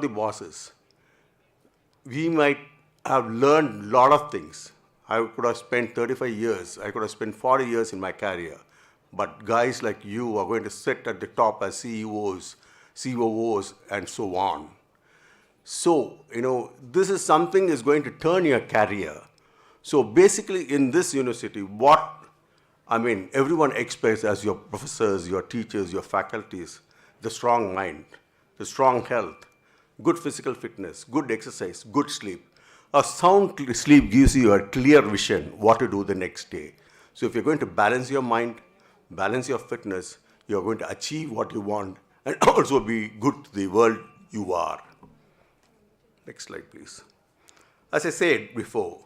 the bosses, we might have learned a lot of things. I could have spent 35 years, I could have spent 40 years in my career. But guys like you are going to sit at the top as CEOs, COOs, and so on. So, this is something is going to turn your career. So basically in this university, everyone expects as your professors, your teachers, your faculties, the strong mind, the strong health, good physical fitness, good exercise, good sleep. A sound sleep gives you a clear vision what to do the next day. So if you're going to balance your mind, balance your fitness, you're going to achieve what you want and also be good to the world you are. Next slide, please. As I said before,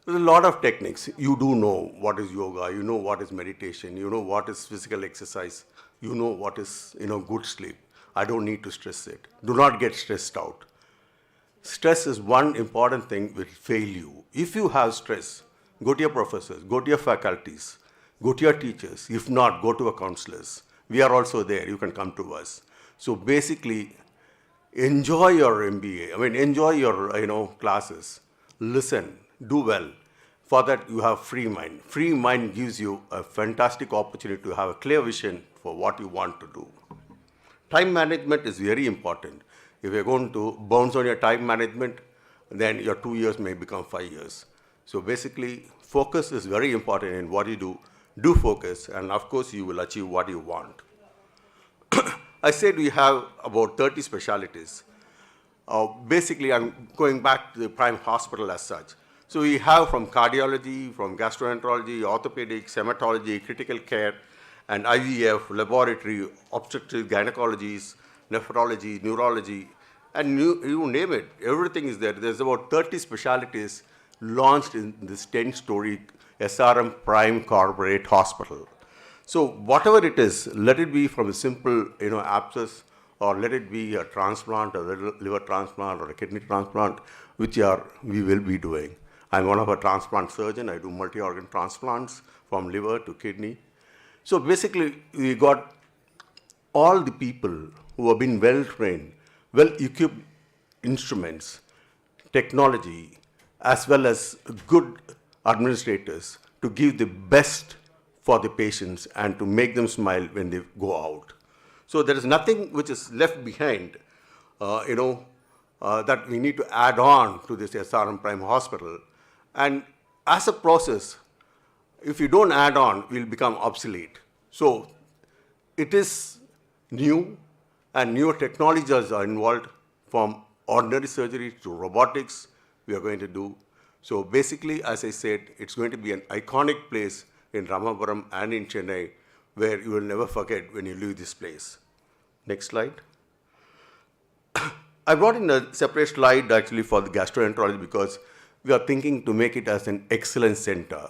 there's a lot of techniques. You do know what is yoga, you know what is meditation, you know what is physical exercise, you know what is good sleep. I don't need to stress it. Do not get stressed out. Stress is one important thing which will fail you. If you have stress, go to your professors, go to your faculties, go to your teachers. If not, go to a counselors. We are also there. You can come to us. So basically, enjoy your MBA. Enjoy your classes. Listen, do well. For that, you have free mind. Free mind gives you a fantastic opportunity to have a clear vision for what you want to do. Time management is very important. If you're going to bounce on your time management, then your 2 years may become 5 years. So basically, focus is very important in what you do. Do focus, and of course, you will achieve what you want. I said we have about 30 specialties. Basically, I'm going back to the Prime Hospital as such. So we have from cardiology, from gastroenterology, orthopedics, hematology, critical care, and IVF, laboratory, obstetrics, gynecologies, nephrology, neurology, and you name it, everything is there. There's about 30 specialties launched in this 10-story SRM Prime Corporate Hospital. So whatever it is, let it be from a simple abscess, or let it be a transplant, a liver transplant, or a kidney transplant, which we will be doing. I'm one of a transplant surgeon. I do multi-organ transplants from liver to kidney. So basically, we got all the people who have been well-trained, well-equipped instruments, technology, as well as good administrators to give the best for the patients and to make them smile when they go out. So there is nothing which is left behind, that we need to add on to this SRM Prime Hospital. And as a process, if you don't add on, we'll become obsolete. So it is new, and newer technologies are involved, from ordinary surgery to robotics we are going to do. So basically, as I said, it's going to be an iconic place in Ramapuram and in Chennai, where you will never forget when you leave this place. Next slide. I brought in a separate slide actually for the gastroenterology because we are thinking to make it as an excellence center.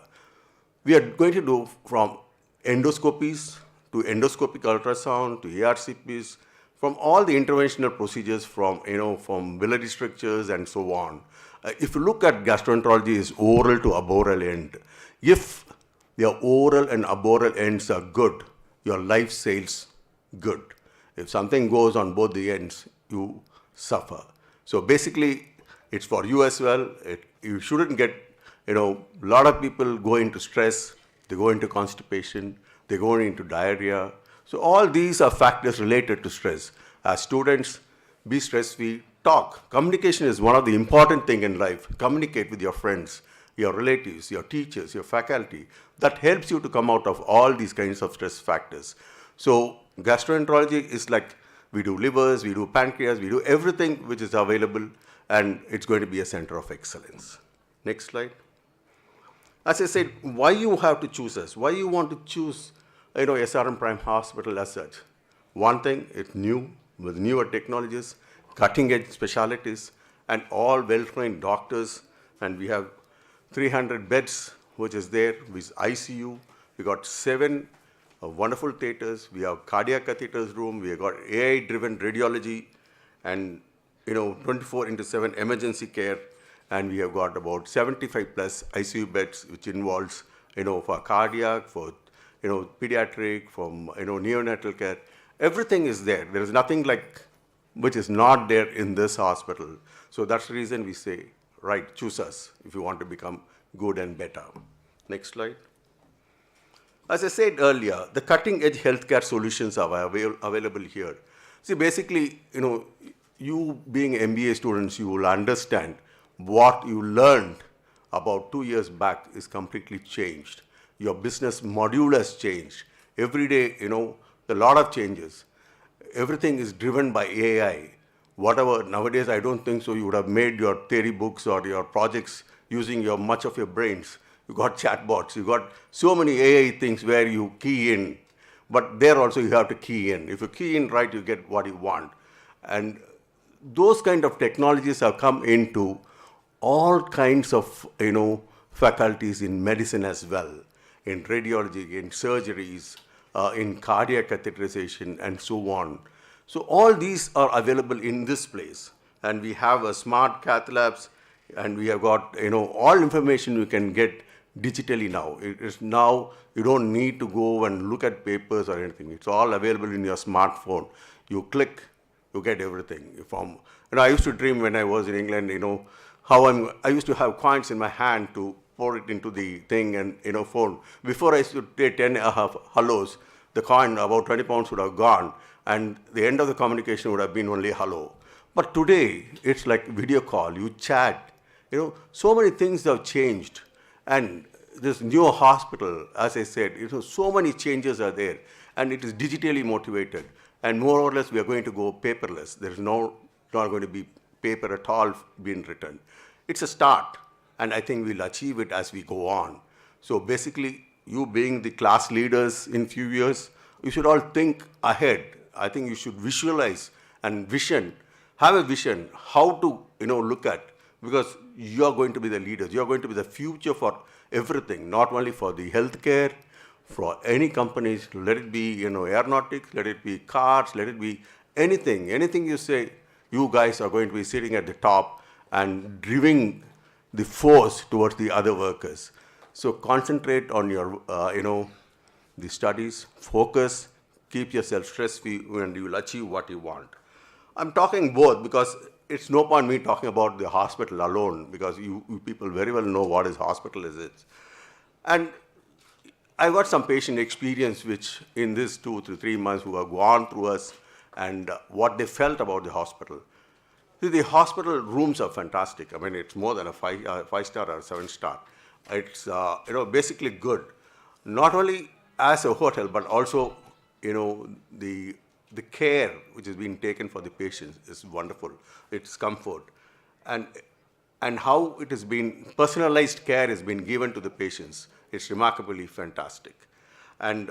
We are going to do from endoscopies to endoscopic ultrasound to ARCPs, from all the interventional procedures from biliary strictures and so on. If you look at gastroenterology, is oral to aboral end. If your oral and aboral ends are good, your life sails good. If something goes on both the ends, you suffer. So basically, it's for you as well. You shouldn't get, a lot of people go into stress, they go into constipation, they go into diarrhea. So all these are factors related to stress. As students, be stress-free, talk. Communication is one of the important things in life. Communicate with your friends, your relatives, your teachers, your faculty. That helps you to come out of all these kinds of stress factors. So gastroenterology is like, we do livers, we do pancreas, we do everything which is available, and it's going to be a center of excellence. Next slide. As I said, why you have to choose us? Why you want to choose SRM Prime Hospital as such? One thing, it's new, with newer technologies, cutting-edge specialties, and all well-trained doctors. And we have 300 beds, which is there with ICU. We got 7 wonderful theaters. We have cardiac catheters room. We have got AI-driven radiology, and 24/7 emergency care. And we have got about 75 plus ICU beds, which involves for cardiac, for pediatric, from neonatal care. Everything is there. There is nothing like which is not there in this hospital. So that's the reason we say, right, choose us if you want to become good and better. Next slide. As I said earlier, the cutting-edge healthcare solutions are available here. See, basically, you being MBA students, you will understand what you learned about 2 years back is completely changed. Your business module has changed. Every day, a lot of changes. Everything is driven by AI. Whatever, nowadays, I don't think so you would have made your theory books or your projects using much of your brains. You got chatbots, you got so many AI things where you key in, but there also you have to key in. If you key in right, you get what you want. And those kind of technologies have come into all kinds of, faculties in medicine as well, in radiology, in surgeries, in cardiac catheterization, and so on. So all these are available in this place. And we have a smart cath labs, and we have got, all information you can get digitally now. It is now, you don't need to go and look at papers or anything. It's all available in your smartphone. You click, you get everything. I used to dream when I was in England, I used to have coins in my hand to pour it into the thing and, phone. Before I used to take 10 hellos, the coin, about 20 pounds would have gone, and the end of the communication would have been only hello. But today, it's like video call, you chat, so many things have changed. And this new hospital, as I said, so many changes are there, and it is digitally motivated. And more or less, we are going to go paperless. There is not going to be paper at all being written. It's a start, and I think we'll achieve it as we go on. So basically, you being the class leaders in few years, you should all think ahead. I think you should visualize and have a vision how to look at, because you are going to be the leaders. You are going to be the future for everything, not only for the healthcare, for any companies, let it be aeronautics, let it be cars, let it be anything. Anything you say, you guys are going to be sitting at the top and driving the force towards the other workers. So concentrate on your, the studies, focus, keep yourself stress-free, and you will achieve what you want. I'm talking both because it's no point me talking about the hospital alone, because you people very well know what is hospital is. And I got some patient experience which in this 2 to 3 months who have gone through us and what they felt about the hospital. See, the hospital rooms are fantastic. I mean, it's more than a 5-star or 7-star. It's basically good, not only as a hotel, but also the care which is being taken for the patients is wonderful. It's comfort, and how it has been personalized care has been given to the patients. It's remarkably fantastic. And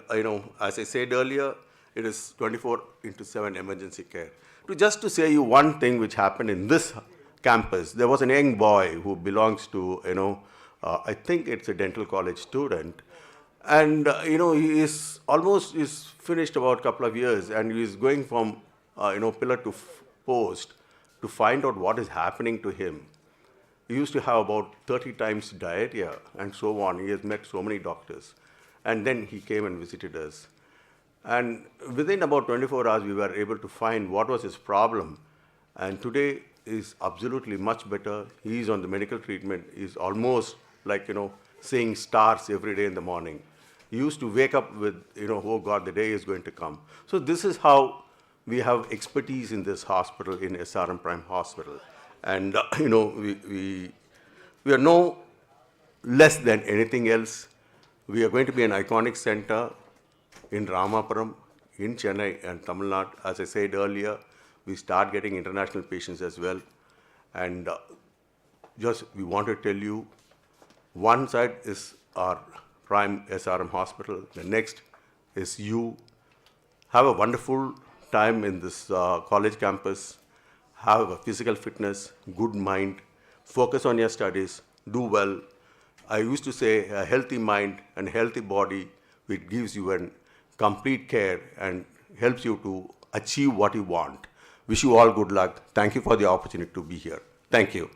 as I said earlier, it is 24/7 emergency care. To say you one thing which happened in this campus, there was a young boy who belongs to I think it's a dental college student, and he is finished about a couple of years, and he is going from pillar to post to find out what is happening to him. He used to have about 30 times diarrhea and so on. He has met so many doctors. And then he came and visited us. And within about 24 hours, we were able to find what was his problem. And today is absolutely much better. He is on the medical treatment. He's almost like, seeing stars every day in the morning. He used to wake up with, oh God, the day is going to come. So this is how we have expertise in this hospital, in SRM Prime Hospital. And, we are no less than anything else. We are going to be an iconic center in Ramapuram, in Chennai and Tamil Nadu. As I said earlier, we start getting international patients as well. And we want to tell you, one side is our Prime SRM Hospital. The next is you. Have a wonderful time in this college campus. Have a physical fitness, good mind, focus on your studies, do well. I used to say a healthy mind and healthy body, which gives you a complete care and helps you to achieve what you want. Wish you all good luck. Thank you for the opportunity to be here. Thank you.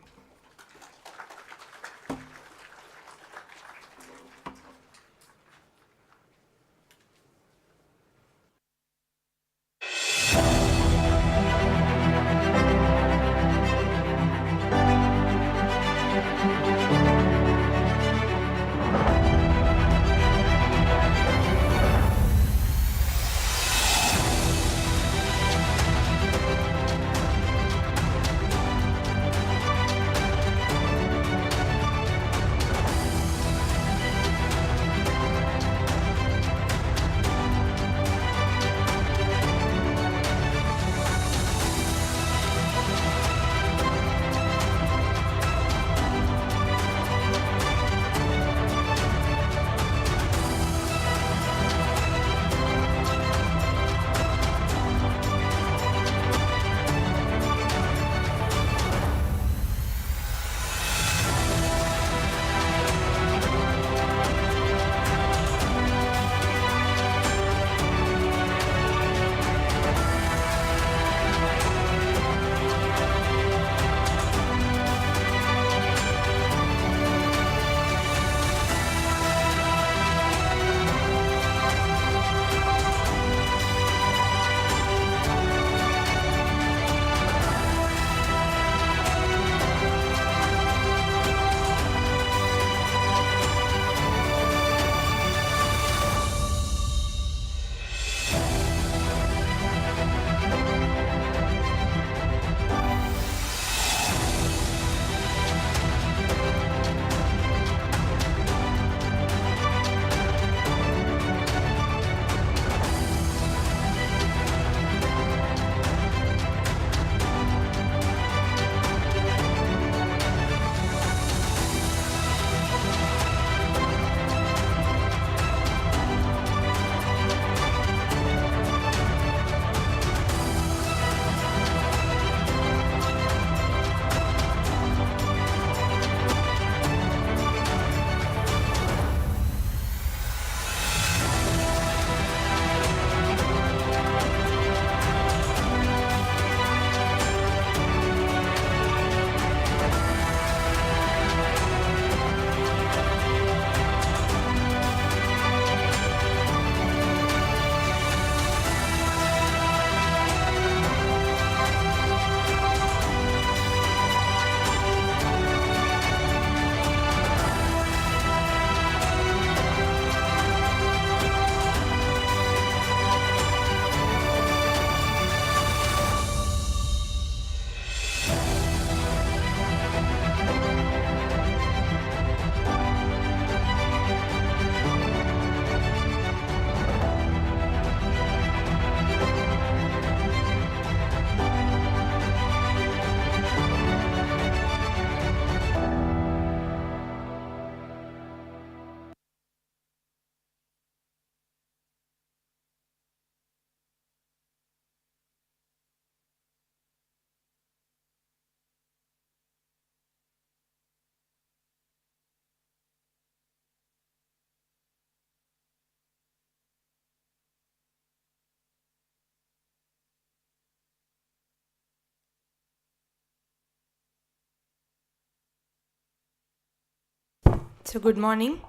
So good morning.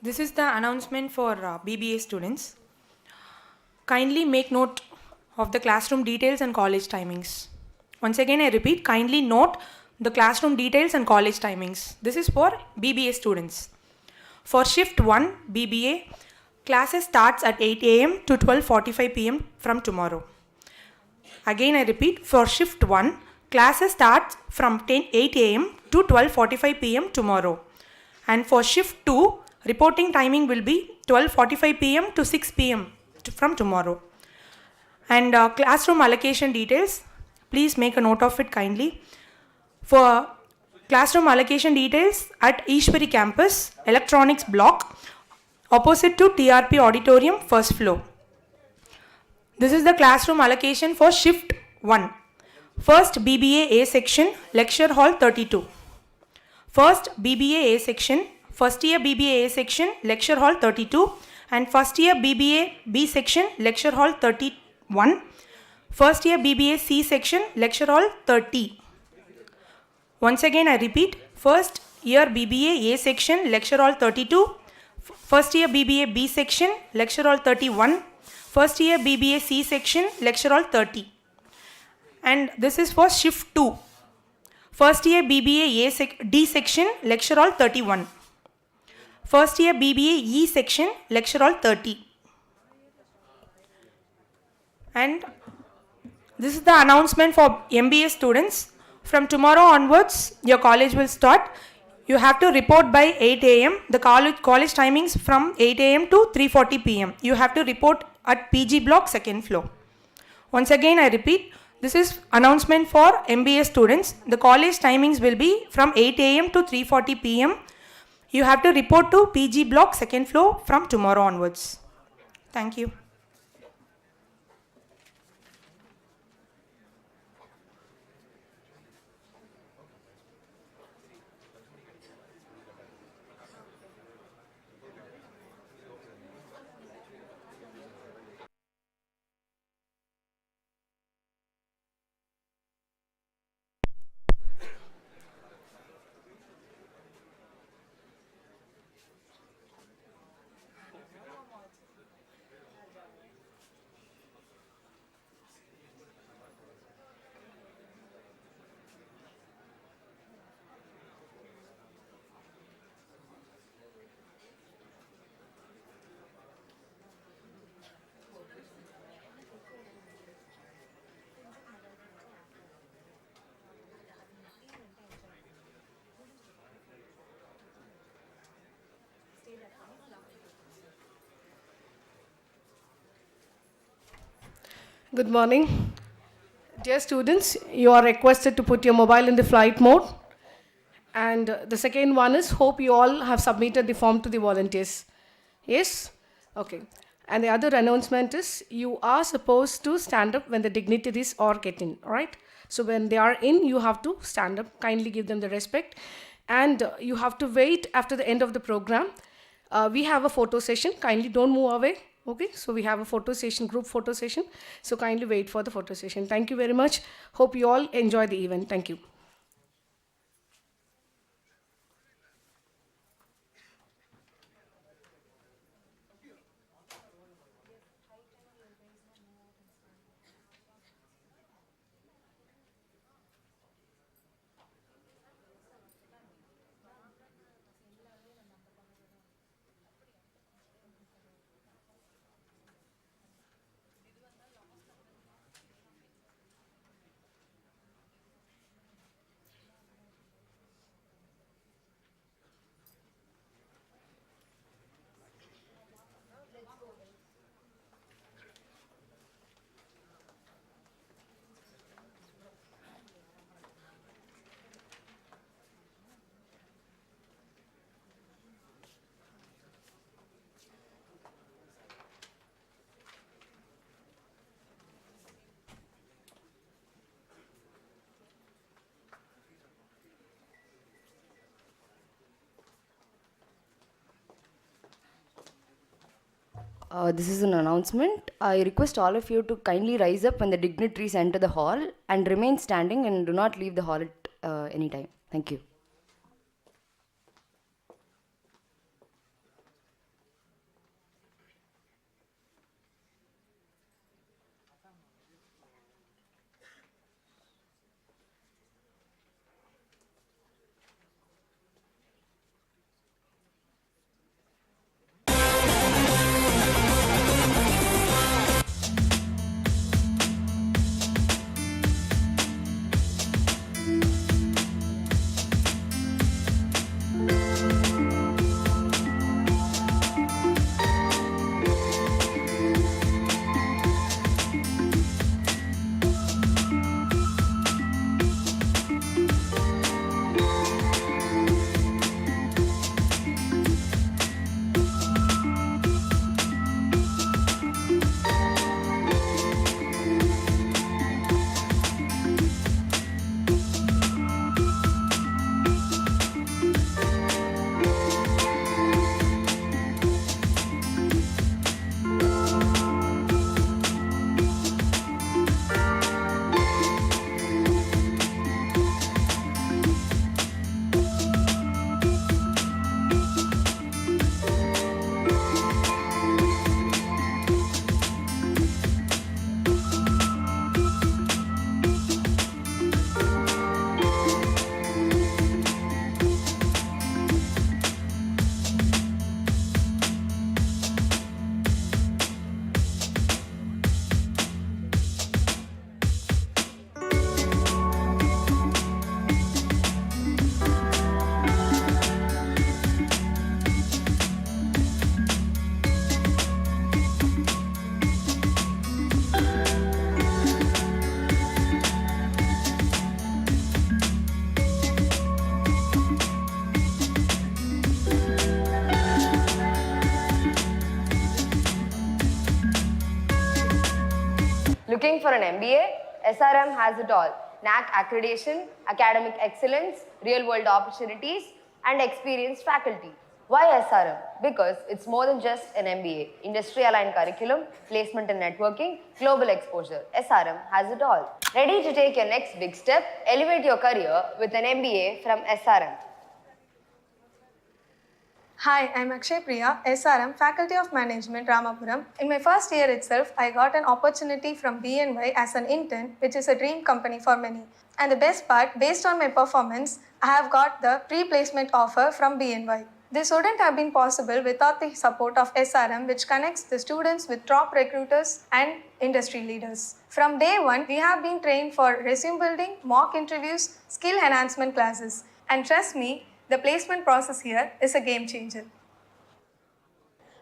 This is the announcement for BBA students. Kindly make note of the classroom details and college timings. Once again I repeat, kindly note the classroom details and college timings. This is for BBA students. For shift 1 BBA, classes starts at 8 a.m. to 12:45 p.m. from tomorrow. Again I repeat, for shift 1, classes starts from 8 a.m. to 12:45 p.m. tomorrow. And for shift 2, reporting timing will be 12:45 p.m. to 6 p.m. from tomorrow. And classroom allocation details, please make a note of it kindly. For classroom allocation details at Ishwari campus, electronics block, opposite to TRP auditorium, first floor. This is the classroom allocation for shift 1. First BBA A section, lecture hall 32. First BBA A section, first year BBA A section, lecture hall 32, and first year BBA B section, lecture hall 31. First year BBA C section, lecture hall 30. Once again I repeat, first year BBA A section, lecture hall 32, first year BBA B section, lecture hall 31, first year BBA C section, lecture hall 30. And this is for shift 2. First year BBA D section, lecture hall 31. First year BBA E section, lecture hall 30. And this is the announcement for MBA students. From tomorrow onwards, your college will start. You have to report by 8 a.m. The college timings from 8 a.m. to 3:40 p.m. You have to report at PG block, second floor. Once again, I repeat, this is announcement for MBA students. The college timings will be from 8 a.m. to 3:40 p.m. You have to report to PG block, second floor from tomorrow onwards. Thank you. Good morning. Dear students, you are requested to put your mobile in the flight mode. And the second one is, hope you all have submitted the form to the volunteers. Yes? Okay. And the other announcement is, you are supposed to stand up when the dignitaries are get in, all right? So when they are in, you have to stand up, kindly give them the respect. And you have to wait after the end of the program. We have a photo session, kindly don't move away. Okay, so we have a photo session, group photo session. So kindly wait for the photo session. Thank you very much. Hope you all enjoy the event. Thank you. This is an announcement. I request all of you to kindly rise up when the dignitaries enter the hall and remain standing and do not leave the hall at any time. Thank you. Looking for an MBA? SRM has it all. NAC accreditation, academic excellence, real-world opportunities, and experienced faculty. Why SRM? Because it's more than just an MBA. Industry-aligned curriculum, placement and networking, global exposure. SRM has it all. Ready to take your next big step? Elevate your career with an MBA from SRM. Hi, I'm Akshay Priya, SRM, Faculty of Management, Ramapuram. In my first year itself, I got an opportunity from BNY as an intern, which is a dream company for many. And the best part, based on my performance, I have got the pre-placement offer from BNY. This wouldn't have been possible without the support of SRM, which connects the students with top recruiters and industry leaders. From day one, we have been trained for resume building, mock interviews, skill enhancement classes. And trust me, the placement process here is a game changer.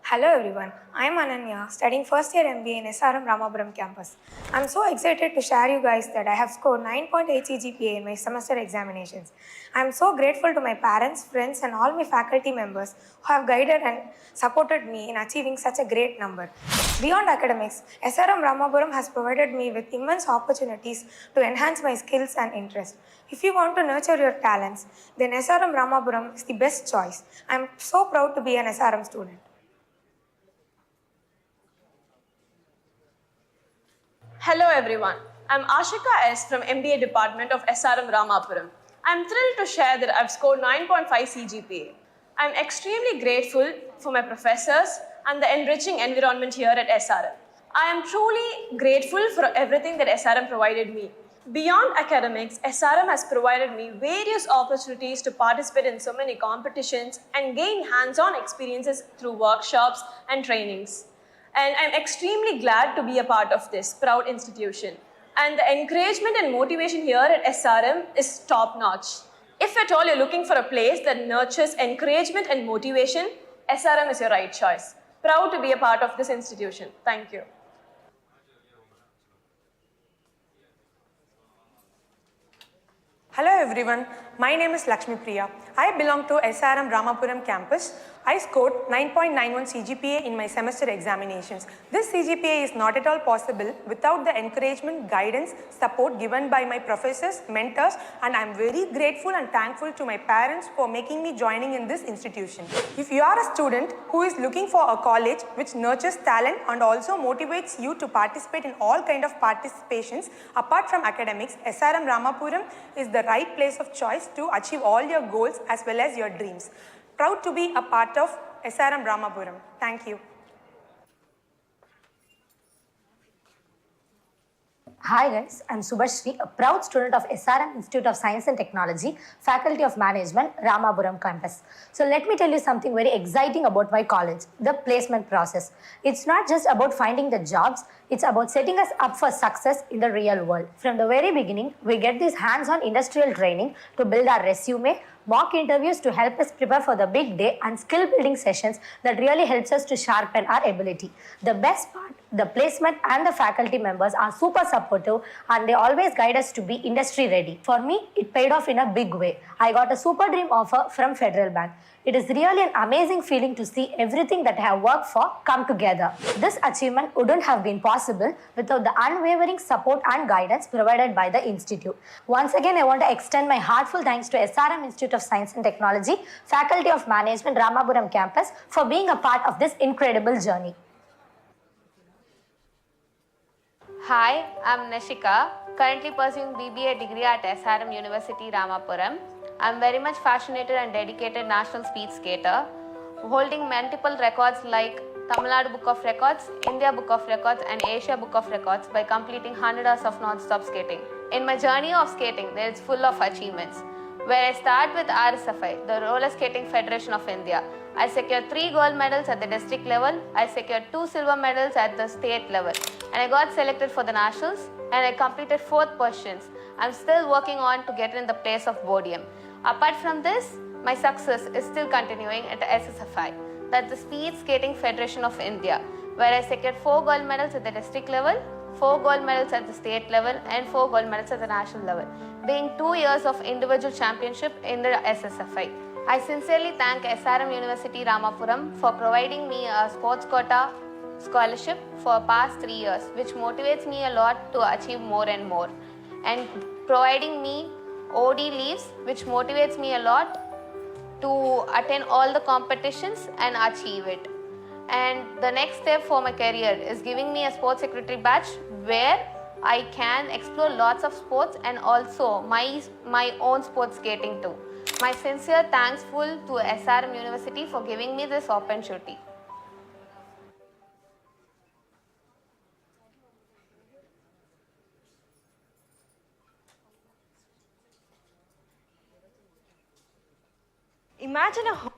Hello everyone, I am Ananya, studying first year MBA in SRM Ramapuram campus. I am so excited to share you guys that I have scored 9.8 CGPA in my semester examinations. I am so grateful to my parents, friends and all my faculty members who have guided and supported me in achieving such a great number. Beyond academics, SRM Ramapuram has provided me with immense opportunities to enhance my skills and interests. If you want to nurture your talents, then SRM Ramapuram is the best choice. I am so proud to be an SRM student. Hello everyone, I'm Ashika S from MBA Department of SRM Ramapuram. I'm thrilled to share that I've scored 9.5 CGPA. I'm extremely grateful for my professors and the enriching environment here at SRM. I am truly grateful for everything that SRM provided me. Beyond academics, SRM has provided me various opportunities to participate in so many competitions and gain hands-on experiences through workshops and trainings. And I'm extremely glad to be a part of this proud institution. And the encouragement and motivation here at SRM is top-notch. If at all you're looking for a place that nurtures encouragement and motivation, SRM is your right choice. Proud to be a part of this institution. Thank you. Hello everyone, my name is Lakshmi Priya. I belong to SRM Ramapuram campus. I scored 9.91 CGPA in my semester examinations. This CGPA is not at all possible without the encouragement, guidance, support given by my professors, mentors, and I am very grateful and thankful to my parents for making me joining in this institution. If you are a student who is looking for a college which nurtures talent and also motivates you to participate in all kind of participations apart from academics, SRM Ramapuram is the right place of choice to achieve all your goals as well as your dreams. Proud to be a part of SRM Ramapuram. Thank you. Hi guys, I'm Subhashri, a proud student of SRM Institute of Science and Technology, Faculty of Management, Ramapuram campus. So let me tell you something very exciting about my college, the placement process. It's not just about finding the jobs, it's about setting us up for success in the real world. From the very beginning, we get this hands-on industrial training to build our resume, mock interviews to help us prepare for the big day, and skill building sessions that really helps us to sharpen our ability. The best part, the placement and the faculty members are super supportive and they always guide us to be industry ready. For me, it paid off in a big way. I got a super dream offer from Federal Bank. It is really an amazing feeling to see everything that I have worked for come together. This achievement wouldn't have been possible without the unwavering support and guidance provided by the Institute. Once again, I want to extend my heartfelt thanks to SRM Institute of Science and Technology, Faculty of Management, Ramapuram campus for being a part of this incredible journey. Hi, I'm Nashika, currently pursuing BBA degree at SRM University, Ramapuram. I'm very much fascinated and dedicated national speed skater, holding multiple records like Tamil Nadu Book of Records, India Book of Records and Asia Book of Records by completing 100 hours of non-stop skating. In my journey of skating, there is full of achievements, where I start with RSFI, the Roller Skating Federation of India. I secured 3 gold medals at the district level, I secured 2 silver medals at the state level, and I got selected for the nationals and I completed 4th positions. I'm still working on to get in the place of podium. Apart from this, my success is still continuing at SSFI, that's the Speed Skating Federation of India, where I secured 4 gold medals at the district level, 4 gold medals at the state level and 4 gold medals at the national level, being 2 years of individual championship in the SSFI. I sincerely thank SRM University Ramapuram for providing me a sports quota scholarship for past 3 years, which motivates me a lot to achieve more and more, and providing me OD leaves, which motivates me a lot to attend all the competitions and achieve it. And the next step for my career is giving me a sports secretary badge where I can explore lots of sports and also my own sports skating too. My sincere thankful to SRM University for giving me this opportunity. Imagine a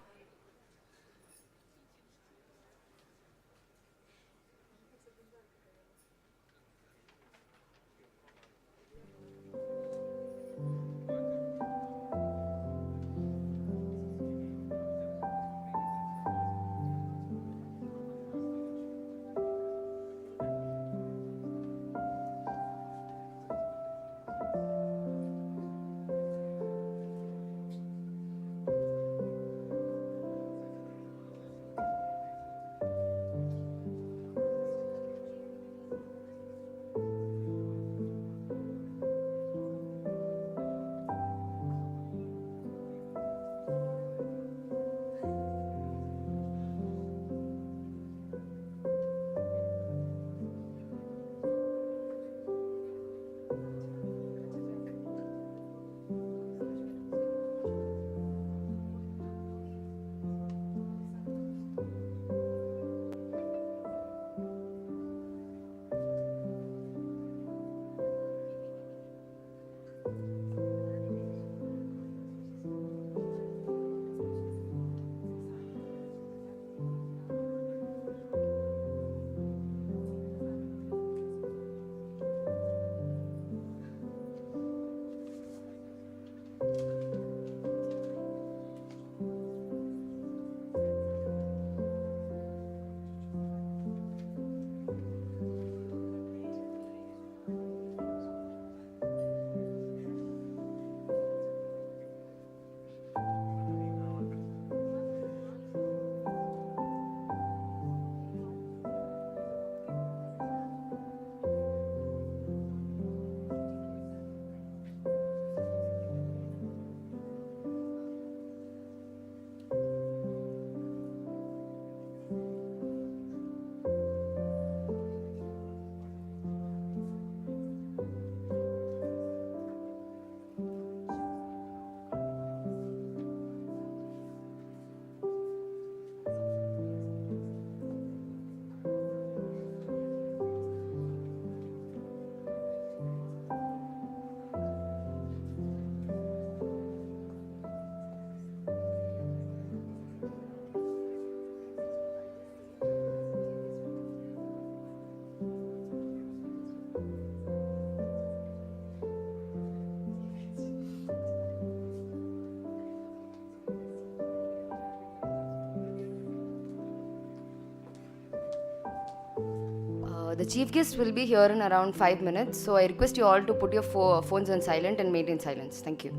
The chief guest will be here in around 5 minutes, so I request you all to put your phones on silent and maintain silence. Thank you.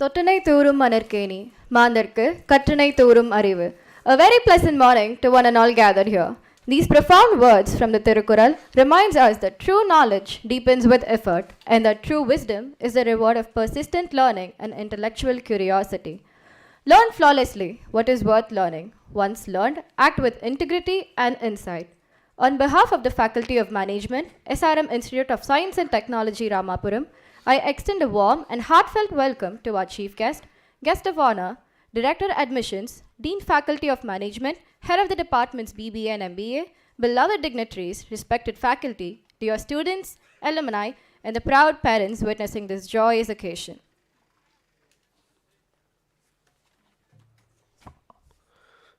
தொட்டனை தூரும் மணற்கேணி மாந்தர்க்கு கற்றனை தூரும் அறிவு. A very pleasant morning to one and all gathered here. These profound words from the Tirukkural reminds us that true knowledge deepens with effort and that true wisdom is the reward of persistent learning and intellectual curiosity. Learn flawlessly what is worth learning. Once learned, act with integrity and insight. On behalf of the Faculty of Management, SRM Institute of Science and Technology, Ramapuram, I extend a warm and heartfelt welcome to our Chief Guest, Guest of Honor, Director Admissions, Dean Faculty of Management, Head of the Departments BBA and MBA, beloved dignitaries, respected faculty, dear students, alumni, and the proud parents witnessing this joyous occasion.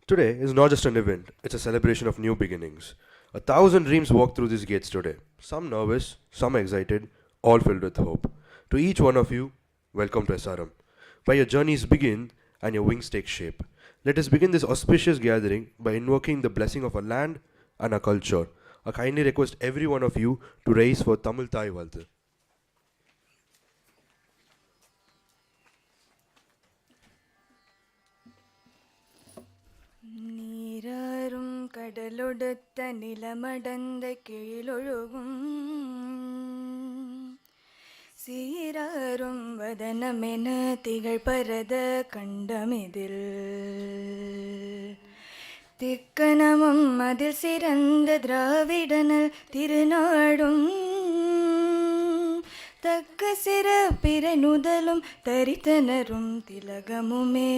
Today is not just an event, it's a celebration of new beginnings. 1,000 dreams walk through these gates today. Some nervous, some excited, all filled with hope. To each one of you, welcome to SRM. Where your journeys begin and your wings take shape. Let us begin this auspicious gathering by invoking the blessing of our land and our culture. I kindly request every one of you to raise for Tamil Thai Valthu. நீராறும் கடலொடுத்த நிலமடந்த கீழொழுகும் சீராறும் வதனமென திகழ்பரத கண்டமிதில் திக்கணமும் அதில் சிறந்த திராவிடனல் திருநாடும் தக்க சிறப்பிற நுதலும் தரித்தனரும் திலகமுமே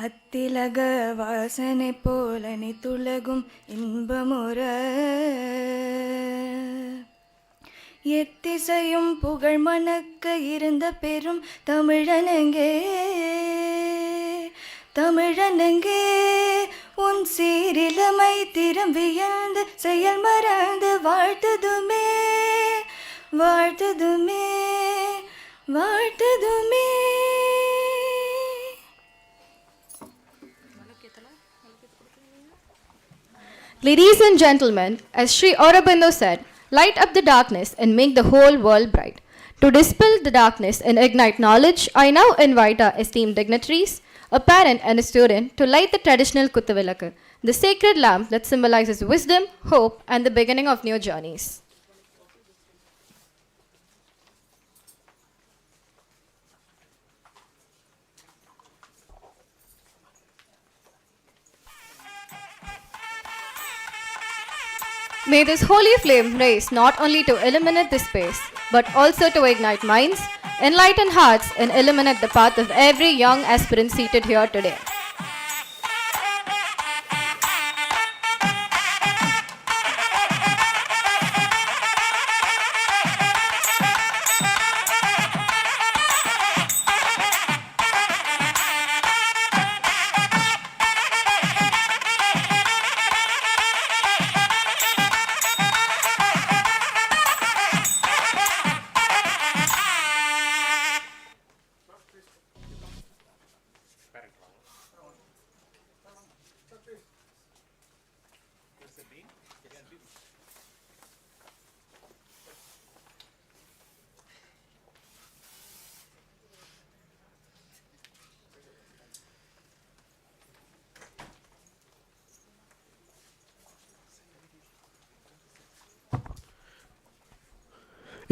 அத்திலக வாசனை போலனி துலகும் இன்பமுற எத்திசையும் புகழ் மணக்க இருந்த பெரும் தமிழனங்கே தமிழனங்கே உன் சீரிலமை திறம் வியந்து செயல் மறந்து வாழ்த்ததுமே வாழ்த்ததுமே வாழ்த்ததுமே. Ladies and gentlemen, as Sri Aurobindo said, light up the darkness and make the whole world bright. To dispel the darkness and ignite knowledge, I now invite our esteemed dignitaries, a parent and a student, to light the traditional Kuttavilakku, the sacred lamp that symbolizes wisdom, hope, and the beginning of new journeys. May this holy flame raise not only to illuminate this space, but also to ignite minds, enlighten hearts, and illuminate the path of every young aspirant seated here today.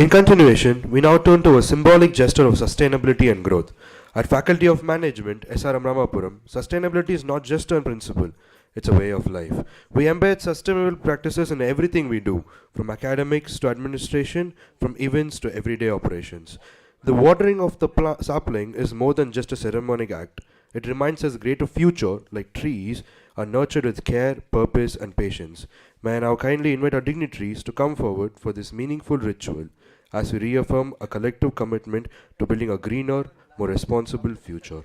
In continuation, we now turn to a symbolic gesture of sustainability and growth. At Faculty of Management, SRM Ramapuram, sustainability is not just a principle, it's a way of life. We embed sustainable practices in everything we do, from academics to administration, from events to everyday operations. The watering of the sapling is more than just a ceremonial act. It reminds us greater future, like trees, are nurtured with care, purpose, and patience. May I now kindly invite our dignitaries to come forward for this meaningful ritual as we reaffirm a collective commitment to building a greener, more responsible future.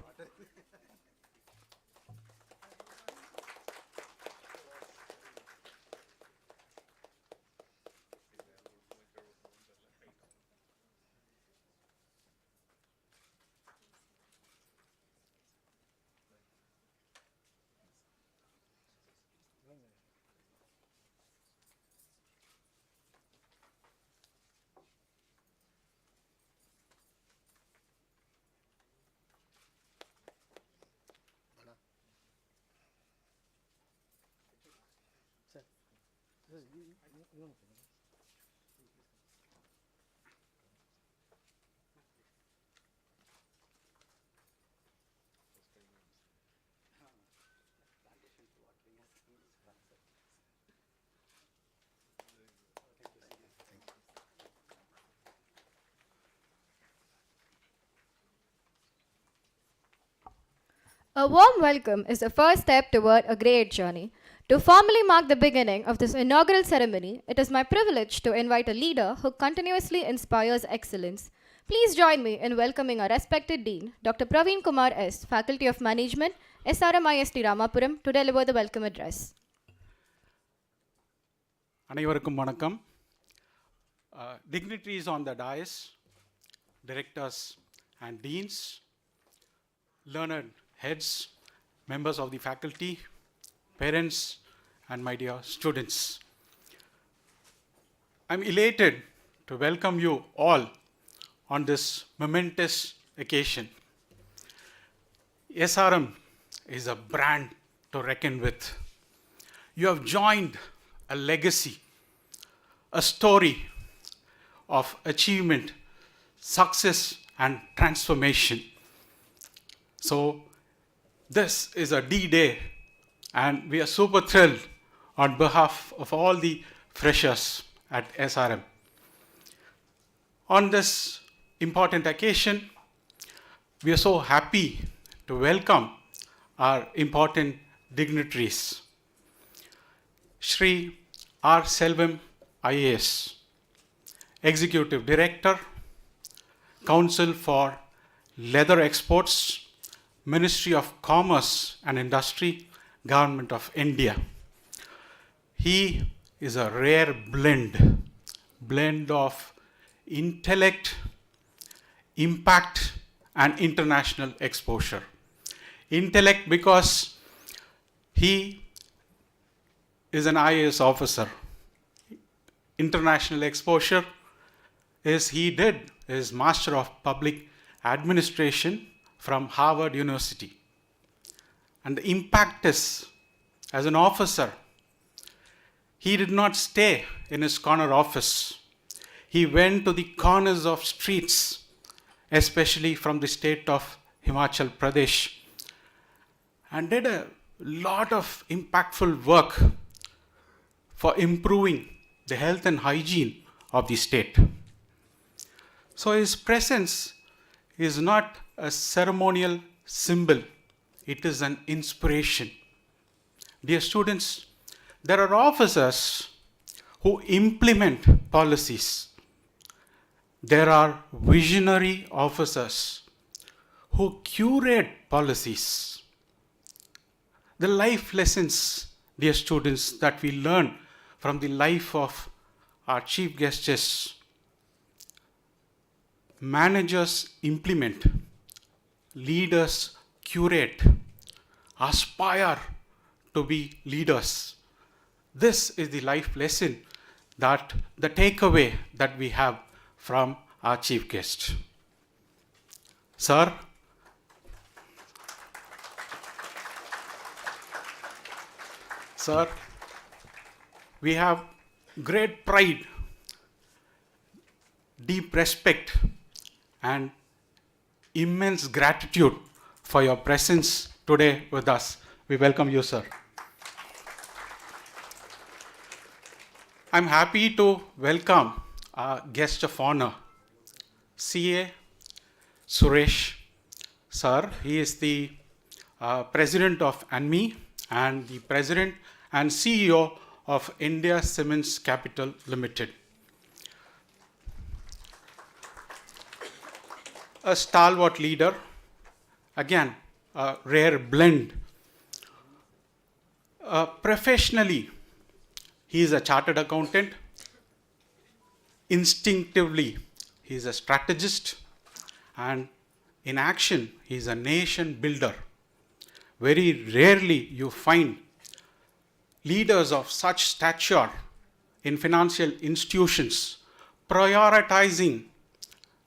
A warm welcome is the first step toward a great journey. To formally mark the beginning of this inaugural ceremony, it is my privilege to invite a leader who continuously inspires excellence. Please join me in welcoming our respected Dean, Dr. Praveen Kumar S., Faculty of Management, SRM IST Ramapuram, to deliver the welcome address. அனைவருக்கும் வணக்கம். Dignitaries on the dais, directors and deans, learned heads, members of the faculty, parents, and my dear students. I'm elated to welcome you all on this momentous occasion. SRM is a brand to reckon with. You have joined a legacy, a story of achievement, success, and transformation. So, this is a D-Day, and we are super thrilled on behalf of all the freshers at SRM. On this important occasion, we are so happy to welcome our important dignitaries. Shri R. Selvam, IAS, Executive Director, Council for Leather Exports, Ministry of Commerce and Industry, Government of India. He is a rare blend of intellect, impact, and international exposure. Intellect because he is an IAS officer. International exposure is he did his Master of Public Administration from Harvard University. And the impact is, as an officer, he did not stay in his corner office. He went to the corners of streets, especially from the state of Himachal Pradesh, and did a lot of impactful work for improving the health and hygiene of the state. So his presence is not a ceremonial symbol, it is an inspiration. Dear students, there are officers who implement policies. There are visionary officers who curate policies. The life lessons, dear students, that we learn from the life of our chief guests. Managers implement, leaders curate, aspire to be leaders. This is the life lesson that the takeaway that we have from our chief guest. Sir, we have great pride deep respect and immense gratitude for your presence today with us. We welcome you, sir. I'm happy to welcome our guest of honor, CA Suresh, sir. He is the president of ANMI and the president and CEO of India Cements Capital Limited. A stalwart leader, again, a rare blend. Professionally, he is a chartered accountant. Instinctively, he is a strategist. And in action, he is a nation builder. Very rarely you find leaders of such stature in financial institutions prioritizing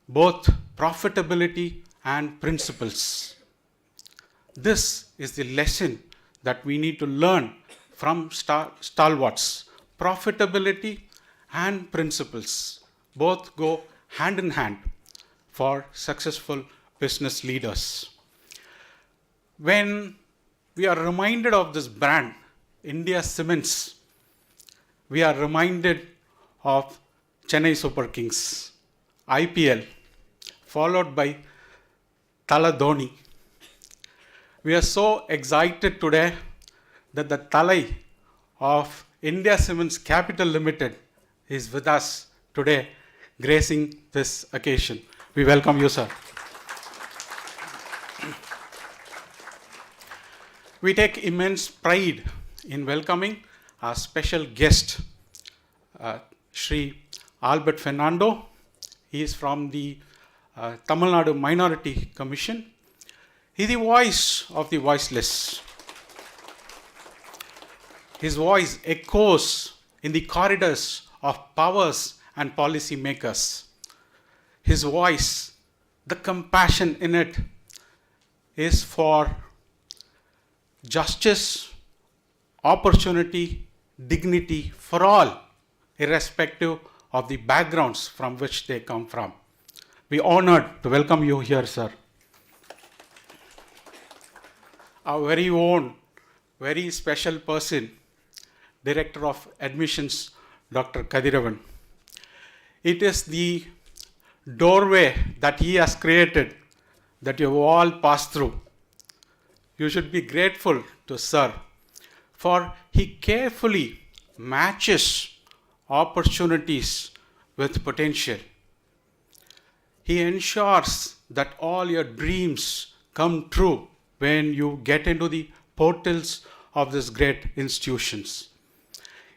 both profitability and principles. This is the lesson that we need to learn from stalwarts. Profitability and principles both go hand in hand for successful business leaders. When we are reminded of this brand, India Cements, we are reminded of Chennai Super Kings, IPL, followed by Tala Dhoni. We are so excited today that the Talai of India Cements Capital Limited is with us today, gracing this occasion. We welcome you, sir. We take immense pride in welcoming our special guest, Shri Albert Fernando. He is from the Tamil Nadu Minority Commission. He is the voice of the voiceless. His voice echoes in the corridors of powers and policy makers. His voice, the compassion in it, is for justice, opportunity, dignity for all, irrespective of the backgrounds from which they come from. We are honored to welcome you here, sir. Our very own, very special person, Director of Admissions, Dr. Kadiravan. It is the doorway that he has created that you have all passed through. You should be grateful to sir, for he carefully matches opportunities with potential. He ensures that all your dreams come true when you get into the portals of these great institutions.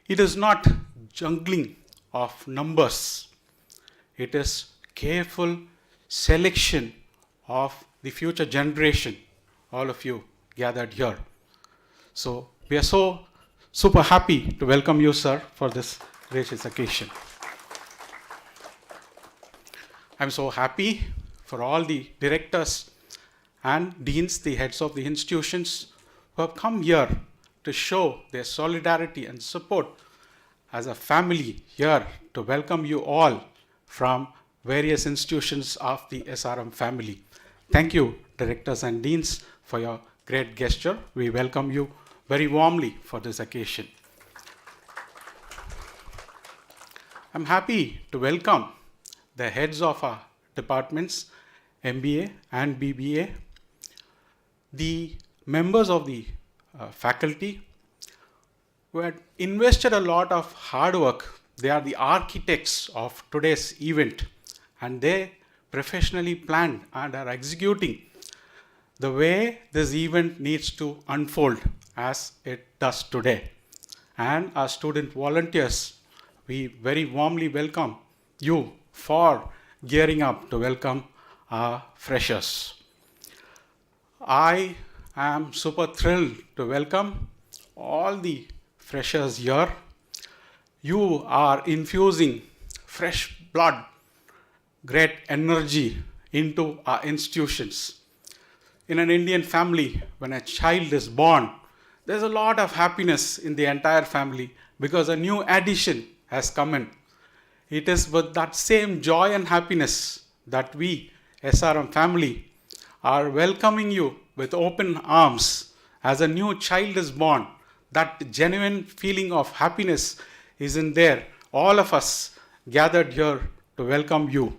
It is not jungling of numbers. It is careful selection of the future generation, all of you gathered here. So we are so super happy to welcome you, sir, for this gracious occasion. I'm so happy for all the directors and deans, the heads of the institutions, who have come here to show their solidarity and support as a family here to welcome you all from various institutions of the SRM family. Thank you, directors and deans, for your great gesture. We welcome you very warmly for this occasion. I'm happy to welcome the heads of our departments, MBA and BBA, the members of the faculty who had invested a lot of hard work. They are the architects of today's event, and they professionally planned and are executing the way this event needs to unfold as it does today. And our student volunteers, we very warmly welcome you for gearing up to welcome our freshers. I am super thrilled to welcome all the freshers here. You are infusing fresh blood, great energy into our institutions. In an Indian family, when a child is born, there's a lot of happiness in the entire family because a new addition has come in. it is with that same joy and happiness that we, SRM family, are welcoming you with open arms as a new child is born. That genuine feeling of happiness is in there. All of us gathered here to welcome you.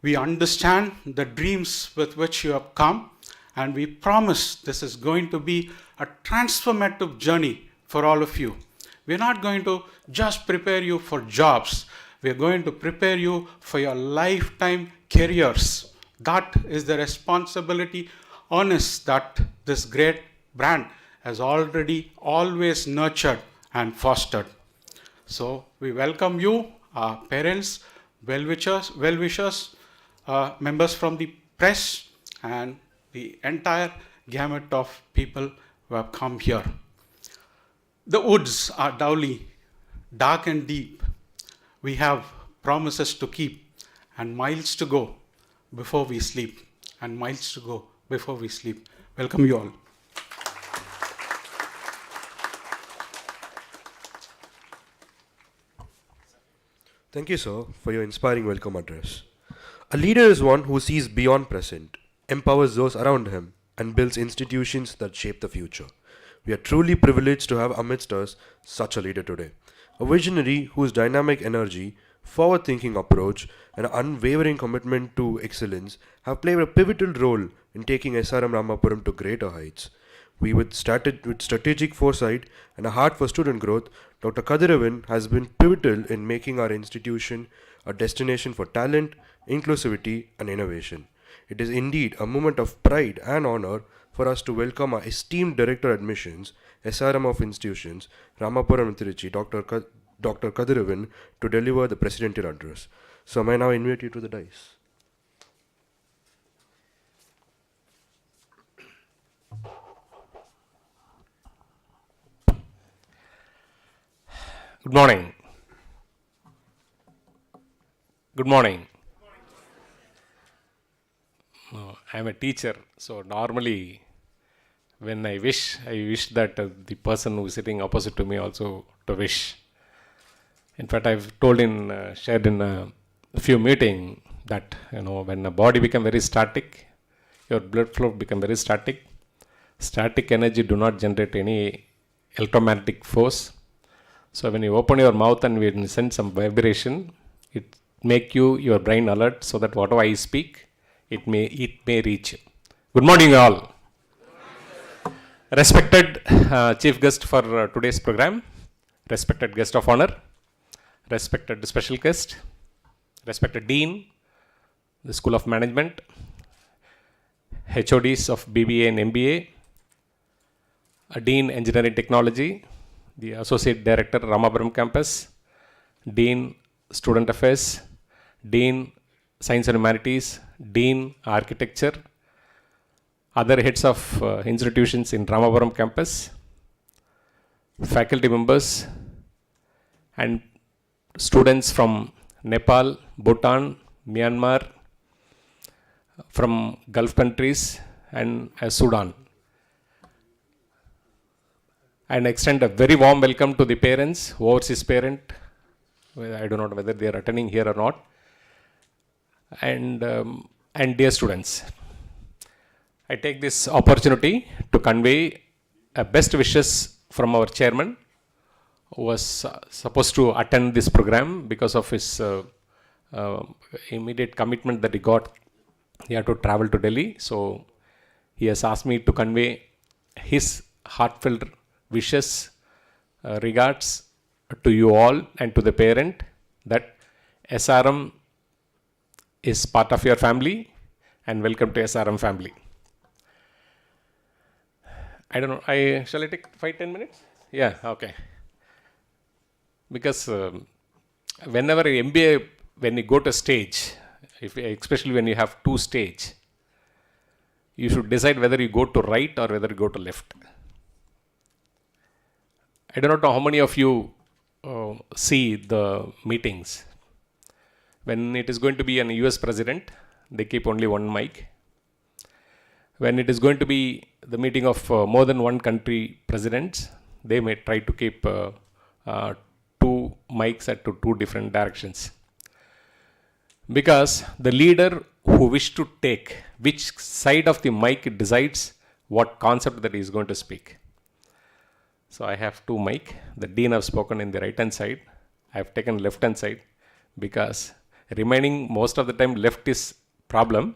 We understand the dreams with which you have come, and we promise this is going to be a transformative journey for all of you. We're not going to just prepare you for jobs. We're going to prepare you for your lifetime careers. That is the responsibility, honest, that this great brand has already always nurtured and fostered. So we welcome you, our parents, well-wishers, members from the press, and the entire gamut of people who have come here. The woods are doubly dark and deep. We have promises to keep and miles to go before we sleep. And miles to go before we sleep. Welcome you all. Thank you, sir, for your inspiring welcome address. A leader is one who sees beyond present, empowers those around him, and builds institutions that shape the future. We are truly privileged to have amidst us such a leader today. A visionary whose dynamic energy, forward-thinking approach, and unwavering commitment to excellence have played a pivotal role in taking SRM Ramapuram to greater heights. With strategic foresight and a heart for student growth, Dr. Kadiravan has been pivotal in making our institution a destination for talent, inclusivity, and innovation. It is indeed a moment of pride and honor for us to welcome our esteemed Director Admissions, SRM of Institutions, Ramapuram and Tiruchi, Dr. Kadiravan, to deliver the presidential address. So may I now invite you to the dais. Good morning. Good morning. I am a teacher, so normally when I wish that the person who is sitting opposite to me also to wish. In fact, I've shared in a few meetings that when a body become very static, your blood flow become very static. Static energy do not generate any electromagnetic force. So when you open your mouth and we send some vibration, it make your brain alert so that whatever I speak, it may reach. Good morning all. Respected chief guest for today's program, respected guest of honor, respected special guest, respected dean, the School of Management, HODs of BBA and MBA, Dean Engineering Technology, the Associate Director Ramapuram Campus, Dean Student Affairs, Dean Science and Humanities, Dean Architecture, other heads of institutions in Ramapuram Campus, faculty members, and students from Nepal, Bhutan, Myanmar, from Gulf countries, and Sudan. And extend a very warm welcome to the parents, overseas parent. I don't know whether they are attending here or not. And dear students, I take this opportunity to convey best wishes from our chairman, who was supposed to attend this program because of his immediate commitment that he got. He had to travel to Delhi. So he has asked me to convey his heartfelt wishes, regards to you all and to the parent that SRM is part of your family and welcome to SRM family. I don't know, shall I take 5-10 minutes? Yeah, okay. Because whenever MBA, when you go to stage, especially when you have two stage, you should decide whether you go to right or whether you go to left. I do not know how many of you see the meetings. When it is going to be an US president, they keep only one mic. When it is going to be the meeting of more than one country presidents, they may try to keep two two mics at two different directions. Because the leader who wish to take which side of the mic decides what concept that he is going to speak. So I have two mic. The dean have spoken in the right hand side. I have taken left hand side because remaining most of the time left is problem.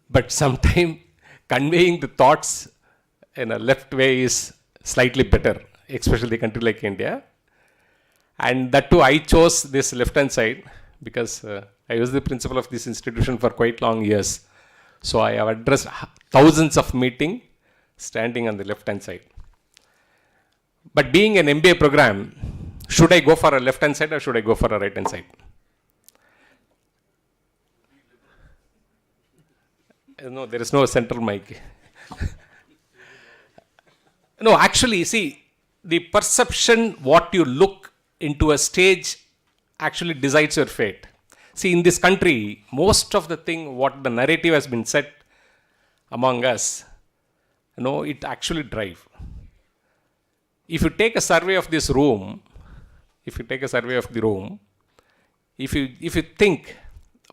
But sometimes conveying the thoughts in a left way is slightly better, especially a country like India. And that too, I chose this left hand side because I was the principal of this institution for quite long years. So I have addressed thousands of meetings standing on the left hand side. But being an MBA program, should I go for a left hand side or should I go for a right hand side? No, there is no central mic. No, actually, see, the perception, what you look into a stage actually decides your fate. See, in this country, most of the thing, what the narrative has been set among us, it actually drive. If you take a survey of this room, if you think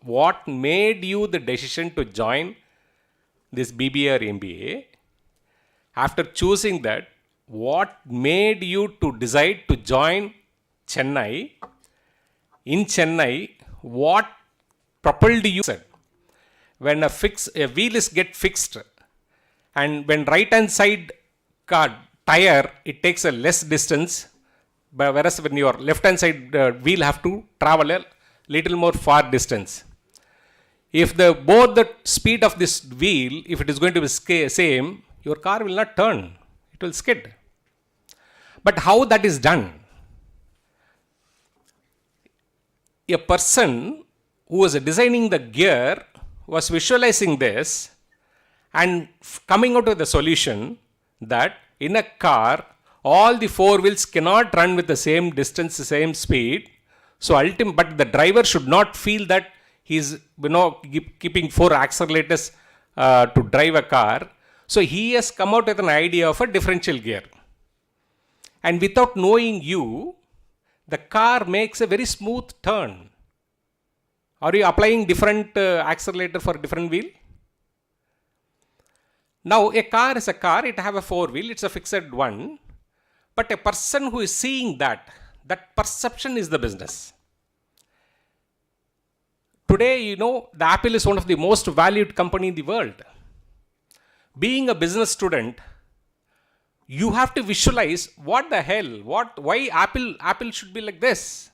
what made you the decision to join this BBA or MBA, after choosing that, what made you to decide to join Chennai? In Chennai, what propelled you? When a wheel is get fixed, and when right hand side tire, it takes a less distance, but whereas when your left hand side wheel have to travel a little more far distance. If both the speed of this wheel, if it is going to be same, your car will not turn, it will skid. But how that is done? A person who was designing the gear was visualizing this and coming out with the solution that in a car, all the four wheels cannot run with the same distance, same speed. So but the driver should not feel that he's keeping four accelerators to drive a car. So he has come out with an idea of a differential gear. And without knowing you, the car makes a very smooth turn. Are you applying different accelerator for different wheel? Now a car is a car, it have a four wheel, it's a fixed one. But a person who is seeing that perception is the business. Today, the Apple is one of the most valued company in the world. Being a business student, you have to visualize what the hell, why Apple should be like this.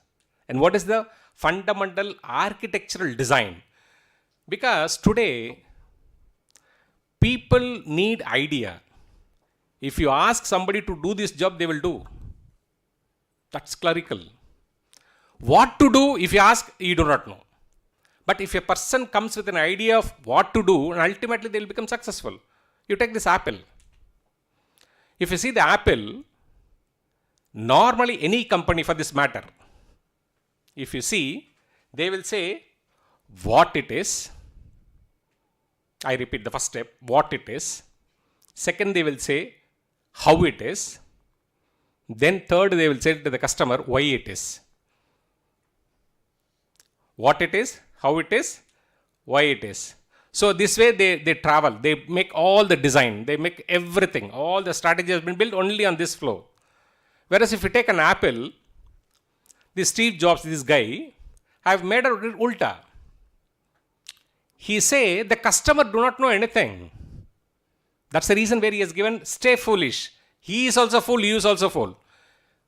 And what is the fundamental architectural design? Because today, people need idea. If you ask somebody to do this job, they will do. That's clerical. What to do, if you ask, you do not know. But if a person comes with an idea of what to do, and ultimately they will become successful. You take this Apple. If you see the Apple, normally any company for this matter, if you see, they will say what it is. I repeat the first step, what it is. Second, they will say how it is. Then third, they will say to the customer why it is. What it is, how it is, why it is. So this way they travel, they make all the design, they make everything, all the strategy has been built only on this flow. Whereas if you take an Apple, this Steve Jobs, this guy, have made a ulta. He say the customer do not know anything. That's the reason where he has given stay foolish. He is also fool, he is also fool.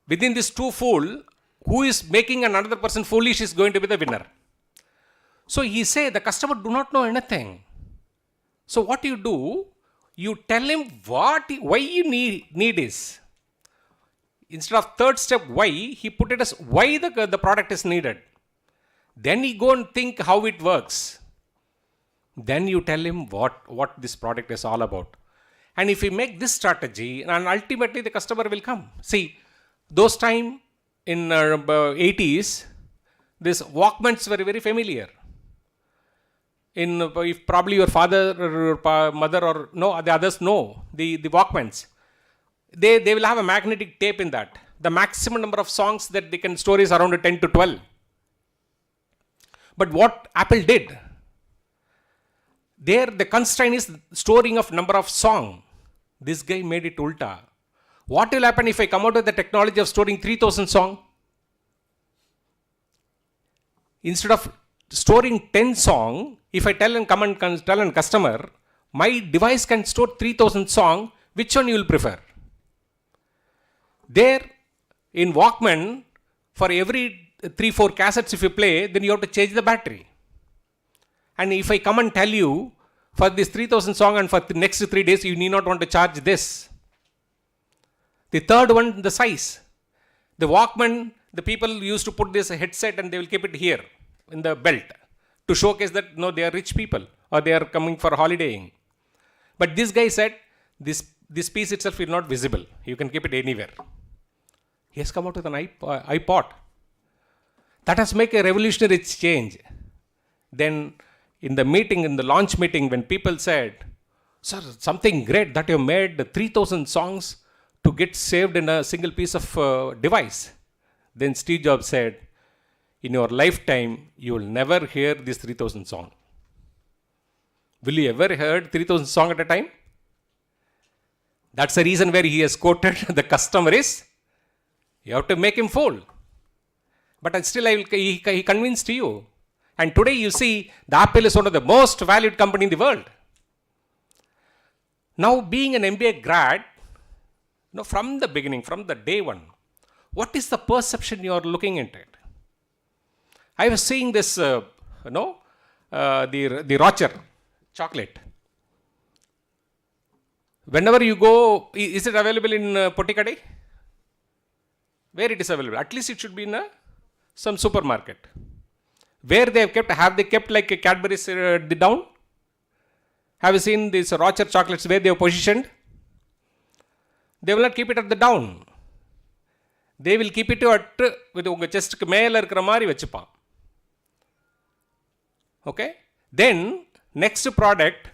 Within this two fool, who is making another person foolish is going to be the winner. So he say the customer do not know anything. So what you do, you tell him why you need is. Instead of third step why, he put it as why the product is needed. Then he go and think how it works. Then you tell him what this product is all about. And if you make this strategy, and ultimately the customer will come. See, those time in 80s, these Walkmans were very familiar. If probably your father or mother or no, the others know the Walkmans. They will have a magnetic tape in that. The maximum number of songs that they can store is around 10 to 12. But what Apple did, there the constraint is storing of number of song. This guy made it ulta. What will happen if I come out with the technology of storing 3000 song? Instead of storing 10 song, if I tell a customer, my device can store 3000 song, which one you will prefer? There, in Walkman, for every 3-4 cassettes if you play, then you have to change the battery. And if I come and tell you, for this 3000 song and for the next 3 days, you need not want to charge this. The third one, the size. The Walkman, the people used to put this headset and they will keep it here in the belt to showcase that no, they are rich people or they are coming for holidaying. But this guy said, this piece itself is not visible. You can keep it anywhere. He has come out with an iPod. That has made a revolutionary change. Then in the meeting, in the launch meeting, when people said, sir, something great that you made 3000 songs to get saved in a single piece of device. Then Steve Jobs said, in your lifetime, you will never hear this 3000 song. Will you ever heard 3000 song at a time? That's the reason where he has quoted the customer is, you have to make him fool. But still, he convinced you. And today you see, the Apple is one of the most valued company in the world. Now, being an MBA grad, from the beginning, from the day one, what is the perception you are looking into it? I was seeing this, the Rocher chocolate. Whenever you go, is it available in Pottikadai? Where it is available? At least it should be in some supermarket. Where they have they kept like a Cadbury's down? Have you seen these Rocher chocolates where they are positioned? They will not keep it at the down. They will keep it at with unga chest ku mela irukra mari vechupa. Okay? Then next product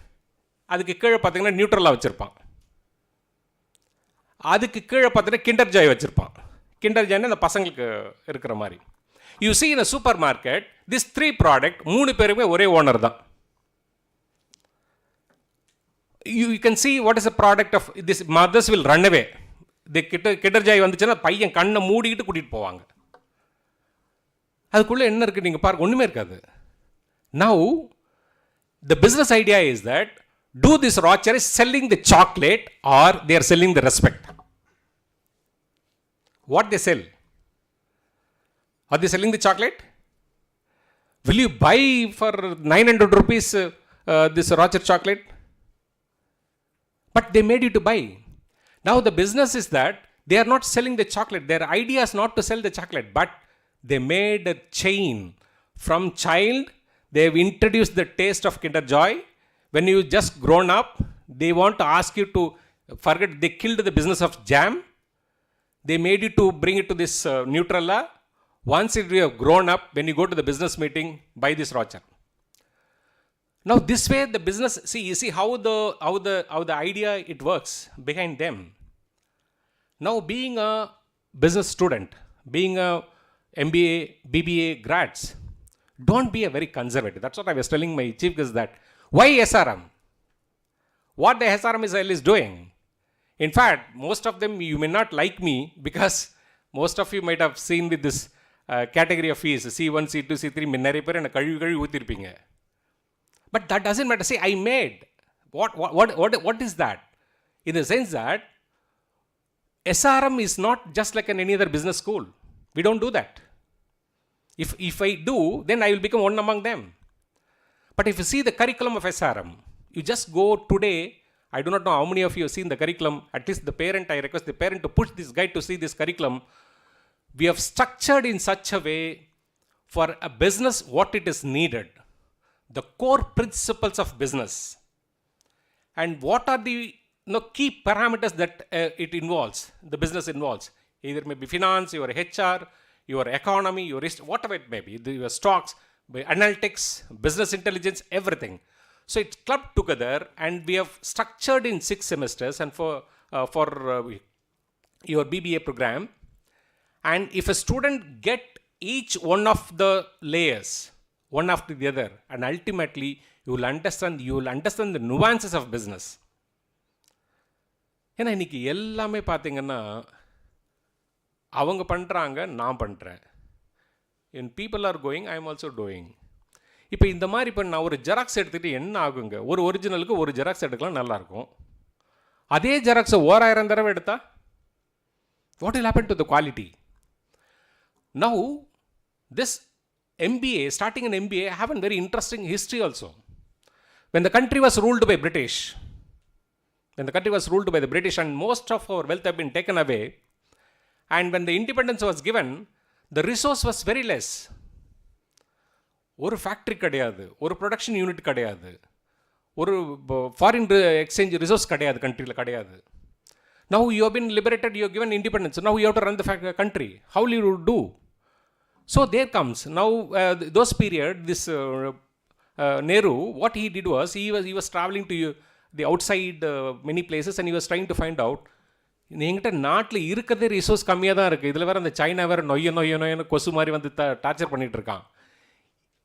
adukku keela pathina neutral ah vechirpan. Adukku keela pathina Kinder Joy vechirpan. Kinder Joy na pasangalukku irukra mari. You see in a supermarket, this 3 product, 3 perume ore owner da. You can see what is the product of this. Mothers will run away. The Kinder Joy vanduchana paiyan kanna moodikitu kutittu povanga. Adukulla enna irukku neenga paarunga onnume irukadu. Now the business idea is that do this Rocher is selling the chocolate or they are selling the respect. What they sell? Are they selling the chocolate? Will you buy for 900 rupees this Rocher chocolate? But they made you to buy. Now the business is that they are not selling the chocolate. Their idea is not to sell the chocolate, but they made a chain. From child, they have introduced the taste of Kinder Joy. When you just grown up, they want to ask you to forget. They killed the business of jam. They made you to bring it to this Nutrella. Once you have grown up, when you go to the business meeting, buy this Rocher. Now this way the business, you see how the idea it works behind them. Now being a business student, being a MBA, BBA grads, don't be a very conservative. That's what I was telling my chief guest that. Why SRM? What the SRM is doing? In fact, most of them you may not like me because most of you might have seen with this category of fees, C1, C2, C3, minnare per and kazhi oothirpinga. But that doesn't matter. See, I made. What is that? In the sense that SRM is not just like any other business school. We don't do that. If I do, then I will become one among them. But if you see the curriculum of SRM, you just go today. I do not know how many of you have seen the curriculum. At least the parent, I request the parent to push this guy to see this curriculum. We have structured in such a way for a business what it is needed. The core principles of business. And what are the key parameters that it involves, the business involves. Either maybe finance, your HR, your economy, your risk, whatever it may be, your stocks, analytics, business intelligence, everything. So it's clubbed together and we have structured in 6 semesters and for your BBA program, And if a student get each one of the layers, one after the other, and ultimately you will understand the nuances of business. ஏன்னா இன்றைக்கி எல்லாமே பார்த்தீங்கன்னா அவங்க பண்ணுறாங்க, நான் பண்ணுறேன். என் people are going, I am also doing. இப்போ இந்த மாதிரி இப்போ நான் ஒரு ஜெராக்ஸ் எடுத்துகிட்டு என்ன ஆகுங்க, ஒரு ஒரிஜினலுக்கு ஒரு ஜெராக்ஸ் எடுக்கலாம், நல்லாயிருக்கும். அதே ஜெராக்ஸை 1000 தடவை எடுத்தால் what will happen to the quality? Now this MBA, starting an MBA, have a very interesting history also. When the country was ruled by British, and most of our wealth have been taken away, and when the independence was given, the resource was very less. ஒரு factory கிடையாது, ஒரு production unit கிடையாது, ஒரு foreign exchange resource கிடையாது, கண்ட்ரியில் கிடையாது. Now you have been liberated, you have given independence, now you have to run the country. How will you do? So there comes, now those period, this Nehru, what he did was, he was traveling to the outside many places, and he was trying to find out, எங்கிட்ட நாட்டில் இருக்கிறதே resource கம்மியாக தான் இருக்குது, இதில் வேறு அந்த China வேறு நொய்யன்னு கொசு மாதிரி வந்து டார்ச்சர் பண்ணிகிட்டு இருக்கான்.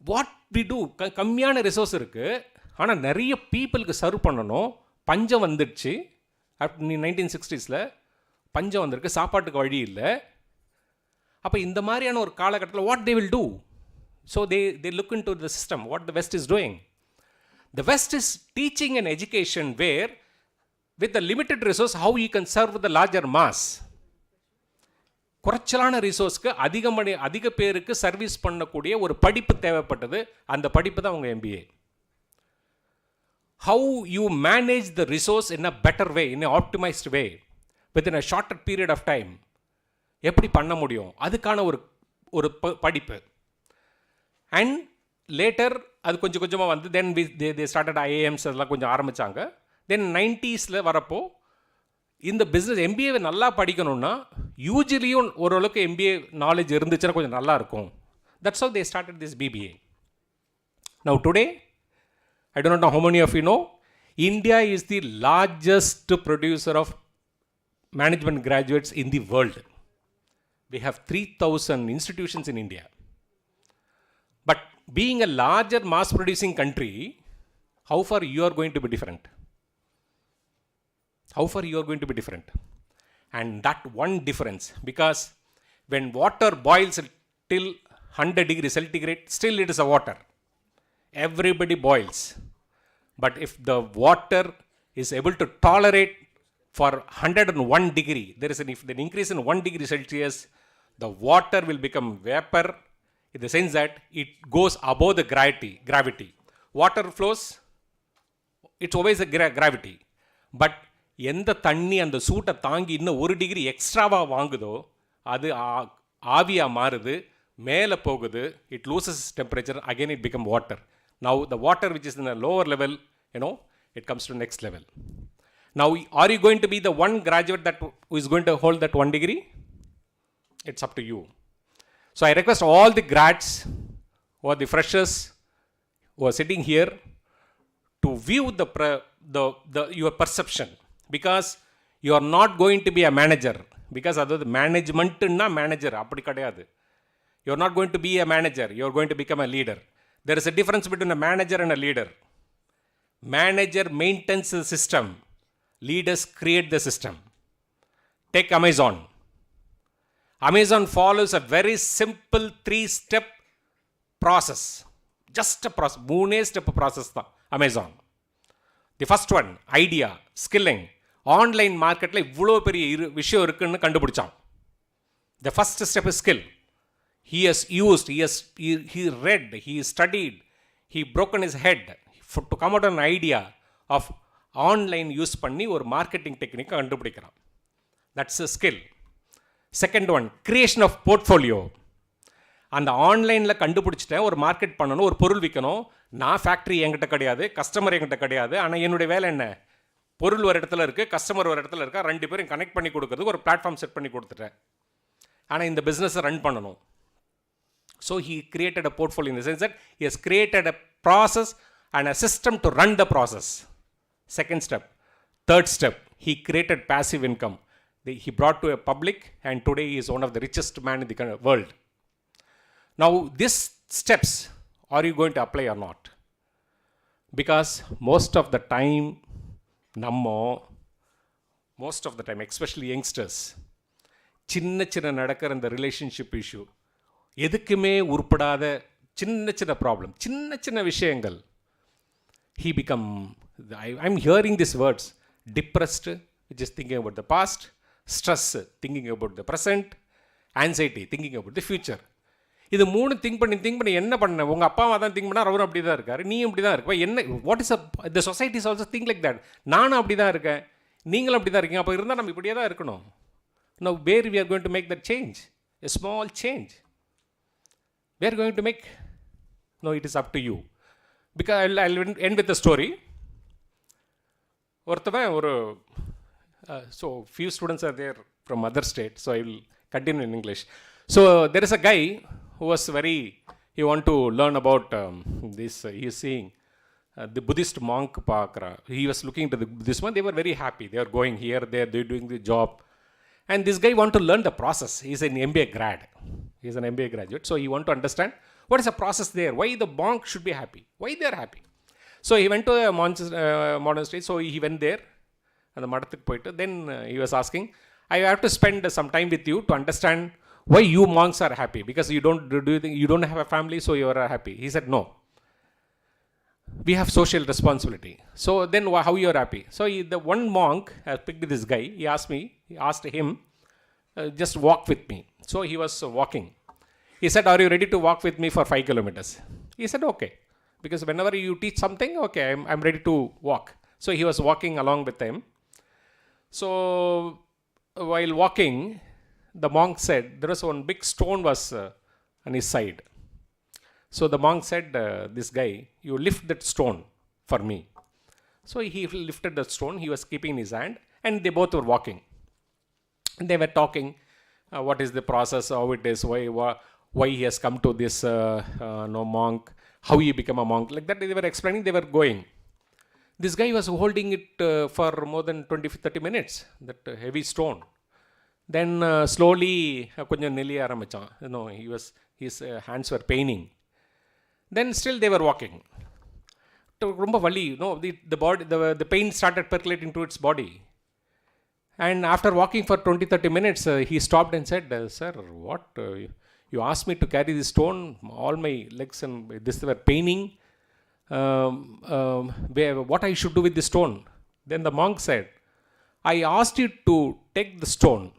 What we do? கம்மியான ரிசோர்ஸ் இருக்குது, ஆனால் நிறைய பீப்புளுக்கு சர்வ் பண்ணணும். பஞ்சம் வந்துடுச்சு, 1960s பஞ்சம் வந்திருக்கு, சாப்பாட்டுக்கு வழி இல்லை. அப்போ இந்த மாதிரியான ஒரு காலகட்டத்தில் what they will do? So they look into the system, what the West is doing. The West is teaching an education where with the limited resource how you can serve the larger mass. குறைச்சலான ரிசோர்ஸ்க்கு அதிக பேருக்கு service பண்ணக்கூடிய ஒரு படிப்பு தேவைப்பட்டது. அந்த படிப்பு தான் உங்கள் MBA. How you manage the resource in a better way, in an optimized way, within a shorter period of time. எப்படி பண்ண முடியும், அதுக்கான ஒரு படிப்பு. அண்ட் லேட்டர் அது கொஞ்சம் கொஞ்சமாக வந்து தென் they started IIMs அதெல்லாம் கொஞ்சம் ஆரம்பித்தாங்க. தென் 90s வரப்போ இந்த பிஸ்னஸ் MBA நல்லா படிக்கணும்னா யூஜுவலியும் ஓரளவுக்கு MBA நாலேஜ் இருந்துச்சுன்னா கொஞ்சம் நல்லா இருக்கும். That's how they started this BBA. Now today, I do not know how many of you know, India is the largest producer of management graduates in the world. We have 3,000 institutions in India. But being a larger mass producing country, how far you are going to be different? How far you are going to be different? And that one difference, because when water boils till 100 degrees centigrade, still it is a water. Everybody boils. But if the water is able to tolerate for 101 degree, there is an increase in 1 degree Celsius, the water will become vapor, in the sense that it goes above the gravity. Water flows, it's always a gravity. But எந்த தண்ணி அந்த சூட்டை தாங்கி இன்னும் 1 degree எக்ஸ்ட்ராவாக வாங்குதோ அது ஆவியாக மாறுது, மேலே போகுது, it loses temperature, again it become water. Now the water which is in a lower level, it comes to next level. Now, are you going to be the one graduate that who is going to hold that 1 degree? It's up to you. So I request all the grads or the freshers who are sitting here to view your perception, because you are not going to be a manager, because the management na manager appadi kadiyadu. You are not going to be a manager, you are going to become a leader. There is a difference between a manager and a leader. Manager maintains the system, leaders create the system. Take Amazon. Amazon follows a very simple 3-step process. Just a process. 3-step process tha Amazon. The first one, idea, skilling. Online market la ivlo periya vishayam irukku kandupidicham. The first step is skill. He has used, he read, he studied, he broken his head to come out an idea of online use பண்ணி ஒரு marketing டெக்னிக்கை கண்டுபிடிக்கிறான். That's a skill. Second one, creation of portfolio. அந்த ஆன்லைனில் கண்டுபிடிச்சிட்டேன், ஒரு market பண்ணணும், ஒரு பொருள் விற்கணும். நான் ஃபேக்ட்ரி என்கிட்ட கிடையாது, கஸ்டமர் என்கிட்ட கிடையாது, ஆனால் என்னுடைய வேலை என்ன, பொருள் ஒரு இடத்துல இருக்குது, கஸ்டமர் ஒரு இடத்துல இருக்கா, 2 பேரும் கனெக்ட் பண்ணி கொடுக்குறதுக்கு ஒரு பிளாட்ஃபார்ம் செட் பண்ணி கொடுத்துட்டேன். ஆனால் இந்த பிஸ்னஸை ரன் பண்ணணும். So he created a portfolio in the sense that he has created a process and a system to run the process. Second step. Third step, he created passive income. He brought to a public, and today he is one of the richest man in the world. Now, these steps, are you going to apply or not? Because most of the time, especially youngsters, சின்ன சின்ன நடக்கிற இந்த relationship issue, எதுக்குமே உருப்படாத சின்ன சின்ன problem, சின்ன சின்ன விஷயங்கள், I'm hearing these words, depressed, which is thinking about the past, stress, thinking about the present, anxiety, thinking about the future. இது மூணு திங்க் பண்ணி என்ன பண்ண, உங்கள் அப்பா அம்மா தான் திங்க் பண்ணார், அவரும் அப்படி தான் இருக்கார், நீயும் அப்படி தான் இருக்க, என்ன what is the society is also think like that. நானும் அப்படி தான் இருக்கேன், நீங்களும் அப்படி தான் இருக்கீங்க, அப்போ இருந்தால் நம்ம இப்படியே தான் இருக்கணும். Now, where we are going to make that change? A small change. We are going to make, no, it is up to you. Because I'll end with a story. So few students are there from other states, so I will continue in English. So there is a guy who was he want to learn about this, he is seeing the Buddhist monk Pakra. He was looking to the Buddhist monk, they were very happy, they are going here, they are doing the job. And this guy want to learn the process. He is an MBA grad. He is an MBA graduate. So he want to understand what is the process there, why the monk should be happy, why they are happy. So he went to a monastery, so he went there, and the madathukku poittu, then he was asking, I have to spend some time with you to understand why you monks are happy, because you don't have a family, so you are happy. He said, no, we have social responsibility. So then how you are happy? So the one monk has picked this guy, he asked him, just walk with me. So he was walking. He said, are you ready to walk with me for 5 kilometers? He said, okay, because whenever you teach something, okay, I'm ready to walk. So he was walking along with him. So while walking, the monk said, there was one big stone was on his side. So the monk said, this guy, you lift that stone for me. So he lifted the stone, he was keeping in his hand, and they both were walking. And they were talking, what is the process, how it is, why he has come to this monk, how he became a monk. Like that they were explaining, they were going. This guy was holding it for more than 20-30 minutes, that heavy stone. Then slowly, his hands were paining. Then still they were walking. The pain started percolating to its body. And after walking for 20-30 minutes, he stopped and said, sir, what? You asked me to carry this stone, all my legs and this were paining. What I should do with the stone? Then the monk said, I asked you to take the stone.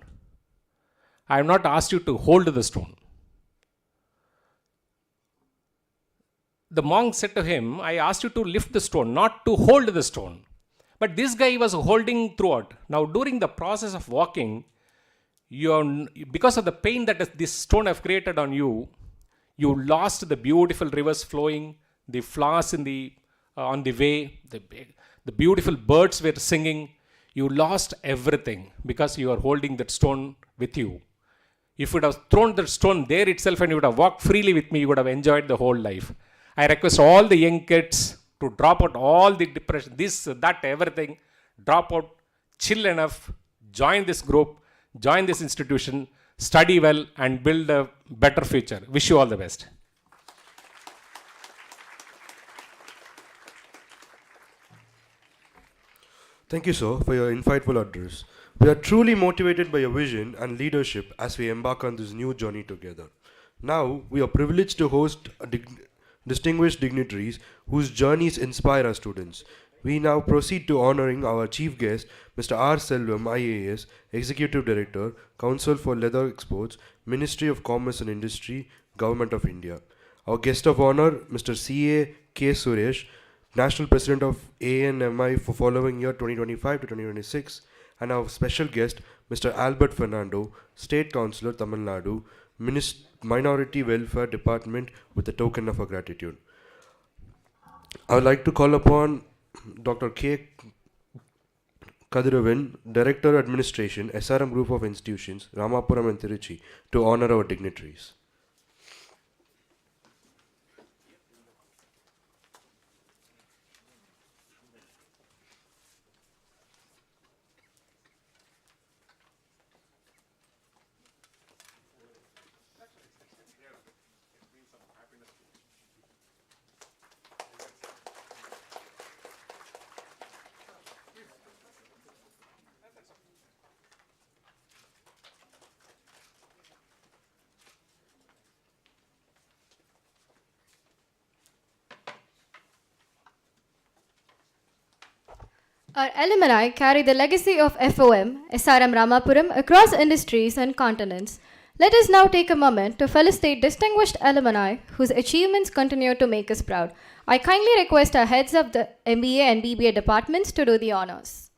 I have not asked you to hold the stone. The monk said to him, I asked you to lift the stone, not to hold the stone. But this guy was holding throughout. Now, during the process of walking, because of the pain that this stone have created on you, you lost the beautiful rivers flowing, the flowers on the way, the beautiful birds were singing. You lost everything because you are holding that stone with you. If you would have thrown that stone there itself and you would have walked freely with me, you would have enjoyed the whole life. I request all the young kids to drop out all the depression, this, that, everything, drop out, chill enough, join this group, join this institution, study well, and build a better future. Wish you all the best. Thank you, sir, for your insightful address. We are truly motivated by your vision and leadership as we embark on this new journey together. Now, we are privileged to host distinguished dignitaries whose journeys inspire our students. We now proceed to honoring our chief guest, Mr. R. Selvam, IAS, Executive Director, Council for Leather Exports, Ministry of Commerce and Industry, Government of India. Our guest of honor, Mr. C.A. K. Suresh, National President of ANMI for following year 2025 to 2026, and our special guest, Mr. Albert Fernando, State Councillor, Tamil Nadu, Minority Welfare Department, with a token of our gratitude. I would like to call upon Dr. K. Kadiravan, Director Administration, SRM Group of Institutions, Ramapuram and Tiruchi, to honor our dignitaries. Our alumni carry the legacy of FOM, SRM Ramapuram, across industries and continents. Let us now take a moment to felicitate distinguished alumni whose achievements continue to make us proud. I kindly request our heads of the MBA and BBA departments to do the honors.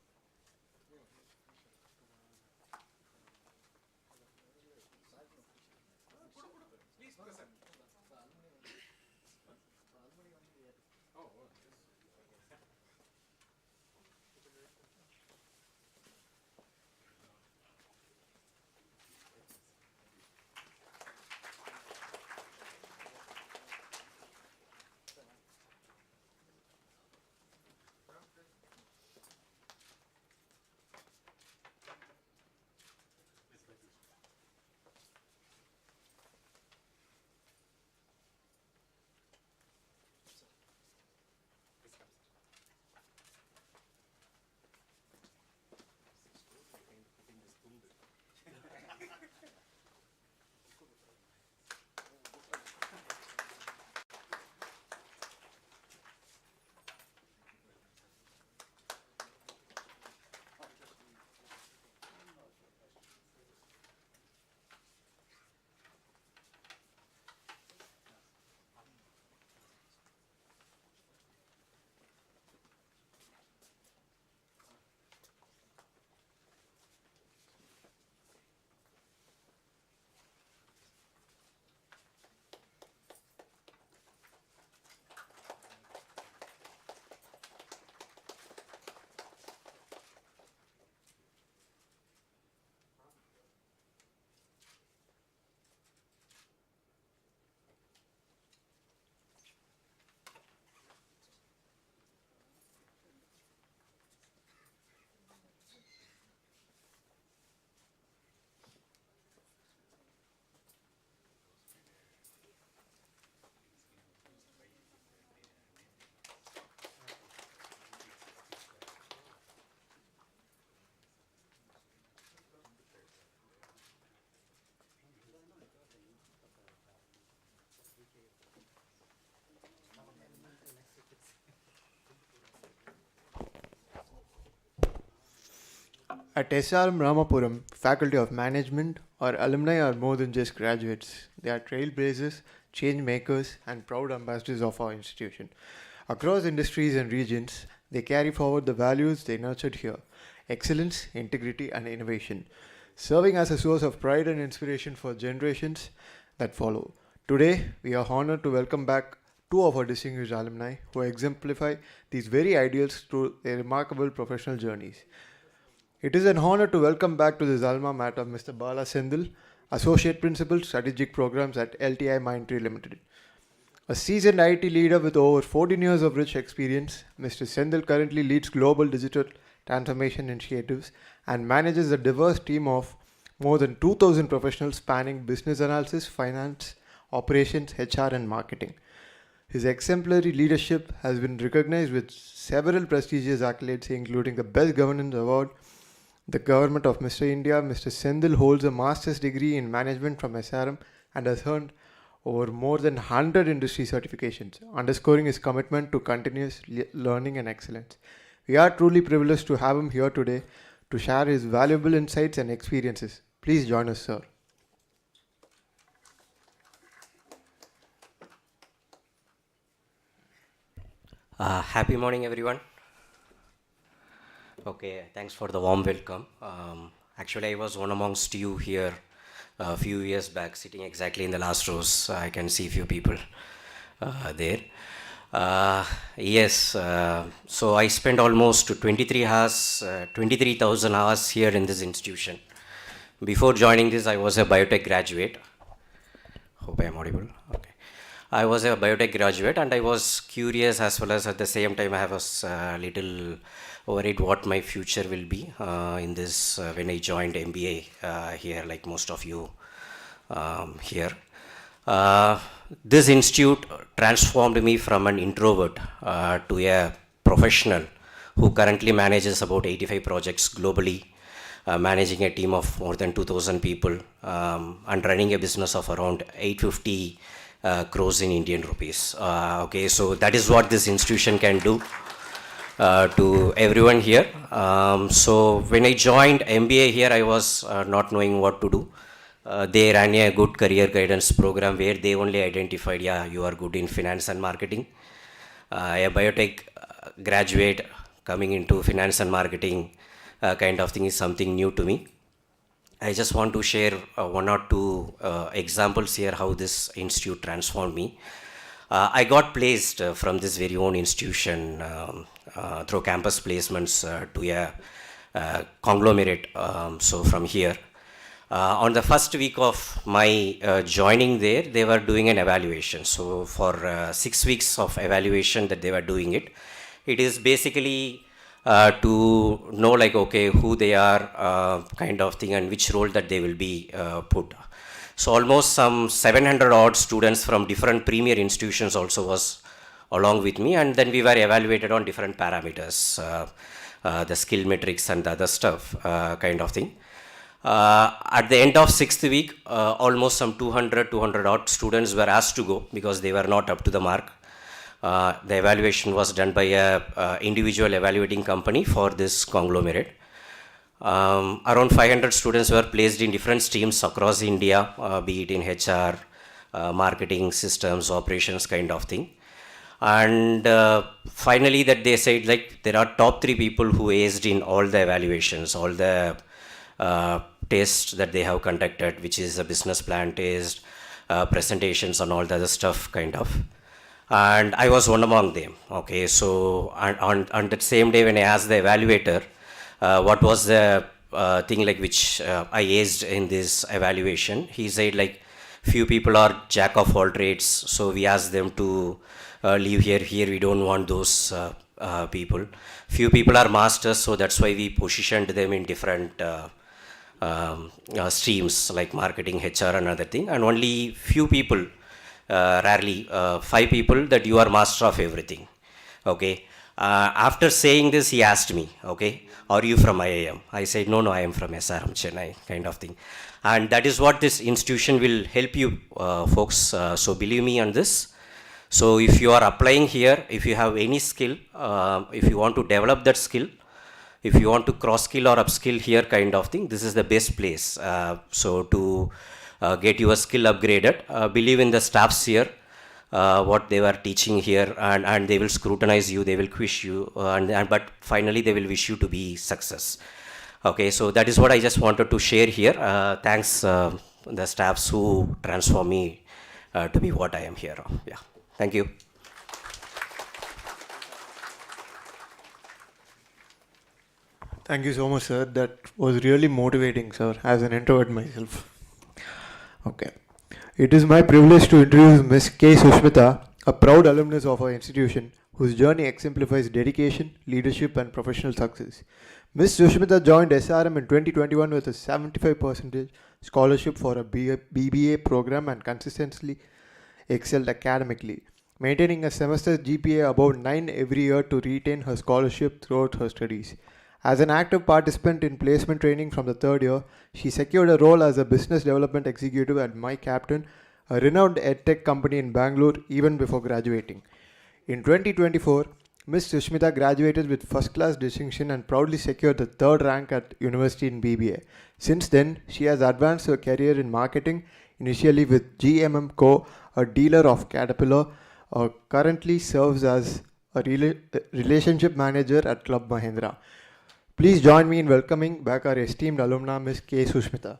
At SRM Ramapuram, Faculty of Management, our alumni are more than just graduates. They are trailblazers, change makers, and proud ambassadors of our institution. Across industries and regions, they carry forward the values they nurtured here: excellence, integrity, and innovation, serving as a source of pride and inspiration for generations that follow. Today, we are honored to welcome back two of our distinguished alumni who exemplify these very ideals through their remarkable professional journeys. It is an honor to welcome back to this alma mater Mr. Bala Sendil, Associate Principal, Strategic Programs at LTI Mindtree Limited. A seasoned IT leader with over 14 years of rich experience, Mr. Sendil currently leads global digital transformation initiatives and manages a diverse team of more than 2,000 professionals spanning business analysis, finance, operations, HR, and marketing. His exemplary leadership has been recognized with several prestigious accolades, including the Best Governance Award, the Government of Mr. India. Mr. Sendil holds a master's degree in management from SRM and has earned over more than 100 industry certifications, underscoring his commitment to continuous learning and excellence. We are truly privileged to have him here today to share his valuable insights and experiences. Please join us, sir. Happy morning, everyone. Okay, thanks for the warm welcome. Actually, I was one amongst you here a few years back, sitting exactly in the last rows. I can see a few people there. So I spent almost 23,000 hours here in this institution. Before joining this, I was a biotech graduate. Hope I am audible. Okay. I was a biotech graduate and I was curious, as well as at the same time I was a little worried what my future will be in this when I joined MBA here, like most of you here. This institute transformed me from an introvert to a professional who currently manages about 85 projects globally, managing a team of more than 2,000 people and running a business of around 850 crores in Indian rupees. Okay, so that is what this institution can do. to everyone here. So when I joined MBA here, I was not knowing what to do. They ran a good career guidance program where they only identified, yeah, you are good in finance and marketing. A biotech graduate coming into finance and marketing kind of thing is something new to me. I just want to share one or two examples here how this institute transformed me. I got placed from this very own institution through campus placements to a conglomerate. So from here, on the first week of my joining there, they were doing an evaluation. So for 6 weeks of evaluation that they were doing it, it is basically to know like, okay, who they are kind of thing and which role that they will be put. So almost some 700 odd students from different premier institutions also was along with me, and then we were evaluated on different parameters, the skill metrics and the other stuff kind of thing. At the end of 6th week, almost some 200 odd students were asked to go because they were not up to the mark. The evaluation was done by a individual evaluating company for this conglomerate. Around 500 students were placed in different streams across India, be it in HR, marketing, systems, operations kind of thing. And finally that they said like there are top 3 people who aced in all the evaluations, all the tests that they have conducted, which is a business plan test, presentations and all the other stuff kind of. And I was one among them. Okay, so on that same day when I asked the evaluator what was the thing like which I aced in this evaluation, he said like few people are jack of all trades, so we asked them to leave here we don't want those people. Few people are masters, so that's why we positioned them in different streams like marketing, HR and other thing, and only few people, rarely 5 people that you are master of everything. Okay. After saying this, he asked me, okay, are you from IIM? I said, no, I am from SRM Chennai kind of thing. And that is what this institution will help you folks. So believe me on this. So if you are applying here, if you have any skill, if you want to develop that skill, if you want to cross skill or upskill here kind of thing, this is the best place. So to get your skill upgraded, believe in the staffs here, what they were teaching here, and they will scrutinize you, they will quiz you, but finally they will wish you to be success. Okay, so that is what I just wanted to share here. Thanks the staffs who transform me to be what I am here. Yeah, thank you. Thank you so much, sir. That was really motivating, sir, as an introvert myself. Okay. It is my privilege to introduce Ms. K. Sushmita, a proud alumnus of our institution, whose journey exemplifies dedication, leadership, and professional success. Ms. Sushmita joined SRM in 2021 with a 75% scholarship for a BBA program and consistently excelled academically, maintaining a semester GPA above 9 every year to retain her scholarship throughout her studies. As an active participant in placement training from the 3rd year, she secured a role as a business development executive at My Captain, a renowned edtech company in Bangalore, even before graduating. In 2024, Ms. Sushmita graduated with first-class distinction and proudly secured the 3rd rank at university in BBA. Since then, she has advanced her career in marketing, initially with GMM Co., a dealer of Caterpillar, currently serves as a relationship manager at Club Mahindra. Please join me in welcoming back our esteemed alumna, Ms. K. Sushmita.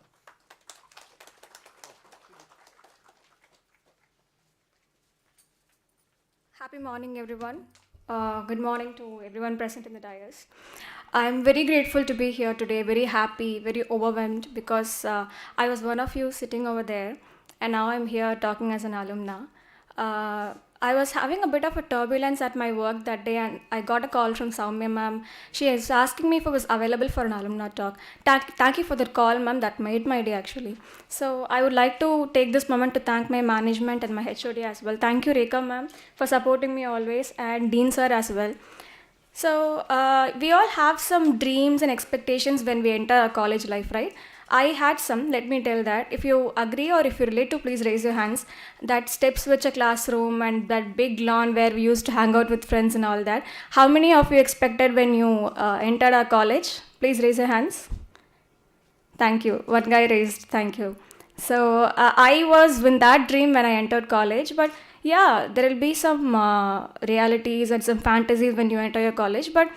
Happy morning, everyone. Good morning to everyone present in the dais. I'm very grateful to be here today, very happy, very overwhelmed because I was one of you sitting over there, and now I'm here talking as an alumna. I was having a bit of a turbulence at my work that day, and I got a call from Soumya ma'am. She is asking me if I was available for an alumna talk. Thank you for that call, ma'am. That made my day, actually. So I would like to take this moment to thank my management and my HOD as well. Thank you, Rekha ma'am, for supporting me always, and Dean sir as well. So we all have some dreams and expectations when we enter our college life, right? I had some, let me tell that. If you agree or if you relate to, please raise your hands. That steps which a classroom and that big lawn where we used to hang out with friends and all that. How many of you expected when you entered our college? Please raise your hands. Thank you. One guy raised, thank you. So I was with that dream when I entered college, but yeah, there will be some realities and some fantasies when you enter your college, but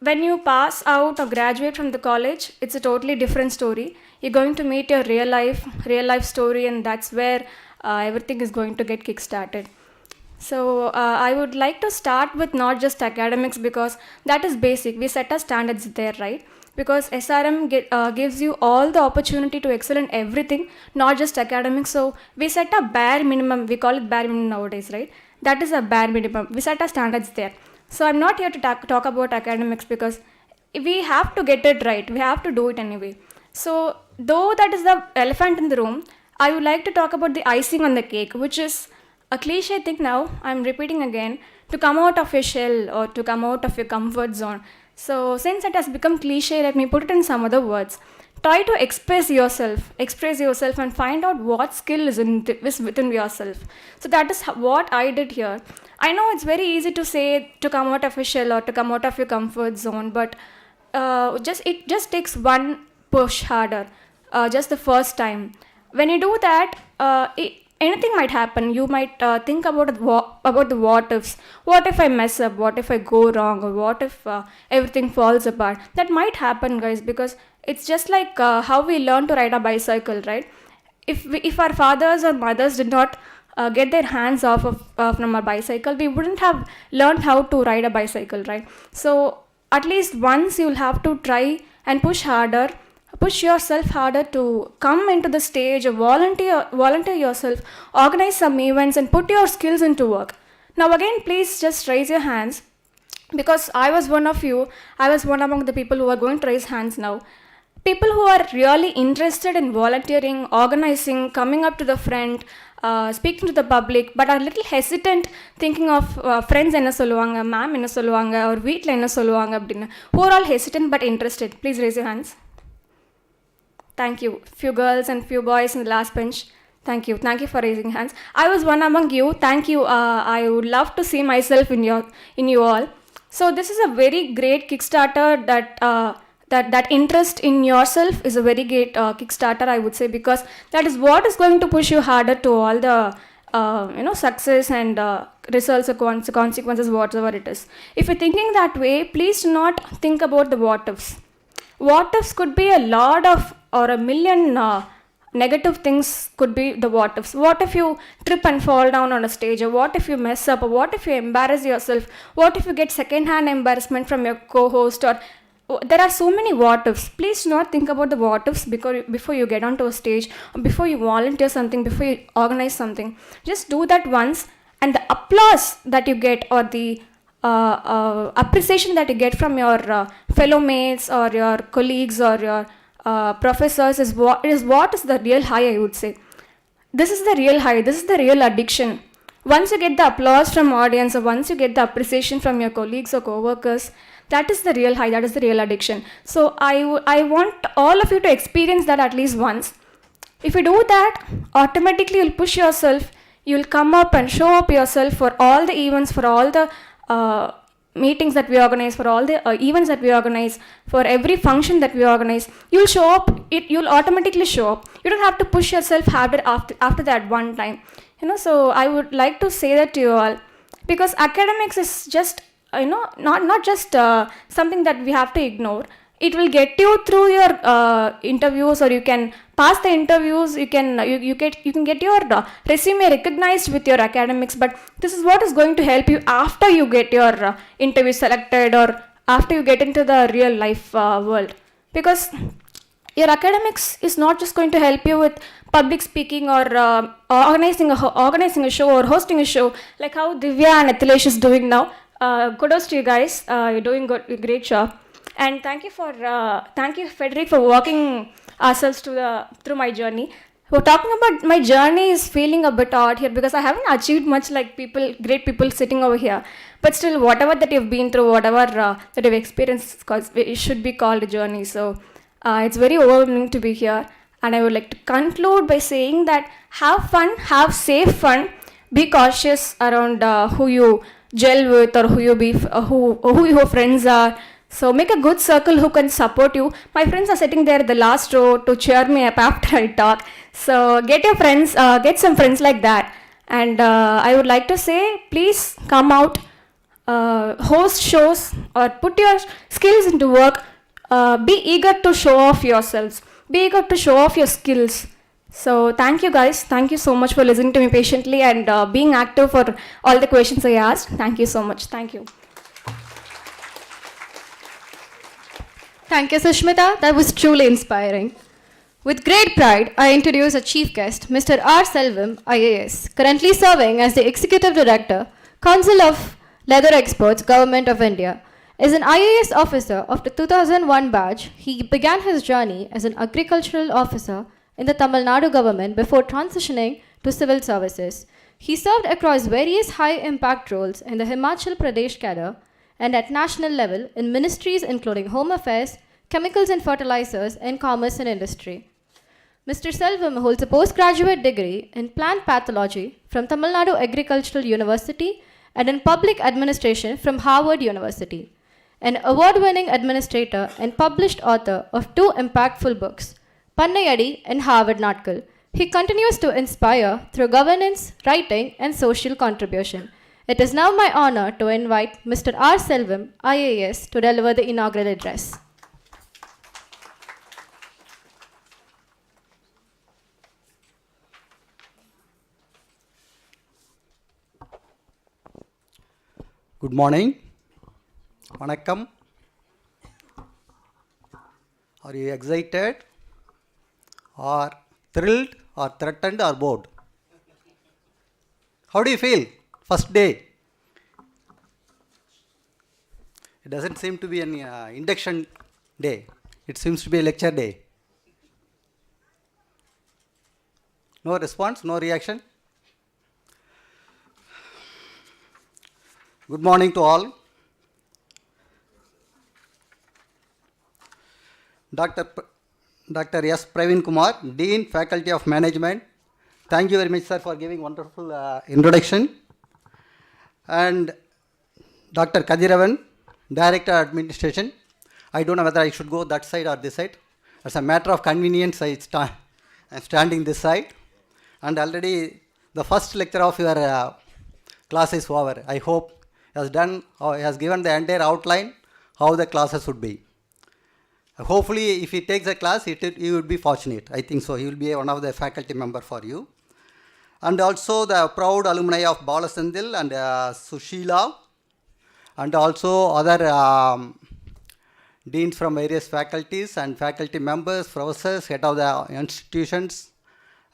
when you pass out or graduate from the college, it's a totally different story. You're going to meet your real life story, and that's where everything is going to get kickstarted. So I would like to start with not just academics, because that is basic. We set our standards there, right? Because SRM gives you all the opportunity to excel in everything, not just academics. So we set a bare minimum. We call it bare minimum nowadays, right? That is a bare minimum. We set our standards there. So I'm not here to talk about academics, because we have to get it right. We have to do it anyway. So though that is the elephant in the room, I would like to talk about the icing on the cake, which is a cliche thing now. I'm repeating again, to come out of your shell or to come out of your comfort zone. So since it has become cliche, let me put it in some other words. Try to express yourself and find out what skill is within yourself. So that is what I did here. I know it's very easy to say to come out of a shell or to come out of your comfort zone, but it just takes one push harder, just the first time. When you do that, anything might happen. You might think about the what ifs. What if I mess up? What if I go wrong? Or what if everything falls apart? That might happen, guys, because it's just like how we learn to ride a bicycle, right? If our fathers or mothers did not get their hands off from a bicycle, we wouldn't have learned how to ride a bicycle, right? So at least once you'll have to try and push yourself harder to come into the stage, or volunteer yourself, organize some events and put your skills into work. Now again, please just raise your hands, because I was one among the people who are going to raise hands now. People who are really interested in volunteering, organizing, coming up to the front, speaking to the public, but are a little hesitant, thinking of friends enna solluvaanga, ma'am enna solluvaanga, or veetla enna solluvaanga appadina. Who are all hesitant but interested? Please raise your hands. Thank you. Few girls and few boys in the last bench. Thank you for raising hands. I was one among you. Thank you. I would love to see myself in you all. So this is a very great Kickstarter. That interest in yourself is a very great Kickstarter, I would say, because that is what is going to push you harder to all the success and results or consequences, whatever it is. If you're thinking that way, please do not think about the what ifs. What ifs could be a lot of or a million negative things could be the what ifs. What if you trip and fall down on a stage, or what if you mess up, or what if you embarrass yourself, what if you get second-hand embarrassment from your co-host, or there are so many what ifs. Please do not think about the what ifs before you get onto a stage, or before you volunteer something, before you organize something. Just do that once, and the applause that you get, or the appreciation that you get from your fellow mates or your colleagues or your professors is what is the real high, I would say. This is the real high. This is the real addiction. Once you get the applause from audience, or once you get the appreciation from your colleagues or co-workers, that is the real high. That is the real addiction. So I want all of you to experience that at least once. If you do that, automatically you'll push yourself. You'll come up and show up yourself for all the events, for all the meetings that we organize, for all the events that we organize, for every function that we organize. You'll show up. You'll automatically show up. You don't have to push yourself harder after that one time. So I would like to say that to you all, because academics is just not just something that we have to ignore. It will get you through your interviews, or you can pass the interviews. You can get your resume recognized with your academics. But this is what is going to help you after you get your interview selected, or after you get into the real life world. Because your academics is not just going to help you with public speaking, or organizing a show, or hosting a show, like how Divya and Athilesh is doing now. Kudos to you guys. You're doing good, great job. And thank you, Frederick, for walking ourselves through my journny. We're talking about my journey is feeling a bit odd here, because I haven't achieved much like great people sitting over here. But still, whatever that you've been through, whatever that you've experienced, it should be called a journey. So It's very overwhelming to be here. And I would like to conclude by saying that have fun, have safe fun, be cautious around who you gel with or who your friends are. So make a good circle who can support you. My friends are sitting there at the last row to cheer me up after I talk. So get your friends, get some friends like that. And I would like to say, please come out, host shows or put your skills into work. Be eager to show off yourselves. Be eager to show off your skills. So thank you guys. Thank you so much for listening to me patiently and being active for all the questions I asked. Thank you so much. Thank you. Thank you, Sushmita. That was truly inspiring. With great pride, I introduce our chief guest, Mr. R. Selvam, IAS, currently serving as the Executive Director, Council of Leather Exports, Government of India. As an IAS officer of the 2001 batch, he began his journey as an agricultural officer in the Tamil Nadu government before transitioning to civil services. He served across various high-impact roles in the Himachal Pradesh cadre and at national level in ministries including Home Affairs, Chemicals and Fertilizers, and Commerce and Industry. Mr. Selvam holds a postgraduate degree in plant pathology from Tamil Nadu Agricultural University and in public administration from Harvard University. An award-winning administrator and published author of 2 impactful books, Pannayadi and Harvard Natkal. He continues to inspire through governance, writing, and social contribution. It is now my honor to invite Mr. R. Selvam, IAS, to deliver the inaugural address. Good morning. Vanakkam. Are you excited or thrilled or threatened or bored? How do you feel? First day. It doesn't seem to be an induction day. It seems to be a lecture day. No response, no reaction. Good morning to all. Dr. S. Praveen Kumar, Dean, Faculty of Management. Thank you very much, sir, for giving wonderful introduction. And Dr. Kadiravan, Director Administration. I don't know whether I should go that side or this side. As a matter of convenience, I'm standing this side. And already the first lecture of your class is over. I hope he has given the entire outline how the classes would be. Hopefully, if he takes a class, he would be fortunate. I think so. He will be one of the faculty member for you. And also the proud alumni of Balasandil and Sushila, and also other deans from various faculties and faculty members, professors, head of the institutions,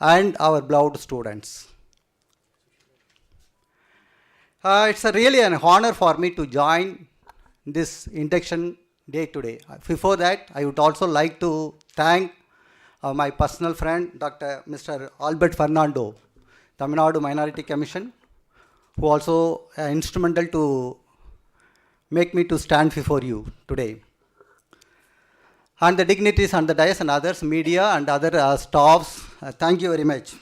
and our beloved students. It's really an honor for me to join this induction day today. Before that, I would also like to thank my personal friend, Mr. Albert Fernando, Tamil Nadu Minority Commission, who also instrumental to make me to stand before you today. And the dignitaries on the dais and others, media and other staffs, thank you very much.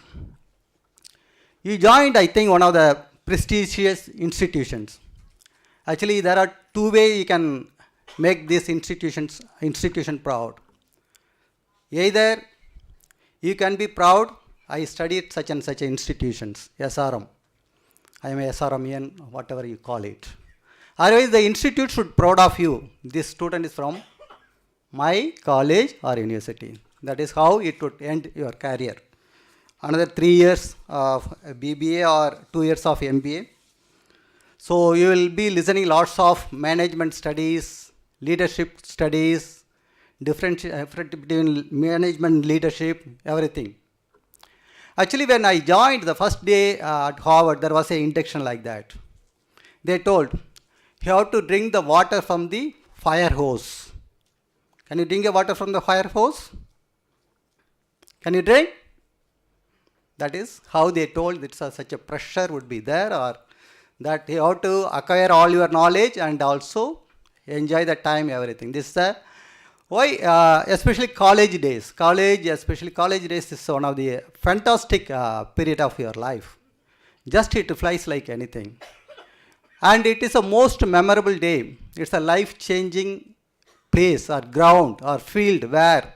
You joined, I think, one of the prestigious institutions. Actually, there are 2 ways you can make this institution proud. Either you can be proud, I studied such and such institutions, SRM. I am a SRMian, whatever you call it. Otherwise, the institute should be proud of you. This student is from my college or university. That is how it would end your career. Another 3 years of BBA or 2 years of MBA. So you will be listening lots of management studies, leadership studies, different between management, leadership, everything. Actually, when I joined the first day at Harvard, there was an induction like that. They told, you have to drink the water from the fire hose. Can you drink the water from the fire hose? Can you drink? That is how they told that such a pressure would be there, or that you have to acquire all your knowledge and also enjoy the time, everything. This is the Why? Especially college days. Especially college days is one of the fantastic period of your life. Just it flies like anything. And it is a most memorable day. It's a life-changing place or ground or field where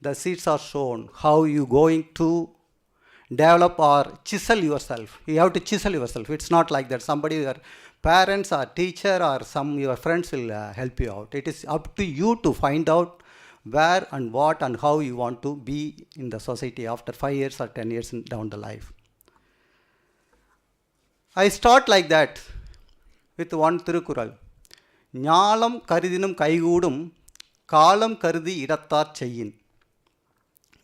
the seeds are sown, how you going to develop or chisel yourself. You have to chisel yourself. It's not like that somebody, your parents or teacher or some your friends will help you out. It is up to you to find out where and what and how you want to be in the society after 5 years or 10 years down the life. I start like that with one Tirukural. Nyalam karidinum kaigudum, kalam karidi idattar cheyin.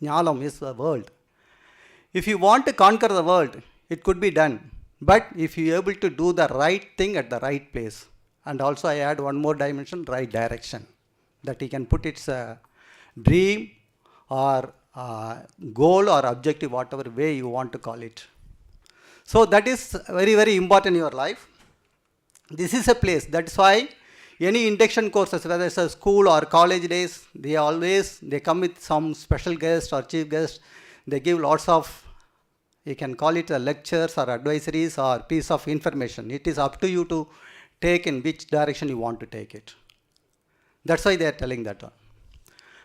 Nyalam is the world. If you want to conquer the world, it could be done. But if you are able to do the right thing at the right place, and also I add one more dimension, right direction, that he can put its dream or goal or objective, whatever way you want to call it. So that is very, very important in your life. This is a place. That's why any induction courses, whether it's a school or college days, they come with some special guest or chief guest. They give lots of, you can call it lectures or advisories or piece of information. It is up to you to take in which direction you want to take it. That's why they are telling that one.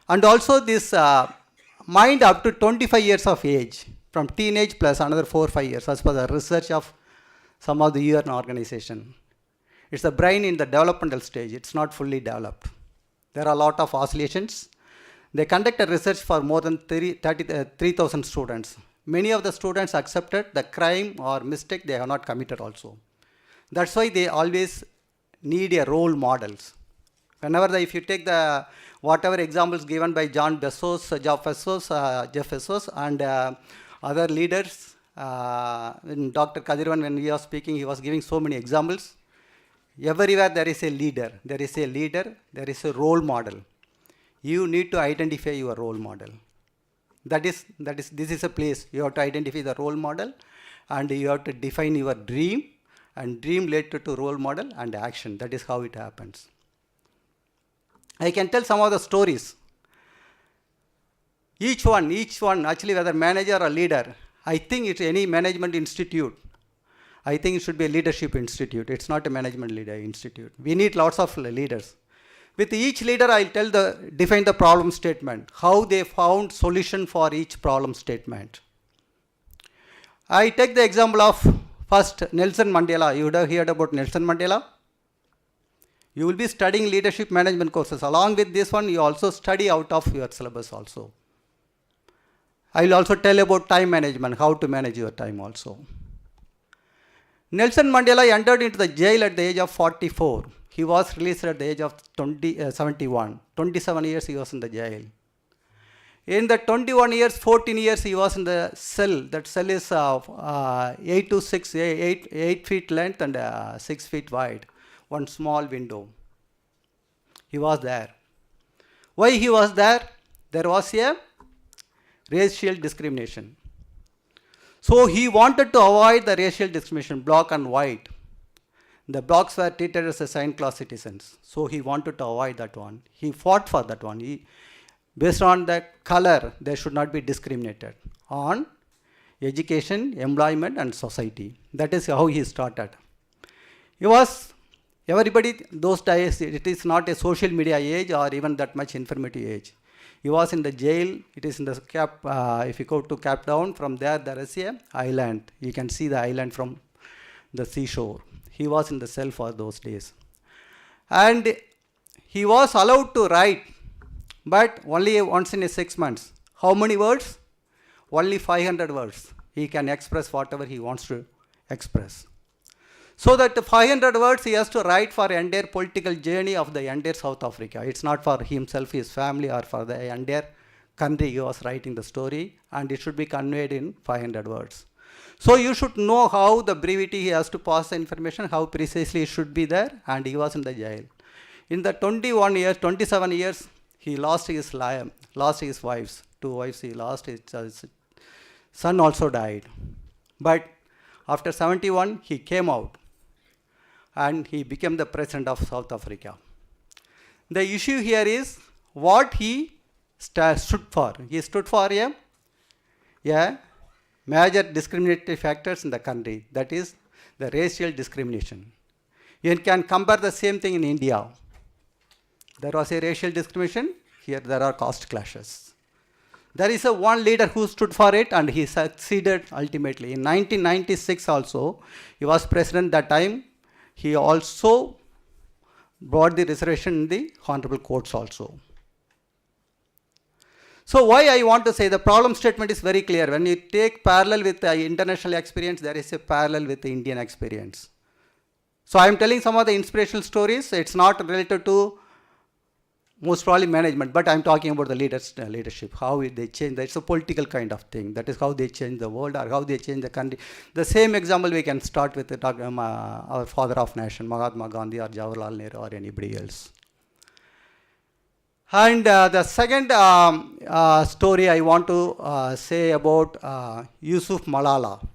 And also this mind up to 25 years of age, from teenage plus another 4 or 5 years, as per the research of some of the UN organization. It's the brain in the developmental stage. It's not fully developed. There are a lot of oscillations. They conducted research for more than 3,000 students. Many of the students accepted the crime or mistake they have not committed also. That's why they always need a role models. Whenever if you take the whatever examples given by Jeff Bezos and other leaders, in Dr. Kadirwan, when he was speaking, he was giving so many examples. Everywhere there is a leader. There is a role model. You need to identify your role model. This is a place you have to identify the role model, and you have to define your dream, and dream related to role model and action. That is how it happens. I can tell some of the stories. Each one, actually whether manager or leader, I think it's any management institute. I think it should be a leadership institute. It's not a management leader institute. We need lots of leaders. With each leader, I'll define the problem statement, how they found solution for each problem statement. I take the example of first Nelson Mandela. You would have heard about Nelson Mandela. You will be studying leadership management courses. Along with this one, you also study out of your syllabus also. I will also tell about time management, how to manage your time also. Nelson Mandela entered into the jail at the age of 44. He was released at the age of 71. 27 years he was in the jail. In the 21 years, 14 years he was in the cell. That cell is 8 feet length and 6 feet wide. One small window. He was there. Why he was there? There was a racial discrimination. So he wanted to avoid the racial discrimination, black and white. The blacks were treated as second class citizens. So he wanted to avoid that one. He fought for that one. Based on the color, they should not be discriminated on education, employment and society. That is how he started. Everybody, those days, it is not a social media age or even that much informative age. He was in the jail. It is in the if you go to Cape Town, from there is a island. You can see the island from the seashore. He was in the cell for those days. And he was allowed to write, but only once in 6 months. How many words? Only 500 words. He can express whatever he wants to express. So that 500 words he has to write for the entire political journey of the entire South Africa. It's not for himself, his family, or for the entire country. He was writing the story, and it should be conveyed in 500 words. So you should know how the brevity he has to pass the information, how precisely it should be there, and he was in the jail. In the 27 years, he lost his wives, 2 wives he lost, his son also died. But after 71, he came out. And he became the president of South Africa. The issue here is, what he stood for. He stood for a major discriminatory factors in the country, that is the racial discrimination. You can compare the same thing in India. There was a racial discrimination, here there are caste clashes. There is a one leader who stood for it and he succeeded ultimately. In 1996 also, he was president that time. He also brought the reservation in the honorable courts also. So why I want to say the problem statement is very clear. When you take parallel with the international experience, there is a parallel with the Indian experience. So I am telling some of the inspirational stories. It's not related to most probably management, but I am talking about the leadership, how they change. It's a political kind of thing. That is how they change the world or how they change the country. The same example we can start with our father of nation, Mahatma Gandhi or Jawaharlal Nehru or anybody else. And the second story I want to say about Yusuf Malala.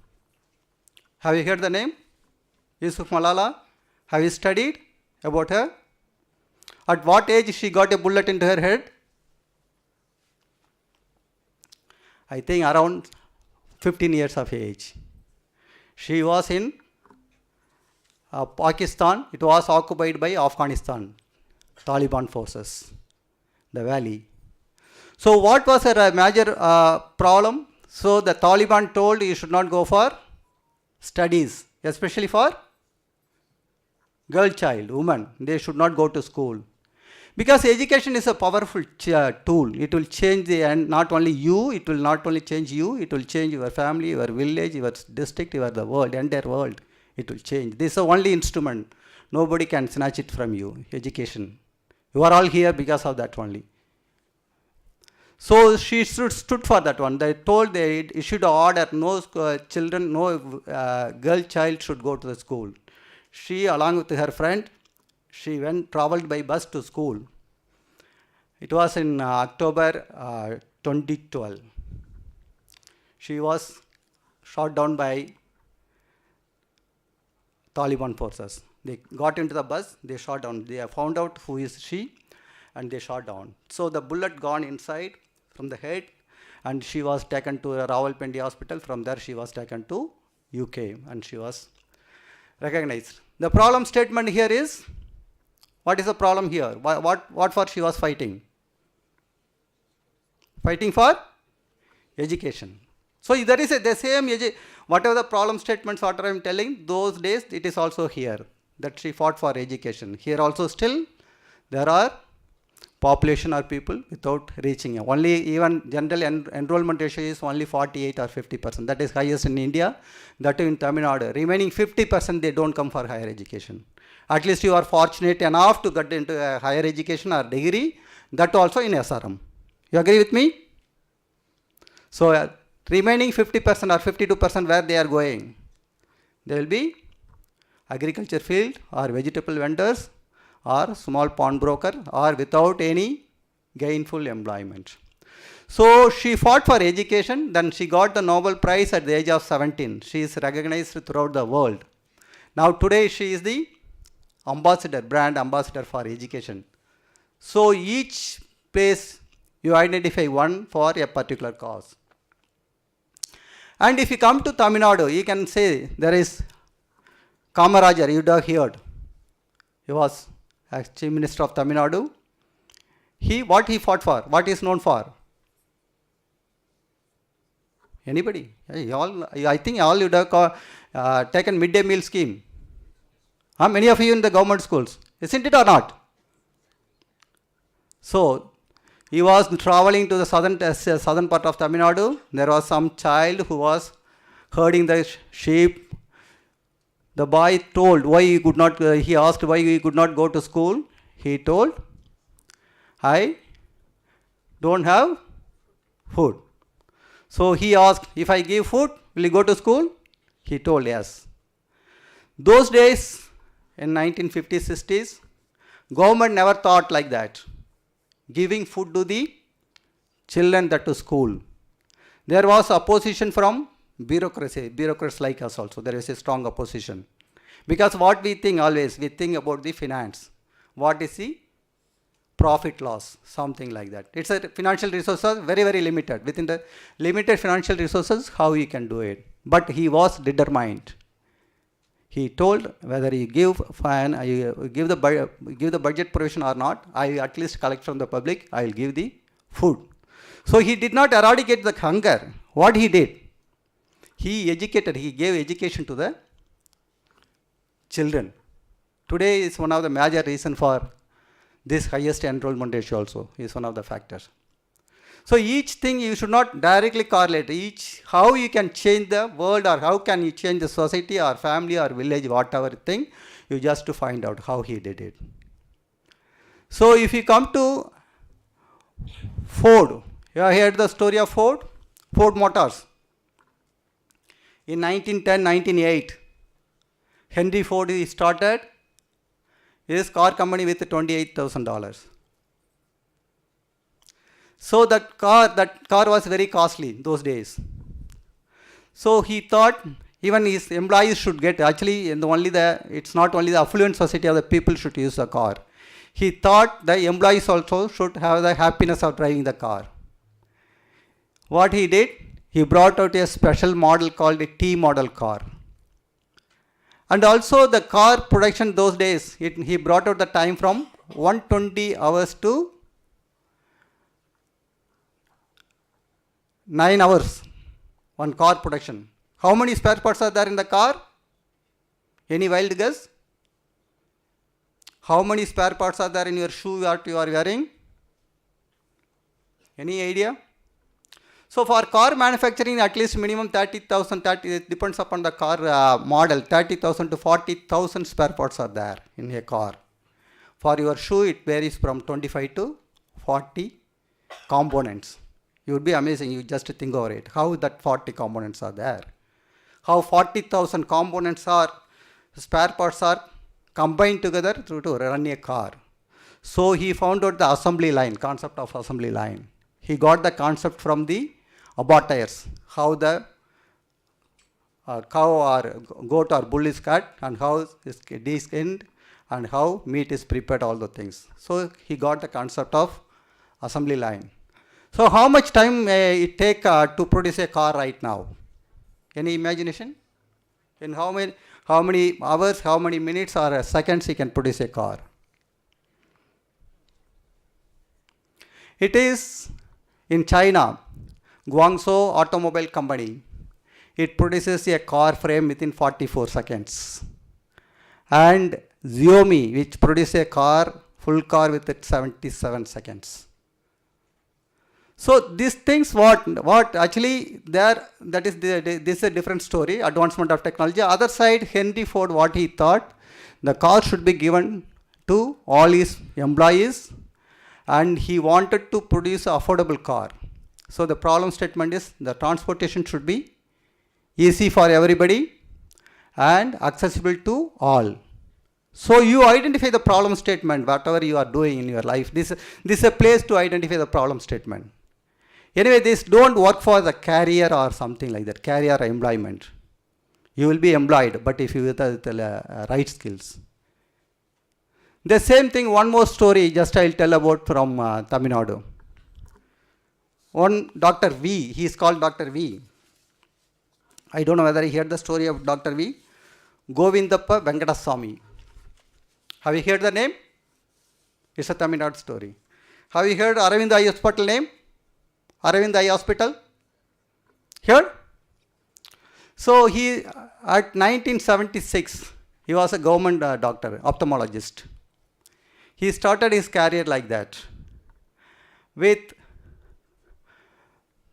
Have you heard the name? Yusuf Malala? Have you studied about her? At what age she got a bullet into her head? I think around 15 years of age. She was in Pakistan. It was occupied by Afghanistan, Taliban forces, the valley. So what was her major problem? So the Taliban told you should not go for studies, especially for girl child, women. They should not go to school. Because education is a powerful tool. It will change and not only you, it will not only change you, it will change your family, your village, your district, the world, entire world. It will change. This is the only instrument. Nobody can snatch it from you, education. You are all here because of that only. So she stood for that one. They told they issued an order, no children, no girl child should go to the school. She, along with her friend, she traveled by bus to school. It was in October 2012. She was shot down by Taliban forces. They got into the bus, they shot down. They found out who is she and they shot down. So the bullet gone inside from the head and she was taken to Rawalpindi hospital. From there she was taken to UK and she was recognized. The problem statement here is, what is the problem here? What for she was fighting? Fighting for education. So there is the same, whatever the problem statements what I am telling, those days it is also here, that she fought for education. Here also still there are population or people without reaching. Only even general enrollment ratio is only 48 or 50%. That is highest in India, that in Tamil Nadu. Remaining 50% they don't come for higher education. At least you are fortunate enough to get into a higher education or degree, that also in SRM. You agree with me? So remaining 50% or 52% where they are going? They will be agriculture field or vegetable vendors or small pawnbroker or without any gainful employment. So she fought for education, then she got the Nobel Prize at the age of 17. She is recognized throughout the world. Now today she is the ambassador, brand ambassador for education. So each place you identify one for a particular cause. And if you come to Tamil Nadu, you can say there is Kamarajar, you have heard. He was Chief Minister of Tamil Nadu. What he fought for? What he is known for? Anybody? I think all you have taken midday meal scheme. Many of you in the government schools, isn't it or not? So he was traveling to the southern part of Tamil Nadu. There was some child who was herding the sheep. The boy told why he could not, he asked why he could not go to school. He told, I don't have food. So he asked, if I give food, will you go to school? He told yes. Those days, in 1950s, 60s, government never thought like that. Giving food to the children that to school. There was opposition from bureaucrats like us also. There is a strong opposition. Because what we think always, we think about the finance. What is the profit loss, something like that. It's a financial resources very, very limited. Within the limited financial resources, how he can do it. But he was determined. He told whether you give give the budget provision or not, I at least collect from the public, I will give the food. So he did not eradicate the hunger. What he did? He educated, he gave education to the children. Today is one of the major reasons for this highest enrollment ratio also, is one of the factors. So each thing you should not directly correlate, how you can change the world or how can you change the society or family or village, whatever thing, you just to find out how he did it. So if you come to Ford, you have heard the story of Ford Motors. In 1908, Henry Ford started his car company with $28,000. So that car was very costly those days. So he thought even his employees should get, actually it's not only the affluent society of the people should use the car. He thought the employees also should have the happiness of driving the car. What he did, he brought out a special model called a T model car. And also the car production those days, he brought out the time from 120 hours to 9 hours, one car production. How many spare parts are there in the car? Any wild guess? How many spare parts are there in your shoe that you are wearing? Any idea? So for car manufacturing, at least minimum 30,000, it depends upon the car model, 30,000 to 40,000 spare parts are there in a car. For your shoe, it varies from 25 to 40 components. You would be amazing, you just think over it, how that 40 components are there. How 40,000 components are, spare parts are combined together to run a car. So he found out the assembly line, concept of assembly line. He got the concept from the abattoirs, how the cow or goat or bull is cut and how it is de-skinned and how meat is prepared, all the things. So he got the concept of assembly line. So how much time it take to produce a car right now? Any imagination? In how many hours, how many minutes or seconds he can produce a car? It is in China, Guangzhou Automobile Company. It produces a car frame within 44 seconds. And Xiaomi, which produces a full car with 77 seconds. So these things, what actually there, this is a different story, advancement of technology. Other side, Henry Ford, what he thought, the car should be given to all his employees and he wanted to produce an affordable car. So the problem statement is the transportation should be easy for everybody and accessible to all. So you identify the problem statement, whatever you are doing in your life. This is a place to identify the problem statement. Anyway, this don't work for the career or something like that, career or employment. You will be employed, but if you with the right skills. The same thing, one more story, just I'll tell about from Tamil Nadu. One Dr. V, he is called Dr. V. I don't know whether you heard the story of Dr. V. Govindappa Venkataswamy. Have you heard the name? It's a Tamil Nadu story. Have you heard Aravind Eye Hospital name? Aravind Eye Hospital? Heard? So he, at 1976, he was a government doctor, ophthalmologist. He started his career like that, with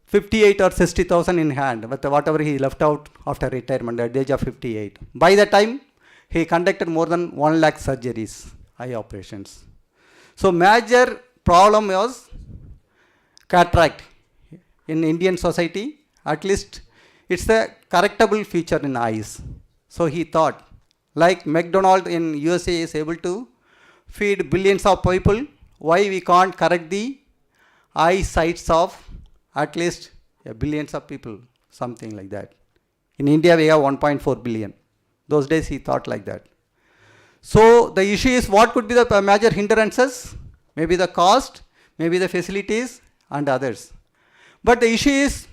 58 or 60,000 in hand, but whatever he left out after retirement at the age of 58. By the time, he conducted more than 1 lakh surgeries, eye operations. So major problem was cataract. In Indian society, at least it's a correctable feature in eyes. So he thought, like McDonald's in USA is able to feed billions of people, why we can't correct the eyesights of at least billions of people, something like that. In India, we have 1.4 billion. Those days he thought like that. So the issue is, what could be the major hindrances? maybe the cost, maybe the facilities and others. But the issue is,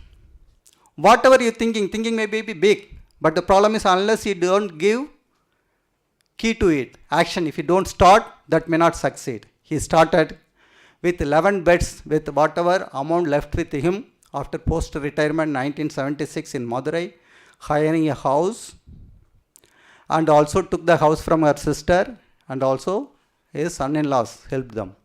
whatever you're thinking may be big, but the problem is unless you don't give key to it, action, if you don't start, that may not succeed. He started with 11 beds with whatever amount left with him after post-retirement 1976 in Madurai, hiring a house, and also took the house from her sister, and also his son-in-laws helped them.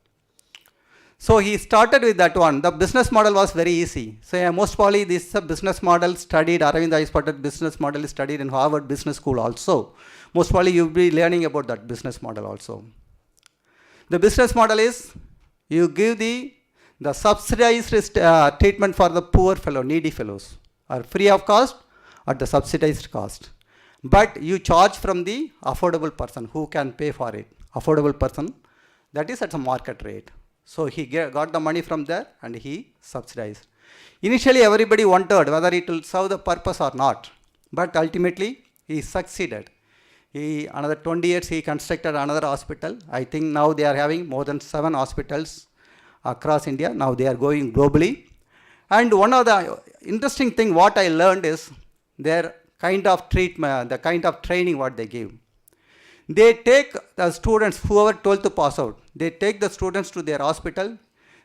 So he started with that one. The business model was very easy. So most probably this is a business model studied, Aravind Ayushpatel business model is studied in Harvard Business School also. Most probably you'll be learning about that business model also. The business model is, you give the subsidized treatment for the poor fellow, needy fellows, are free of cost at the subsidized cost. But you charge from the affordable person who can pay for it. Affordable person, that is at a market rate. So he got the money from there and he subsidized. Initially everybody wondered whether it will serve the purpose or not. But ultimately he succeeded. Another 20 years he constructed another hospital. I think now they are having more than 7 hospitals across India. Now they are going globally. And one of the interesting thing what I learned is their kind of treatment, the kind of training what they give. They take the students, whoever 12th to pass out, they take the students to their hospital,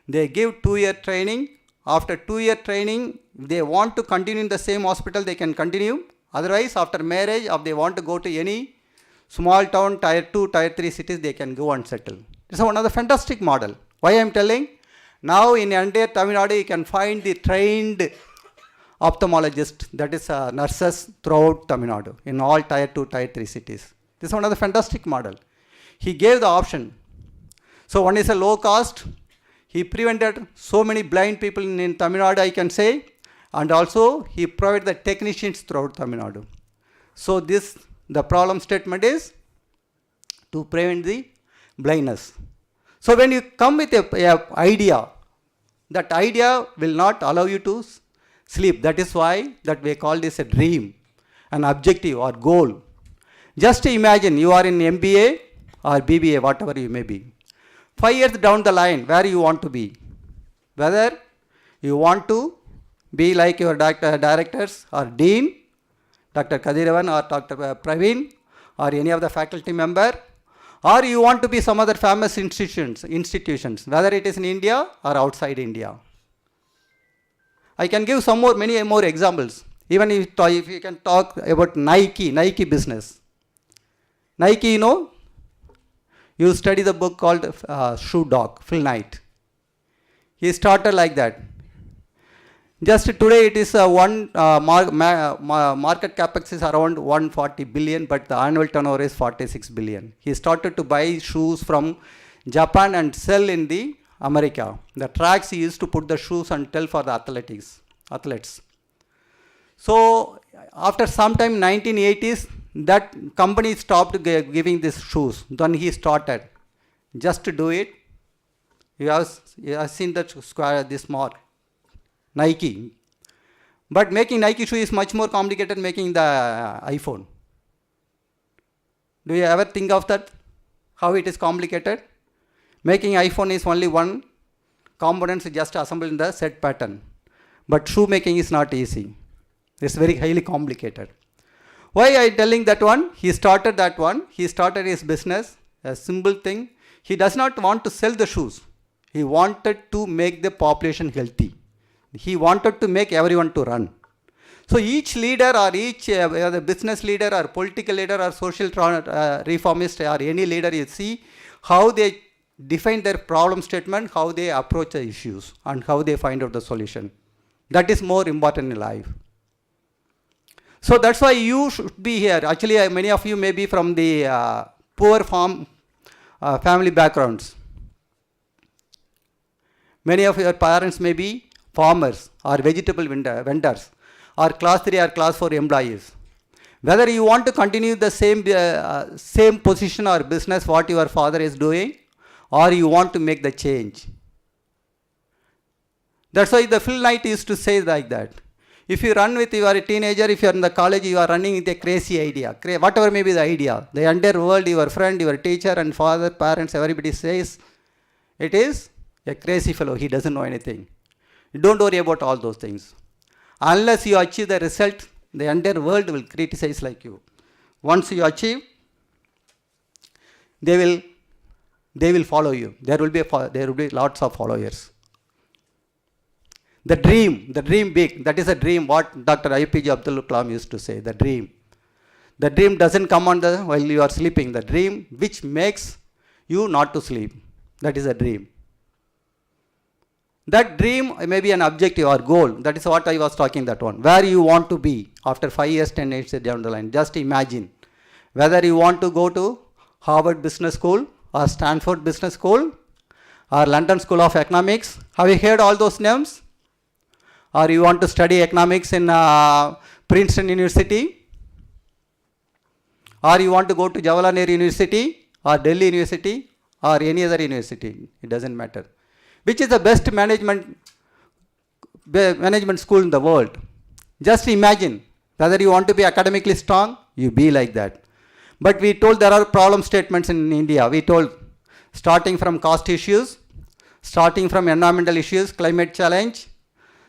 they give 2-year training. After 2-year training, if they want to continue in the same hospital, they can continue. Otherwise, after marriage, if they want to go to any small town, tier 2, tier 3 cities, they can go and settle. This is one of the fantastic model. Why I am telling? Now in entire Tamil Nadu, you can find the trained ophthalmologists, that is nurses throughout Tamil Nadu, in all tier 2, tier 3 cities. This is one of the fantastic model. He gave the option. So one is a low cost. He prevented so many blind people in Tamil Nadu, I can say. And also he provided the technicians throughout Tamil Nadu. So the problem statement is to prevent the blindness. So when you come with a idea, that idea will not allow you to sleep. That is why that we call this a dream, an objective or goal. Just imagine you are in MBA or BBA, whatever you may be. 5 years down the line, where you want to be? Whether you want to be like your directors or dean, Dr. Kadiravan or Dr. Praveen or any of the faculty member, or you want to be some other famous institutions, whether it is in India or outside India. I can give many more examples. Even if you can talk about Nike business. Nike, you study the book called Shoe Dog, Phil Knight. He started like that. Just today it is market capex is around 140 billion, but the annual turnover is 46 billion. He started to buy shoes from Japan and sell in the America. The tracks he used to put the shoes and sell for the athletes. So after some time, 1980s, that company stopped giving these shoes. Then he started just to do it. You have seen that square, this mark, Nike. But making Nike shoe is much more complicated than making the iPhone. Do you ever think of that? How it is complicated? Making iPhone is only one components just assembled in the set pattern. But shoe making is not easy. It's very highly complicated. Why I telling that one? He started that one. He started his business, a simple thing. He does not want to sell the shoes. He wanted to make the population healthy. He wanted to make everyone to run. So each leader or each the business leader or political leader or social reformist or any leader, you see how they define their problem statement, how they approach the issues and how they find out the solution. That is more important in life. So that's why you should be here. Actually, many of you may be from the poor family backgrounds. Many of your parents may be farmers or vegetable vendors or class 3 or class 4 employees. Whether you want to continue the same position or business what your father is doing, or you want to make the change. That's why the Phil Knight used to say like that. If you run with, you are a teenager, if you are in the college, you are running with a crazy idea, whatever may be the idea. The entire world, your friend, your teacher and father, parents, everybody says, it is a crazy fellow, he doesn't know anything. Don't worry about all those things. Unless you achieve the result, the entire world will criticize like you. Once you achieve, they will follow you. There will be lots of followers. The dream big, that is a dream, what Dr. IPJ Abdul Kalam used to say, the dream. The dream doesn't come while you are sleeping. The dream which makes you not to sleep. That is a dream. That dream may be an objective or goal. That is what I was talking that one. Where you want to be after 5 years, 10 years down the line. Just imagine whether you want to go to Harvard Business School or Stanford Business School or London School of Economics. Have you heard all those names? Or you want to study economics in Princeton University? Or you want to go to Jawaharlal Nehru University or Delhi University or any other university? It doesn't matter. Which is the best management school in the world? Just imagine whether you want to be academically strong, you be like that. But we told there are problem statements in India. We told starting from cost issues, starting from environmental issues, climate challenge,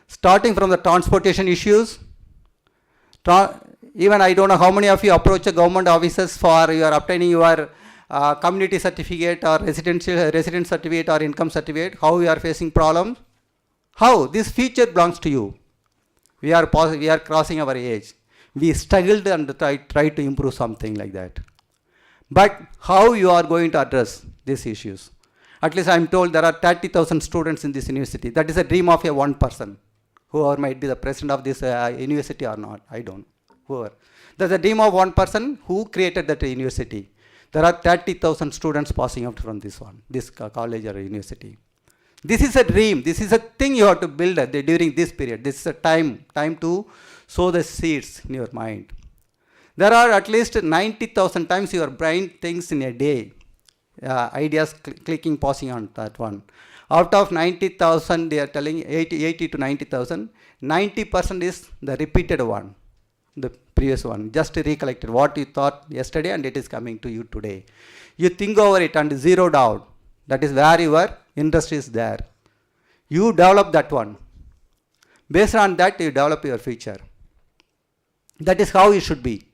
starting from the transportation issues. Even I don't know how many of you approach a government offices for you are obtaining your community certificate or resident certificate or income certificate. How you are facing problems? How? This future belongs to you. We are crossing our age. We struggled and tried to improve something like that. But how you are going to address these issues? At least I am told there are 30,000 students in this university. That is a dream of a one person. Whoever might be the president of this university or not, I don't know. Whoever. That's a dream of one person who created that university. There are 30,000 students passing out from this college or university. This is a dream. This is a thing you have to build during this period. This is a time to sow the seeds in your mind. There are at least 90,000 times your brain thinks in a day. Ideas clicking, passing on that one. Out of 90,000, they are telling 80 to 90,000, 90% is the repeated one, the previous one. Just recollected what you thought yesterday and it is coming to you today. You think over it and zeroed out. That is where your interest is there. You develop that one. Based on that, you develop your future. That is how you should be.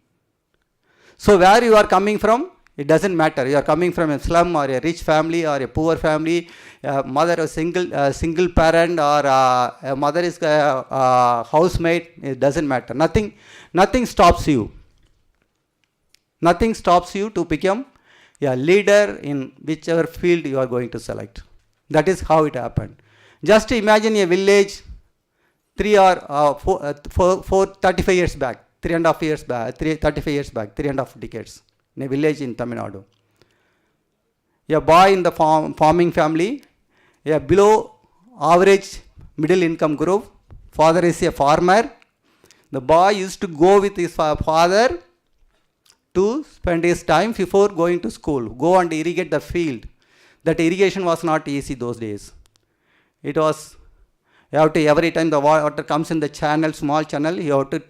So where you are coming from, it doesn't matter. You are coming from a slum or a rich family or a poor family, a mother a single parent or a mother is a housemaid. It doesn't matter. Nothing stops you. Nothing stops you to become a leader in whichever field you are going to select. That is how it happened. Just imagine a village 35 years back, 3.5 years back, 35 years back, 3.5 decades. In a village in Tamil Nadu. A boy in the farming family, a below average middle income group, father is a farmer. The boy used to go with his father to spend his time before going to school, go and irrigate the field. That irrigation was not easy those days. It was, you have to, every time the water comes in the channel, small channel, you have to,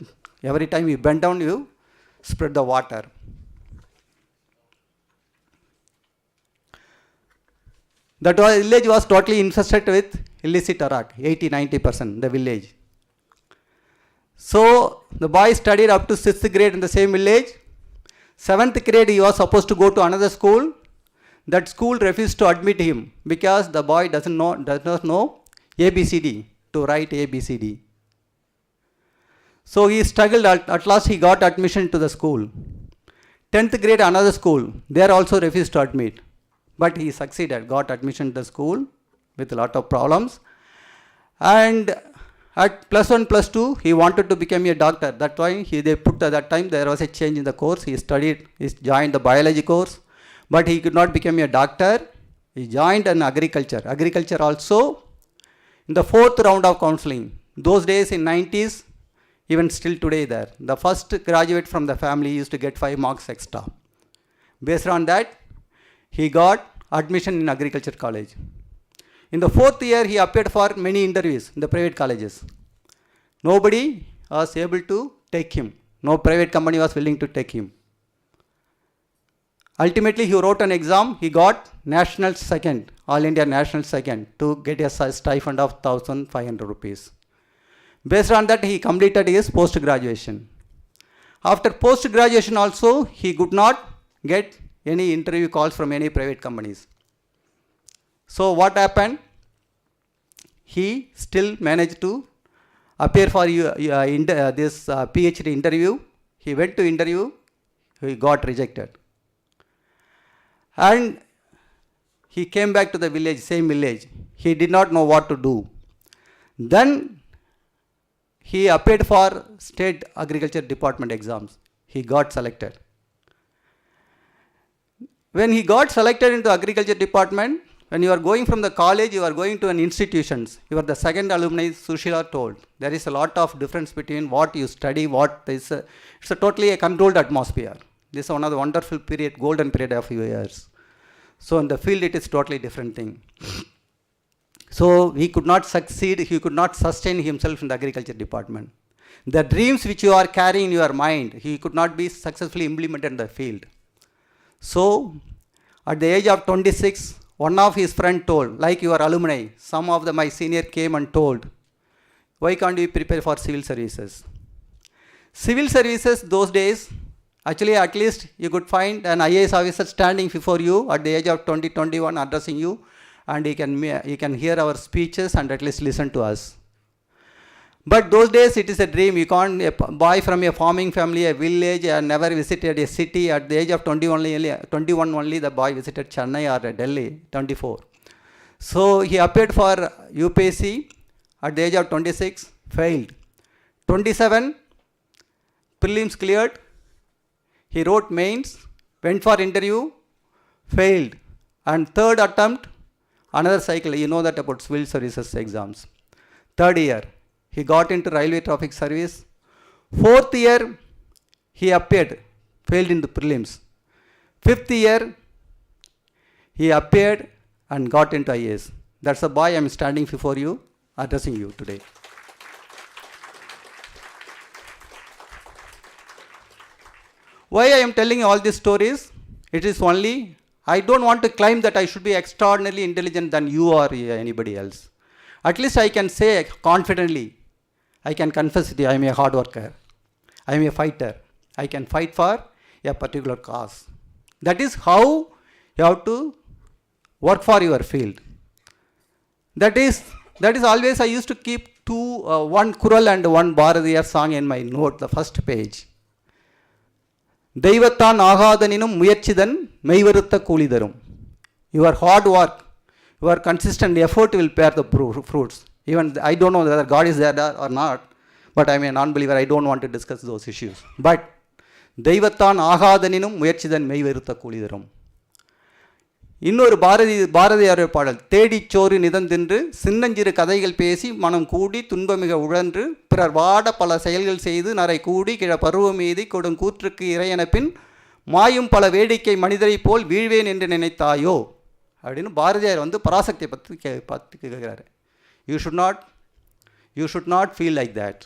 every time you bend down, you spread the water. That village was totally infested with illicit arak, 80-90%, the village. So the boy studied up to 6th grade in the same village. 7th grade he was supposed to go to another school. That school refused to admit him because the boy does not know ABCD, to write ABCD. So he struggled, at last he got admission to the school. 10th grade another school, there also refused to admit. But he succeeded, got admission to the school with a lot of problems. And at +1, +2, he wanted to become a doctor. That time, that time there was a change in the course. He joined the biology course, but he could not become a doctor. He joined an agriculture. Agriculture also, in the 4th round of counseling. Those days in 90s, even still today there, the first graduate from the family used to get 5 marks extra. Based on that, he got admission in agriculture college. In the 4th year, he appeared for many interviews in the private colleges. Nobody was able to take him. No private company was willing to take him. Ultimately, he wrote an exam. He got national second, All India national second, to get a stipend of 1,500 rupees. Based on that, he completed his post-graduation. After post-graduation also, he could not get any interview calls from any private companies. So what happened? He still managed to appear for this PhD interview. He went to interview. He got rejected. And he came back to the village, same village. He did not know what to do. Then he appeared for state agriculture department exams. He got selected. When he got selected into agriculture department, when you are going from the college, you are going to an institutions. You are the second alumni, Sushila told. There is a lot of difference between what you study, it's a totally a controlled atmosphere. This is one of the wonderful period, golden period of years. So in the field, it is totally different thing. So he could not succeed, he could not sustain himself in the agriculture department. The dreams which you are carrying in your mind, he could not be successfully implemented in the field. So at the age of 26, one of his friend told, like your alumni, some of my senior came and told, why can't you prepare for civil services? Civil services those days, actually at least you could find an IAS officer standing before you at the age of 20, 21 addressing you, and he can hear our speeches and at least listen to us. But those days it is a dream. You can't, a boy from a farming family, a village, and never visited a city. At the age of 21 only the boy visited Chennai or Delhi, 24. So he appeared for UPSC at the age of 26, failed. 27, prelims cleared. He wrote mains, went for interview, failed. And third attempt, another cycle. You know that about civil services exams. Third year, he got into railway traffic service. Fourth year, he appeared, failed in the prelims. Fifth year, he appeared and got into IAS. That's the boy I am standing before you, addressing you today. Why I am telling you all these stories? It is only, I don't want to claim that I should be extraordinarily intelligent than you or anybody else. At least I can say confidently, I can confess it, I am a hard worker. I am a fighter. I can fight for a particular cause. That is how you have to work for your field. That is always I used to keep one Kural and one Bharadiyar song in my note, the first page. தெய்வத்தான் ஆகாதனினும் முயற்சிதன் மெய்வருத்த கூலிதரும். Your hard work, your consistent effort will bear the fruits. Even I don't know whether God is there or not, but I am a non-believer. I don't want to discuss those issues. But தெய்வத்தான் ஆகாதனினும் முயற்சிதன் மெய்வருத்த கூலிதரும். இன்னொரு பாரதியார் பாடல், தேடிச் சோறு நிதந்தின்று சின்னஞ்சிறு கதைகள் பேசி மனம் கூடி துன்பமிக உழன்று பிறர் வாட பல செயல்கள் செய்து நரை கூடி கிழ பருவம் மீதி கொடும் கூற்றுக்கு இறையனப்பின் மாயும் பல வேடிக்கை மனிதரை போல் வீழ்வேன் என்று நினைத்தாயோ அப்படின்னு பாரதியார் பராசக்தியை பற்றி கேட்குறாரு. You should not feel like that.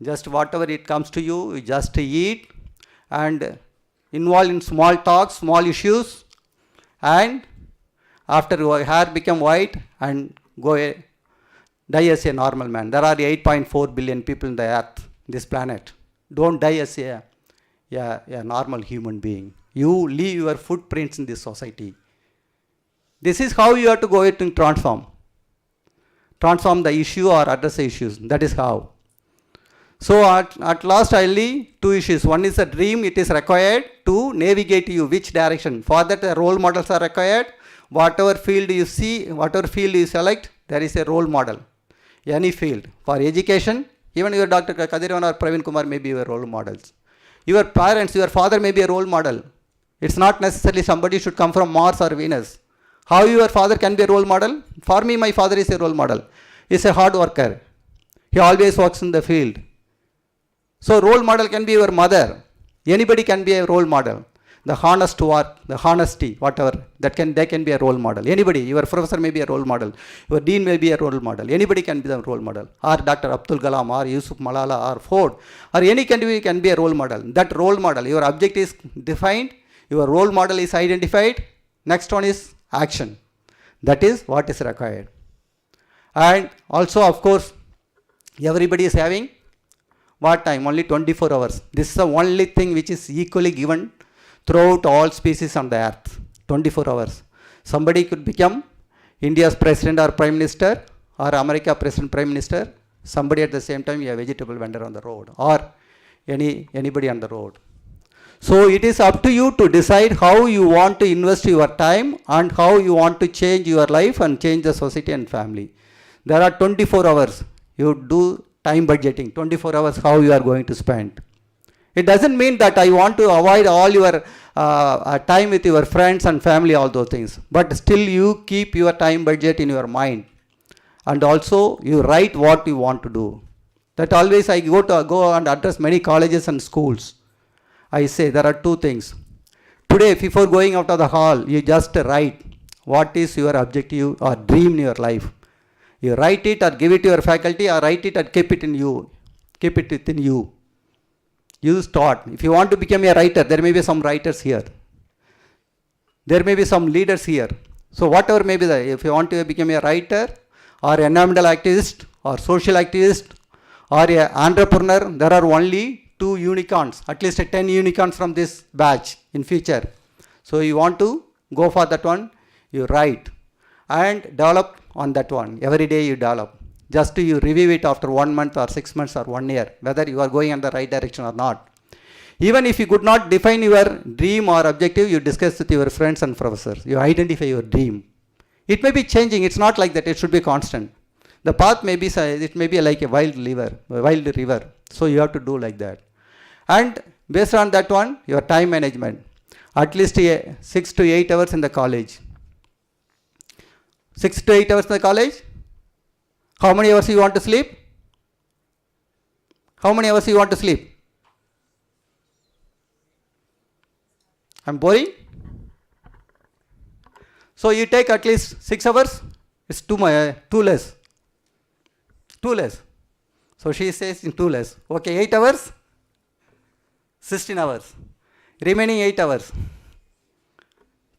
Just whatever it comes to you, you just eat and involve in small talks, small issues, and after your hair become white and go die as a normal man. There are 8.4 billion people in the earth, this planet. Don't die as a normal human being. You leave your footprints in this society. This is how you have to go to transform the issue or address the issues. That is how. So at last I leave two issues. One is a dream. It is required to navigate you which direction. For that role models are required. Whatever field you see, whatever field you select, there is a role model. Any field. For education, even your Dr. Kadiravan or Praveen Kumar may be your role models. Your parents, your father may be a role model. It's not necessarily somebody should come from Mars or Venus. How your father can be a role model? For me, my father is a role model. He's a hard worker. He always works in the field. So role model can be your mother. Anybody can be a role model. The honest work, the honesty, whatever, they can be a role model. Anybody, your professor may be a role model. Your dean may be a role model. Anybody can be the role model. Or Dr. Abdul Kalam, or Yusuf Malala, or Ford, or any can be a role model. That role model, your object is defined. your role model is identified. Next one is action. That is what is required. And also, of course, everybody is having what time? Only 24 hours. This is the only thing which is equally given throughout all species on the earth. 24 hours. Somebody could become India's president or prime minister, or America president prime minister. Somebody at the same time, a vegetable vendor on the road, or anybody on the road. So it is up to you to decide how you want to invest your time and how you want to change your life and change the society and family. There are 24 hours. You do time budgeting. 24 hours how you are going to spend. It doesn't mean that I want to avoid all your time with your friends and family, all those things. But still you keep your time budget in your mind. And also you write what you want to do. That always I go and address many colleges and schools. I say there are two things. Today, before going out of the hall, you just write what is your objective or dream in your life. You write it or give it to your faculty, or write it and keep it in you. Keep it within you. You start. If you want to become a writer, there may be some writers here. There may be some leaders here. So whatever may be that, if you want to become a writer or environmental activist or social activist or an entrepreneur, there are only 2 unicorns, at least 10 unicorns from this batch in future. So you want to go for that one, you write and develop on that one. Every day you develop. Just you review it after 1 month or 6 months or 1 year, whether you are going in the right direction or not. Even if you could not define your dream or objective, you discuss with your friends and professors. You identify your dream. It may be changing. It's not like that. It should be constant. The path may be, it may be like a wild river. So you have to do like that. And based on that one, your time management. At least 6 to 8 hours in the college. 6 to 8 hours in the college. How many hours you want to sleep? How many hours you want to sleep? I'm boring? So you take at least 6 hours. It's too less. Too less. So she says in 2 less. Okay, 8 hours. 16 hours. Remaining 8 hours.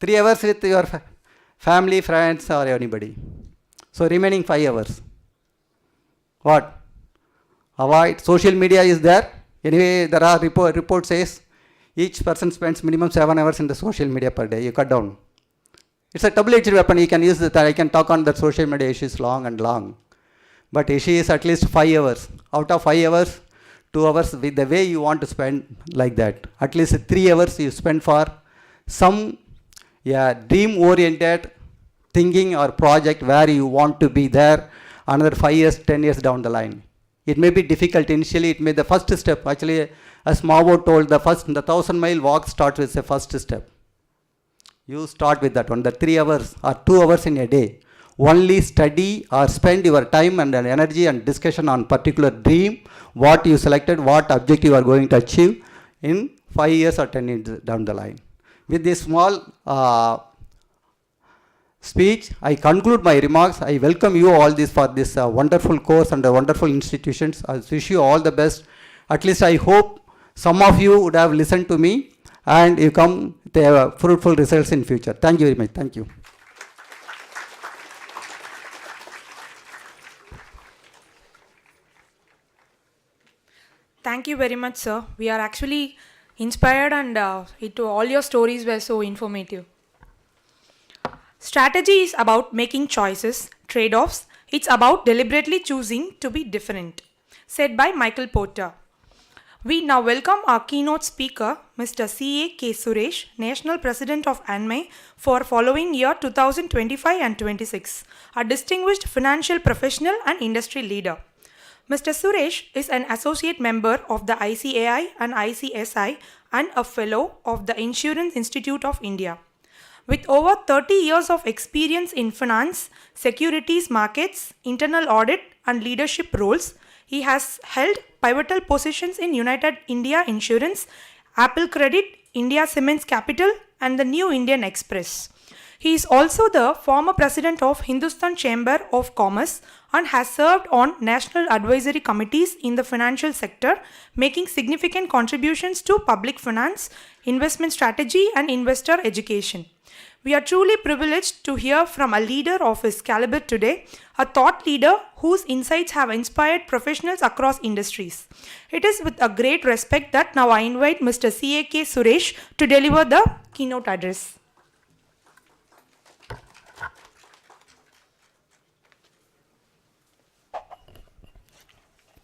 3 hours with your family, friends, or anybody. So remaining 5 hours. What? Avoid. Social media is there. Anyway, there are report says each person spends minimum 7 hours in the social media per day. You cut down. It's a double-edged weapon. You can use that. I can talk on the social media issues long and long. But issue is at least 5 hours. Out of 5 hours, 2 hours with the way you want to spend like that. At least 3 hours you spend for some dream-oriented thinking or project where you want to be there another 5 years, 10 years down the line. It may be difficult initially. It may be the first step. Actually, as Mao told, the 1,000-mile walk starts with the first step. You start with that one, the 3 hours or 2 hours in a day. Only study or spend your time and energy and discussion on particular dream, what you selected, what objective you are going to achieve in 5 years or 10 years down the line. With this small speech, I conclude my remarks. I welcome you all for this wonderful course and wonderful institutions. I wish you all the best. At least I hope some of you would have listened to me and you come to fruitful results in future. Thank you very much. Thank you. Thank you very much, sir. We are actually inspired and all your stories were so informative. Strategy is about making choices, trade-offs. It's about deliberately choosing to be different, said by Michael Porter. We now welcome our keynote speaker, Mr. C.A. K. Suresh, National President of ANMI for following year 2025 and 26, a distinguished financial professional and industry leader. Mr. Suresh is an associate member of the ICAI and ICSI and a fellow of the Insurance Institute of India. With over 30 years of experience in finance, securities markets, internal audit, and leadership roles, he has held pivotal positions in United India Insurance, Apple Credit, India Cements Capital, and the New Indian Express. He is also the former president of Hindustan Chamber of Commerce and has served on national advisory committees in the financial sector, making significant contributions to public finance, investment strategy, and investor education. We are truly privileged to hear from a leader of his caliber today, a thought leader whose insights have inspired professionals across industries. It is with a great respect that now I invite Mr. C.A.K. Suresh to deliver the keynote address.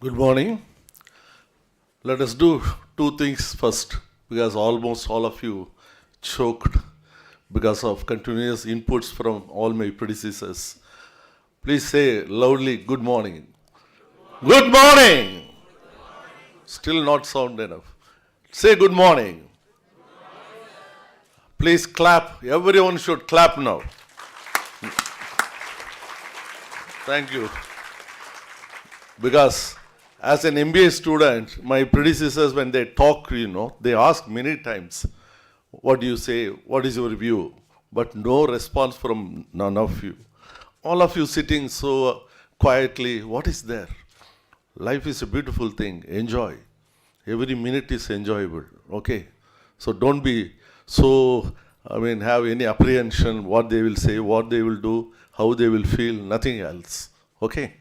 Good morning. Let us do two things first, because almost all of you choked because of continuous inputs from all my predecessors. Please say loudly, good morning. Good morning. Still not sound enough. Say good morning. Please clap. Everyone should clap now. Thank you. Because as an MBA student, my predecessors, when they talk, they ask many times, what do you say? What is your view? But no response from none of you. All of you sitting so quietly, what is there? Life is a beautiful thing. Enjoy. Every minute is enjoyable. Okay? So don't be so, have any apprehension what they will say, what they will do, how they will feel, nothing else. Okay?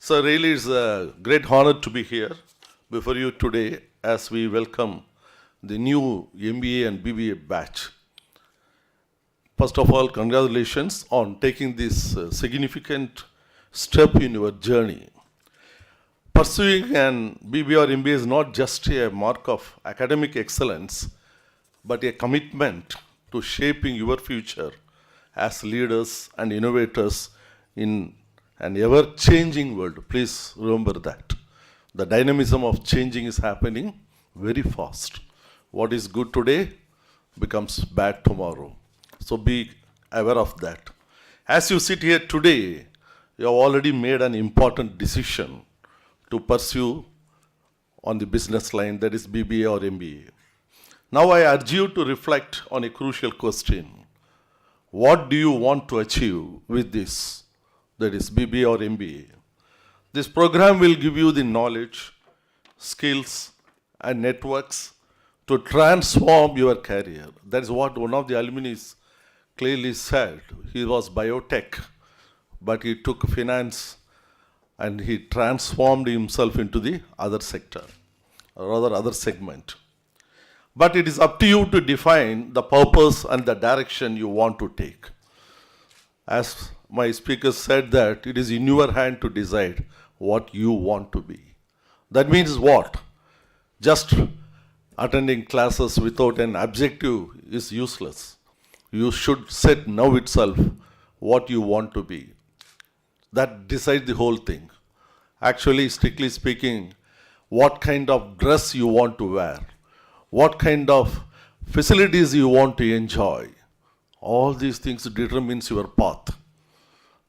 So really it's a great honor to be here before you today as we welcome the new MBA and BBA batch. First of all, congratulations on taking this significant step in your journey. Pursuing an BBA or MBA is not just a mark of academic excellence, but a commitment to shaping your future as leaders and innovators in an ever-changing world. Please remember that. The dynamism of changing is happening very fast. What is good today becomes bad tomorrow. So be aware of that. As you sit here today, you have already made an important decision to pursue on the business line, that is BBA or MBA. Now I urge you to reflect on a crucial question. What do you want to achieve with this? That is BBA or MBA. This program will give you the knowledge, skills, and networks to transform your career. That is what one of the alumni clearly said. He was biotech, but he took finance and he transformed himself into the other sector, or rather other segment. But it is up to you to define the purpose and the direction you want to take. As my speaker said, that it is in your hand to decide what you want to be. That means what? Just attending classes without an objective is useless. You should set now itself what you want to be. That decides the whole thing. Actually, strictly speaking, what kind of dress you want to wear, what kind of facilities you want to enjoy, all these things determines your path.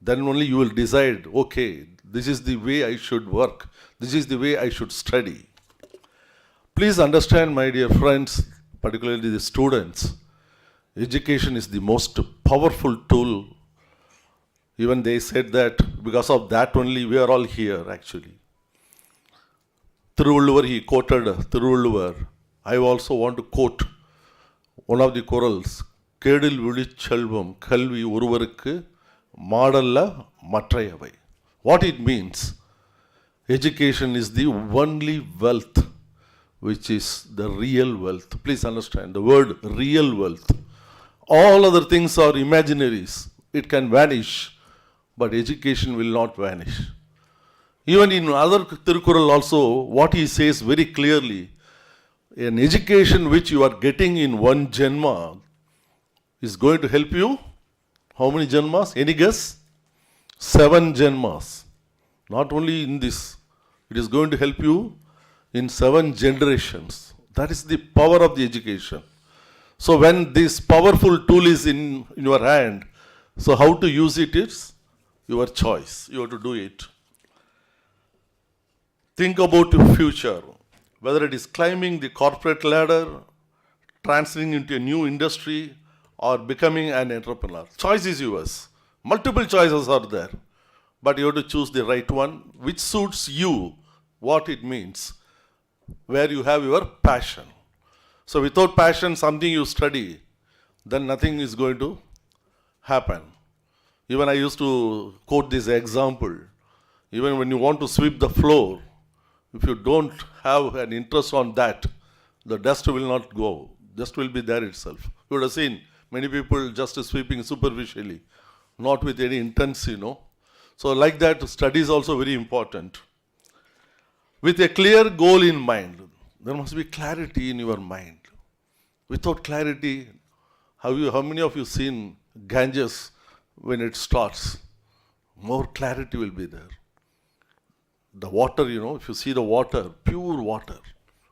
Then only you will decide, okay, this is the way I should work, this is the way I should study. Please understand, my dear friends, particularly the students, education is the most powerful tool. Even they said that because of that only we are all here actually. Thiruvulluvar, he quoted Thiruvulluvar. I also want to quote one of the chorals. Kedil Vilichalvam Kalvi Uruvarukku Madalla Matrayavai. What it means? Education is the only wealth which is the real wealth. Please understand the word real wealth. All other things are imaginaries. It can vanish, but education will not vanish. Even in other Tirukural also, what he says very clearly, an education which you are getting in one Janma is going to help you. How many Janmas? Any guess? 7 Janmas. Not only in this, it is going to help you in 7 generations. That is the power of the education. So when this powerful tool is in your hand, so how to use it is your choice. You have to do it. Think about your future, whether it is climbing the corporate ladder, transitioning into a new industry, or becoming an entrepreneur. Choice is yours. Multiple choices are there, but you have to choose the right one which suits you, what it means, where you have your passion. So without passion, something you study, then nothing is going to happen. Even I used to quote this example. Even when you want to sweep the floor, if you don't have an interest on that, the dust will not go. Dust will be there itself. You would have seen many people just sweeping superficially, not with any intent, So like that, study is also very important. With a clear goal in mind, there must be clarity in your mind. Without clarity, how many of you seen Ganges when it starts? More clarity will be there. The water, if you see the water, pure water,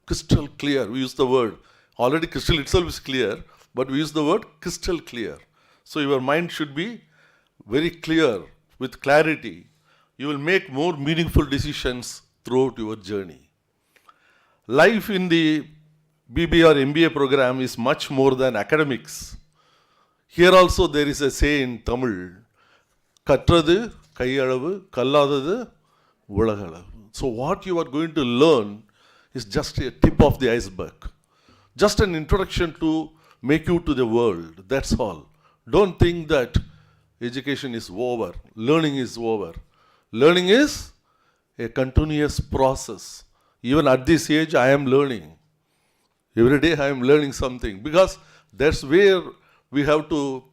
crystal clear. We use the word. Already crystal itself is clear, but we use the word crystal clear. So your mind should be very clear. With clarity, you will make more meaningful decisions throughout your journey. Life in the BBA or MBA program is much more than academics. Here also there is a say in Tamil, Katrathu Kaiyalavu, Kalladadu Ulagalavu. So what you are going to learn is just a tip of the iceberg. Just an introduction to make you to the world, that's all. Don't think that education is over, learning is over. Learning is a continuous process. Even at this age, I am learning. Every day I am learning something, because that's where we have to,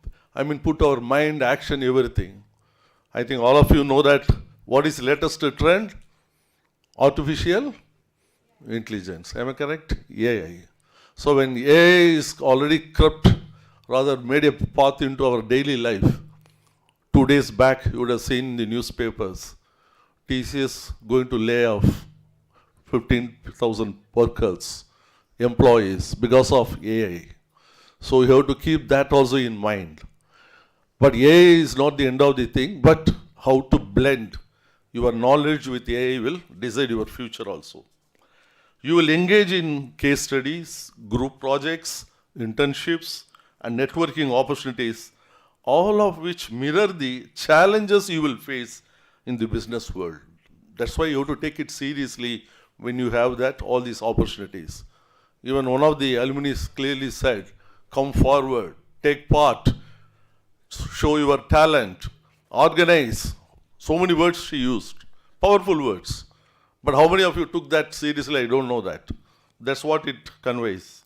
put our mind, action, everything. I think all of you know that what is latest trend? Artificial intelligence. Am I correct? AI. So when AI is already crept, rather made a path into our daily life, 2 days back you would have seen in the newspapers, TCS going to lay off 15,000 workers, employees, because of AI. So you have to keep that also in mind. But AI is not the end of the thing, but how to blend your knowledge with AI will decide your future also. You will engage in case studies, group projects, internships, and networking opportunities, all of which mirror the challenges you will face in the business world. That's why you have to take it seriously when you have all these opportunities. Even one of the alumni clearly said, come forward, take part, show your talent, organize. So many words she used, powerful words. But how many of you took that seriously? I don't know that. That's what it conveys.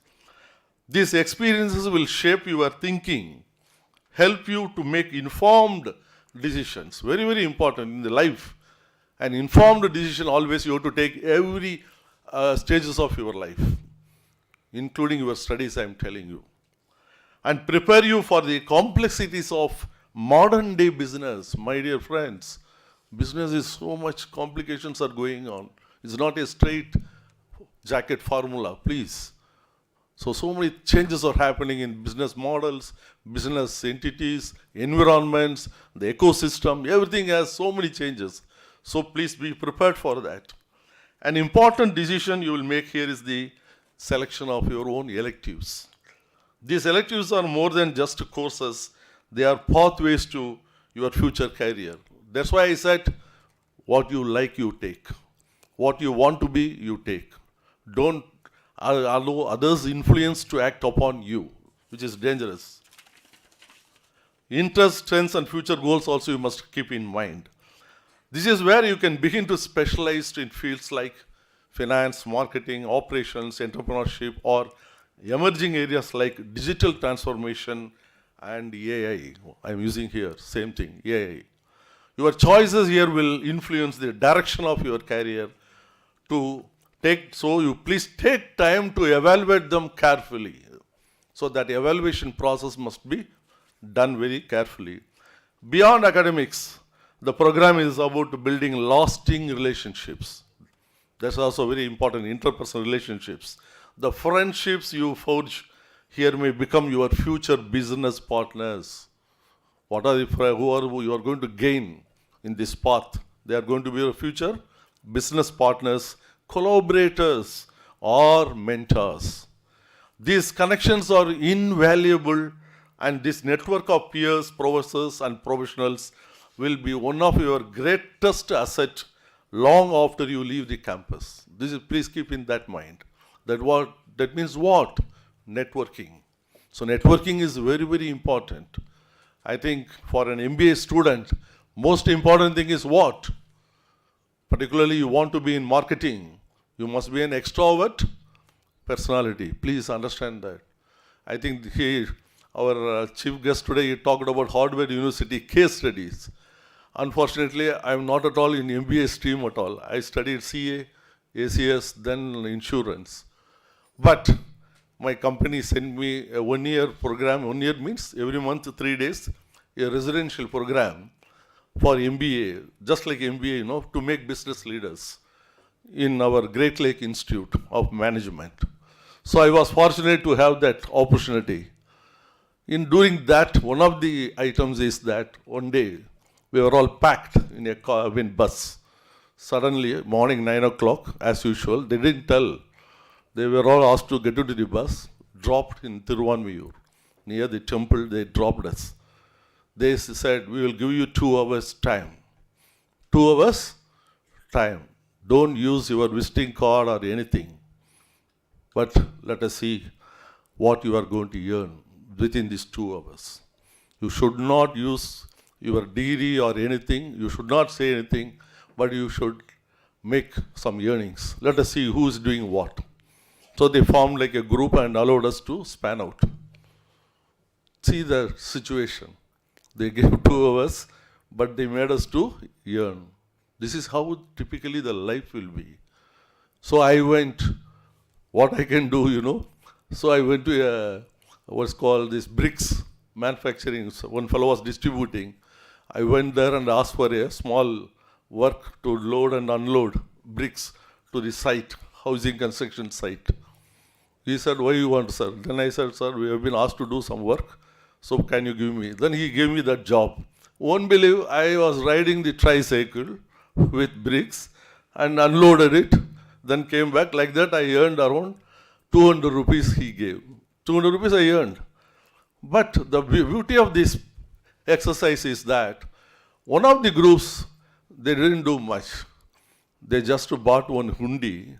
These experiences will shape your thinking, help you to make informed decisions. Very, very important in the life. An informed decision always you have to take every stages of your life, including your studies, I am telling you. And prepare you for the complexities of modern day business, my dear friends. Business is so much complications are going on. It's not a straight jacket formula, please. So many changes are happening in business models, business entities, environments, the ecosystem, everything has so many changes. So please be prepared for that. An important decision you will make here is the selection of your own electives. These electives are more than just courses, they are pathways to your future career. That's why I said, what you like, you take. What you want to be, you take. Don't allow others' influence to act upon you, which is dangerous. Interests, strengths, and future goals also you must keep in mind. This is where you can begin to specialize in fields like finance, marketing, operations, entrepreneurship, or emerging areas like digital transformation and AI. I'm using here, same thing, AI. Your choices here will influence the direction of your career so you please take time to evaluate them carefully. So that evaluation process must be done very carefully. Beyond academics, the program is about building lasting relationships. That's also very important, interpersonal relationships. The friendships you forge here may become your future business partners. Who you are going to gain in this path? They are going to be your future business partners, collaborators, or mentors. These connections are invaluable And this network of peers, professors, and professionals will be one of your greatest assets long after you leave the campus. Please keep in that mind. That means what? Networking. So networking is very, very important. I think for an MBA student, most important thing is what? Particularly you want to be in marketing, you must be an extrovert personality. Please understand that. I think our chief guest today, he talked about Harvard University case studies. Unfortunately, I am not at all in MBA stream at all. I studied CA, ACS, then insurance. But my company sent me a one-year program. 1 year means every month, 3 days, a residential program for MBA, just like MBA, to make business leaders in our Great Lake Institute of Management. So I was fortunate to have that opportunity. In doing that, one of the items is that one day we were all packed in a bus. Suddenly, morning 9 o'clock, as usual, they didn't tell. They were all asked to get into the bus, dropped in Tiruvanmiyur. Near the temple, they dropped us. They said, we will give you 2 hours time. 2 hours time. Don't use your visiting card or anything. But let us see what you are going to earn within these 2 hours. You should not use your degree or anything. You should not say anything, but you should make some earnings. Let us see who is doing what. So they formed like a group and allowed us to span out. See the situation. They gave 2 hours, but they made us to earn. This is how typically the life will be. So I went, what I can do, So I went to what's called this bricks manufacturing. So one fellow was distributing. I went there and asked for a small work to load and unload bricks to the site, housing construction site. He said, why you want, sir? Then I said, sir, we have been asked to do some work, so can you give me? Then he gave me that job. Won't believe, I was riding the tricycle with bricks and unloaded it, then came back. Like that, I earned around 200 rupees he gave. 200 rupees I earned. But the beauty of this exercise is that one of the groups, they didn't do much. They just bought one hundi.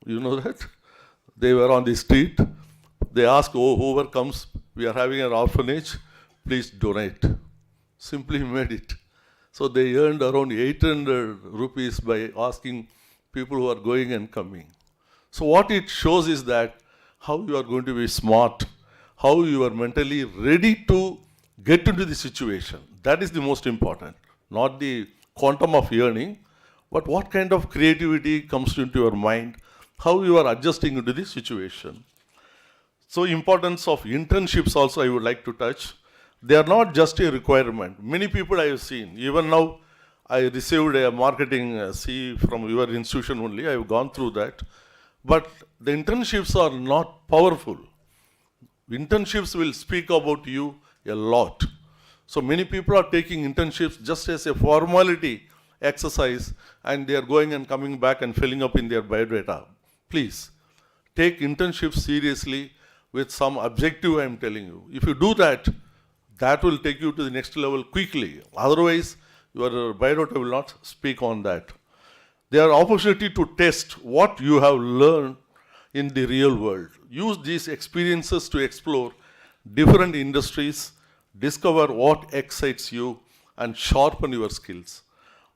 You know that? They were on the street. They asked, oh, whoever comes, we are having an orphanage, please donate. Simply made it. So they earned around 800 rupees by asking people who are going and coming. So what it shows is that how you are going to be smart, how you are mentally ready to get into the situation. That is the most important. Not the quantum of earning, but what kind of creativity comes into your mind, how you are adjusting into the situation. So importance of internships also I would like to touch. They are not just a requirement. Many people I have seen, even now I received a marketing C from your institution only, I have gone through that. But the internships are not powerful. Internships will speak about you a lot. So many people are taking internships just as a formality exercise, and they are going and coming back and filling up in their biodata. Please, take internships seriously with some objective, I am telling you. If you do that, that will take you to the next level quickly. Otherwise, your biodata will not speak on that. There are opportunity to test what you have learned in the real world. Use these experiences to explore different industries, discover what excites you, and sharpen your skills.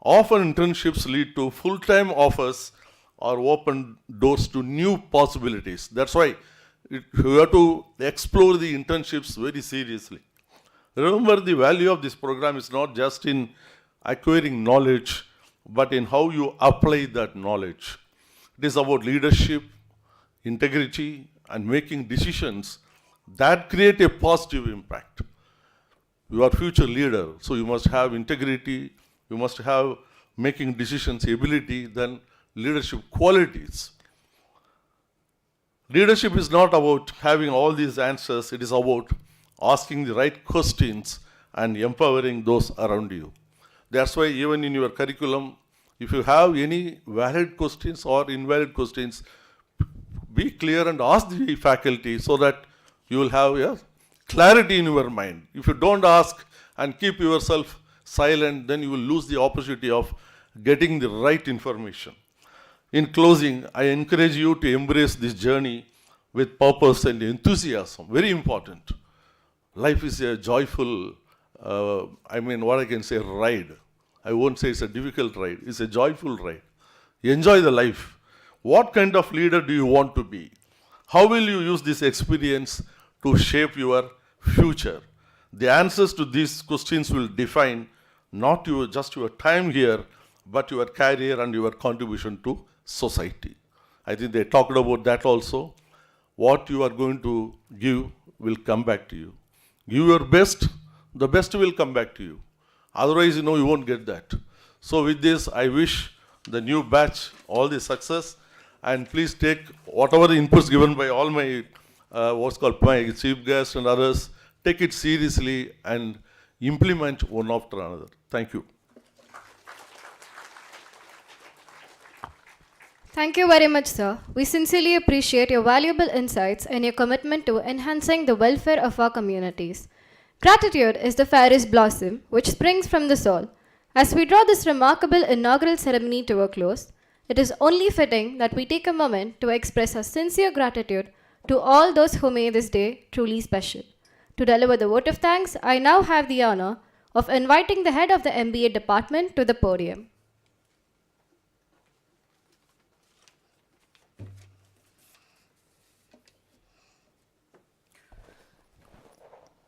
Often internships lead to full-time offers or open doors to new possibilities. That's why you have to explore the internships very seriously. Remember, the value of this program is not just in acquiring knowledge, but in how you apply that knowledge. It is about leadership, integrity, and making decisions that create a positive impact. You are future leader, so you must have integrity, you must have making decisions ability, then leadership qualities. Leadership is not about having all these answers, it is about asking the right questions and empowering those around you. That's why even in your curriculum, if you have any valid questions or invalid questions, be clear and ask the faculty so that you will have a clarity in your mind. If you don't ask and keep yourself silent, then you will lose the opportunity of getting the right information. In closing, I encourage you to embrace this journey with purpose and enthusiasm. Very important. Life is a joyful, what I can say, ride. I won't say it's a difficult ride. It's a joyful ride. Enjoy the life. What kind of leader do you want to be? How will you use this experience to shape your future? The answers to these questions will define not just your time here, but your career and your contribution to society. I think they talked about that also. What you are going to give will come back to you. Give your best, the best will come back to you. Otherwise, you won't get that. So with this, I wish the new batch all the success, and please take whatever the inputs given by all my, my chief guests and others, take it seriously and implement one after another. Thank you. Thank you very much, sir. We sincerely appreciate your valuable insights and your commitment to enhancing the welfare of our communities. Gratitude is the fairest blossom which springs from the soul. As we draw this remarkable inaugural ceremony to a close, it is only fitting that we take a moment to express our sincere gratitude to all those who made this day truly special. To deliver the vote of thanks, I now have the honor of inviting the head of the MBA department to the podium.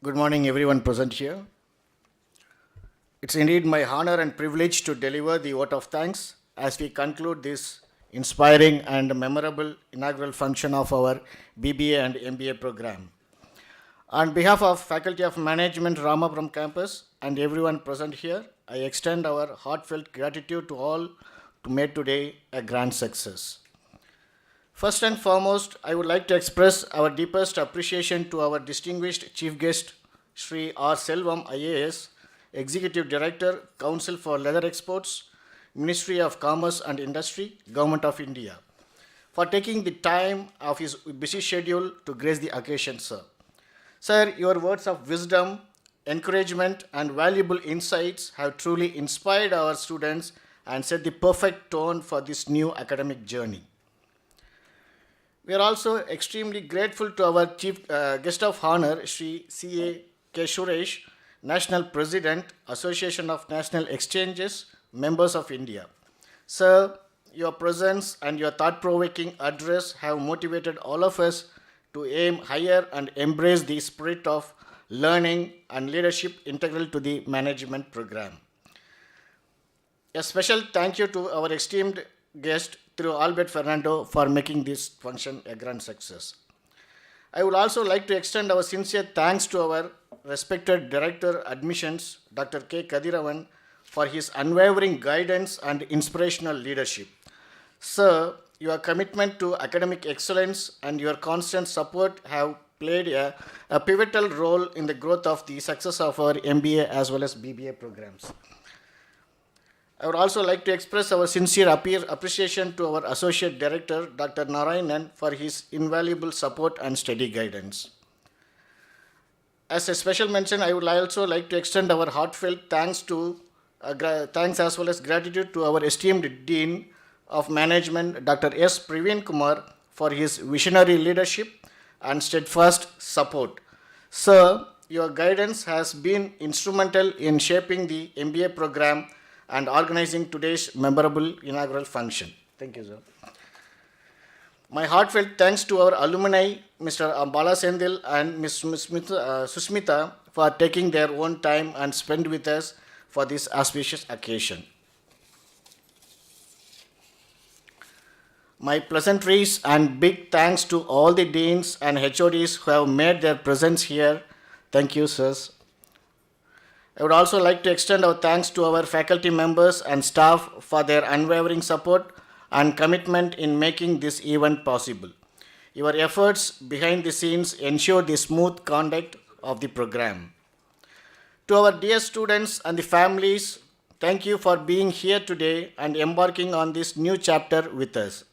Good morning, everyone present here. It's indeed my honor and privilege to deliver the vote of thanks as we conclude this inspiring and memorable inaugural function of our BBA and MBA program. On behalf of Faculty of Management, Ramapuram campus, and everyone present here, I extend our heartfelt gratitude to all to make today a grand success. First and foremost, I would like to express our deepest appreciation to our distinguished chief guest, Sri R. Selvam, IAS, Executive Director, Council for Leather Exports, Ministry of Commerce and Industry, Government of India, for taking the time of his busy schedule to grace the occasion, sir. Sir, your words of wisdom, encouragement, and valuable insights have truly inspired our students and set the perfect tone for this new academic journey. We are also extremely grateful to our chief guest of honor, Sri C.A. Keshuresh, National President, Association of National Exchanges, Members of India. Sir, your presence and your thought-provoking address have motivated all of us to aim higher and embrace the spirit of learning and leadership integral to the management program. A special thank you to our esteemed guest, through Albert Fernando, for making this function a grand success. I would also like to extend our sincere thanks to our respected Director Admissions, Dr. K. Kadiravan, for his unwavering guidance and inspirational leadership. Sir, your commitment to academic excellence and your constant support have played a pivotal role in the growth of the success of our MBA as well as BBA programs. I would also like to express our sincere appreciation to our Associate Director, Dr. Narayanan, for his invaluable support and steady guidance. As a special mention, I would also like to extend our heartfelt thanks as well as gratitude to our esteemed Dean of Management, Dr. S. Praveen Kumar, for his visionary leadership and steadfast support. Sir, your guidance has been instrumental in shaping the MBA program and organizing today's memorable inaugural function. Thank you, sir. My heartfelt thanks to our alumni, Mr. Bala Sendil and Ms. Susmita, for taking their own time and spend with us for this auspicious occasion. My pleasantries and big thanks to all the deans and HODs who have made their presence here. Thank you, sirs. I would also like to extend our thanks to our faculty members and staff for their unwavering support and commitment in making this event possible. Your efforts behind the scenes ensure the smooth conduct of the program. To our dear students and the families, thank you for being here today and embarking on this new chapter with us.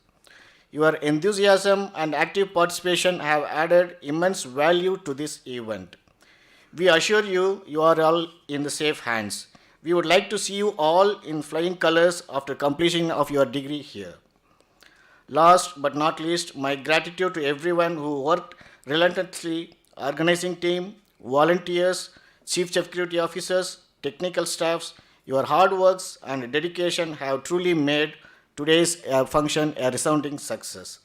Your enthusiasm and active participation have added immense value to this event. We assure you, you are all in the safe hands. We would like to see you all in flying colors after completion of your degree here. Last but not least, my gratitude to everyone who worked relentlessly, organizing team, volunteers, chief security officers, technical staffs. Your hard works and dedication have truly made today's function a resounding success.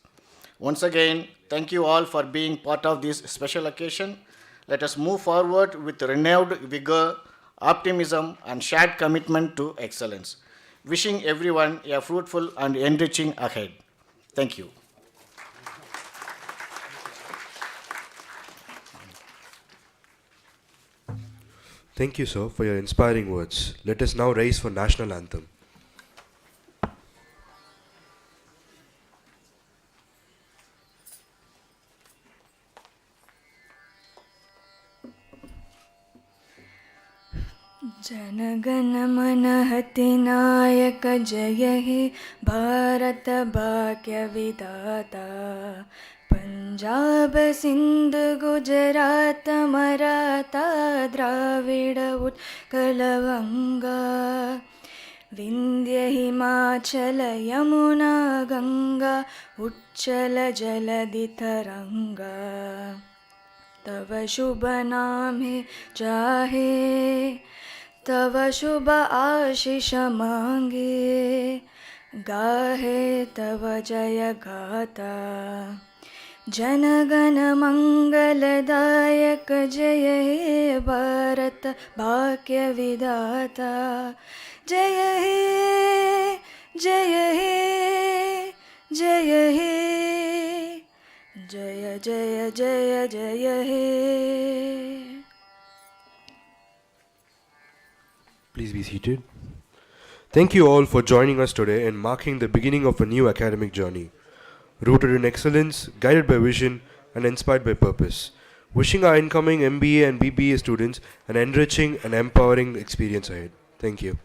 Once again, thank you all for being part of this special occasion. Let us move forward with renewed vigor, optimism, and shared commitment to excellence. Wishing everyone a fruitful and enriching ahead. Thank you. Thank you, sir, for your inspiring words. Let us now rise for national anthem. जनगण मन नायक जय हे भारत भाग्य विधाता पंजाब सिंध गुजरात मराठा द्राविड उत्कल वंगा विंध्य हिमाचल यमुना गंगा उच्चल जलधि तरंगा तव शुभ नाम है चाहे तव शुभ आशीष मांगे गाहे तव जय गाता जनगण मंगलदायक जय हे भारत भाग्य विधाता जय हे जय हे जय हे जय जय जय जय हे. Please be seated. Thank you all for joining us today and marking the beginning of a new academic journey, rooted in excellence, guided by vision, and inspired by purpose. Wishing our incoming MBA and BBA students an enriching and empowering experience ahead. Thank you.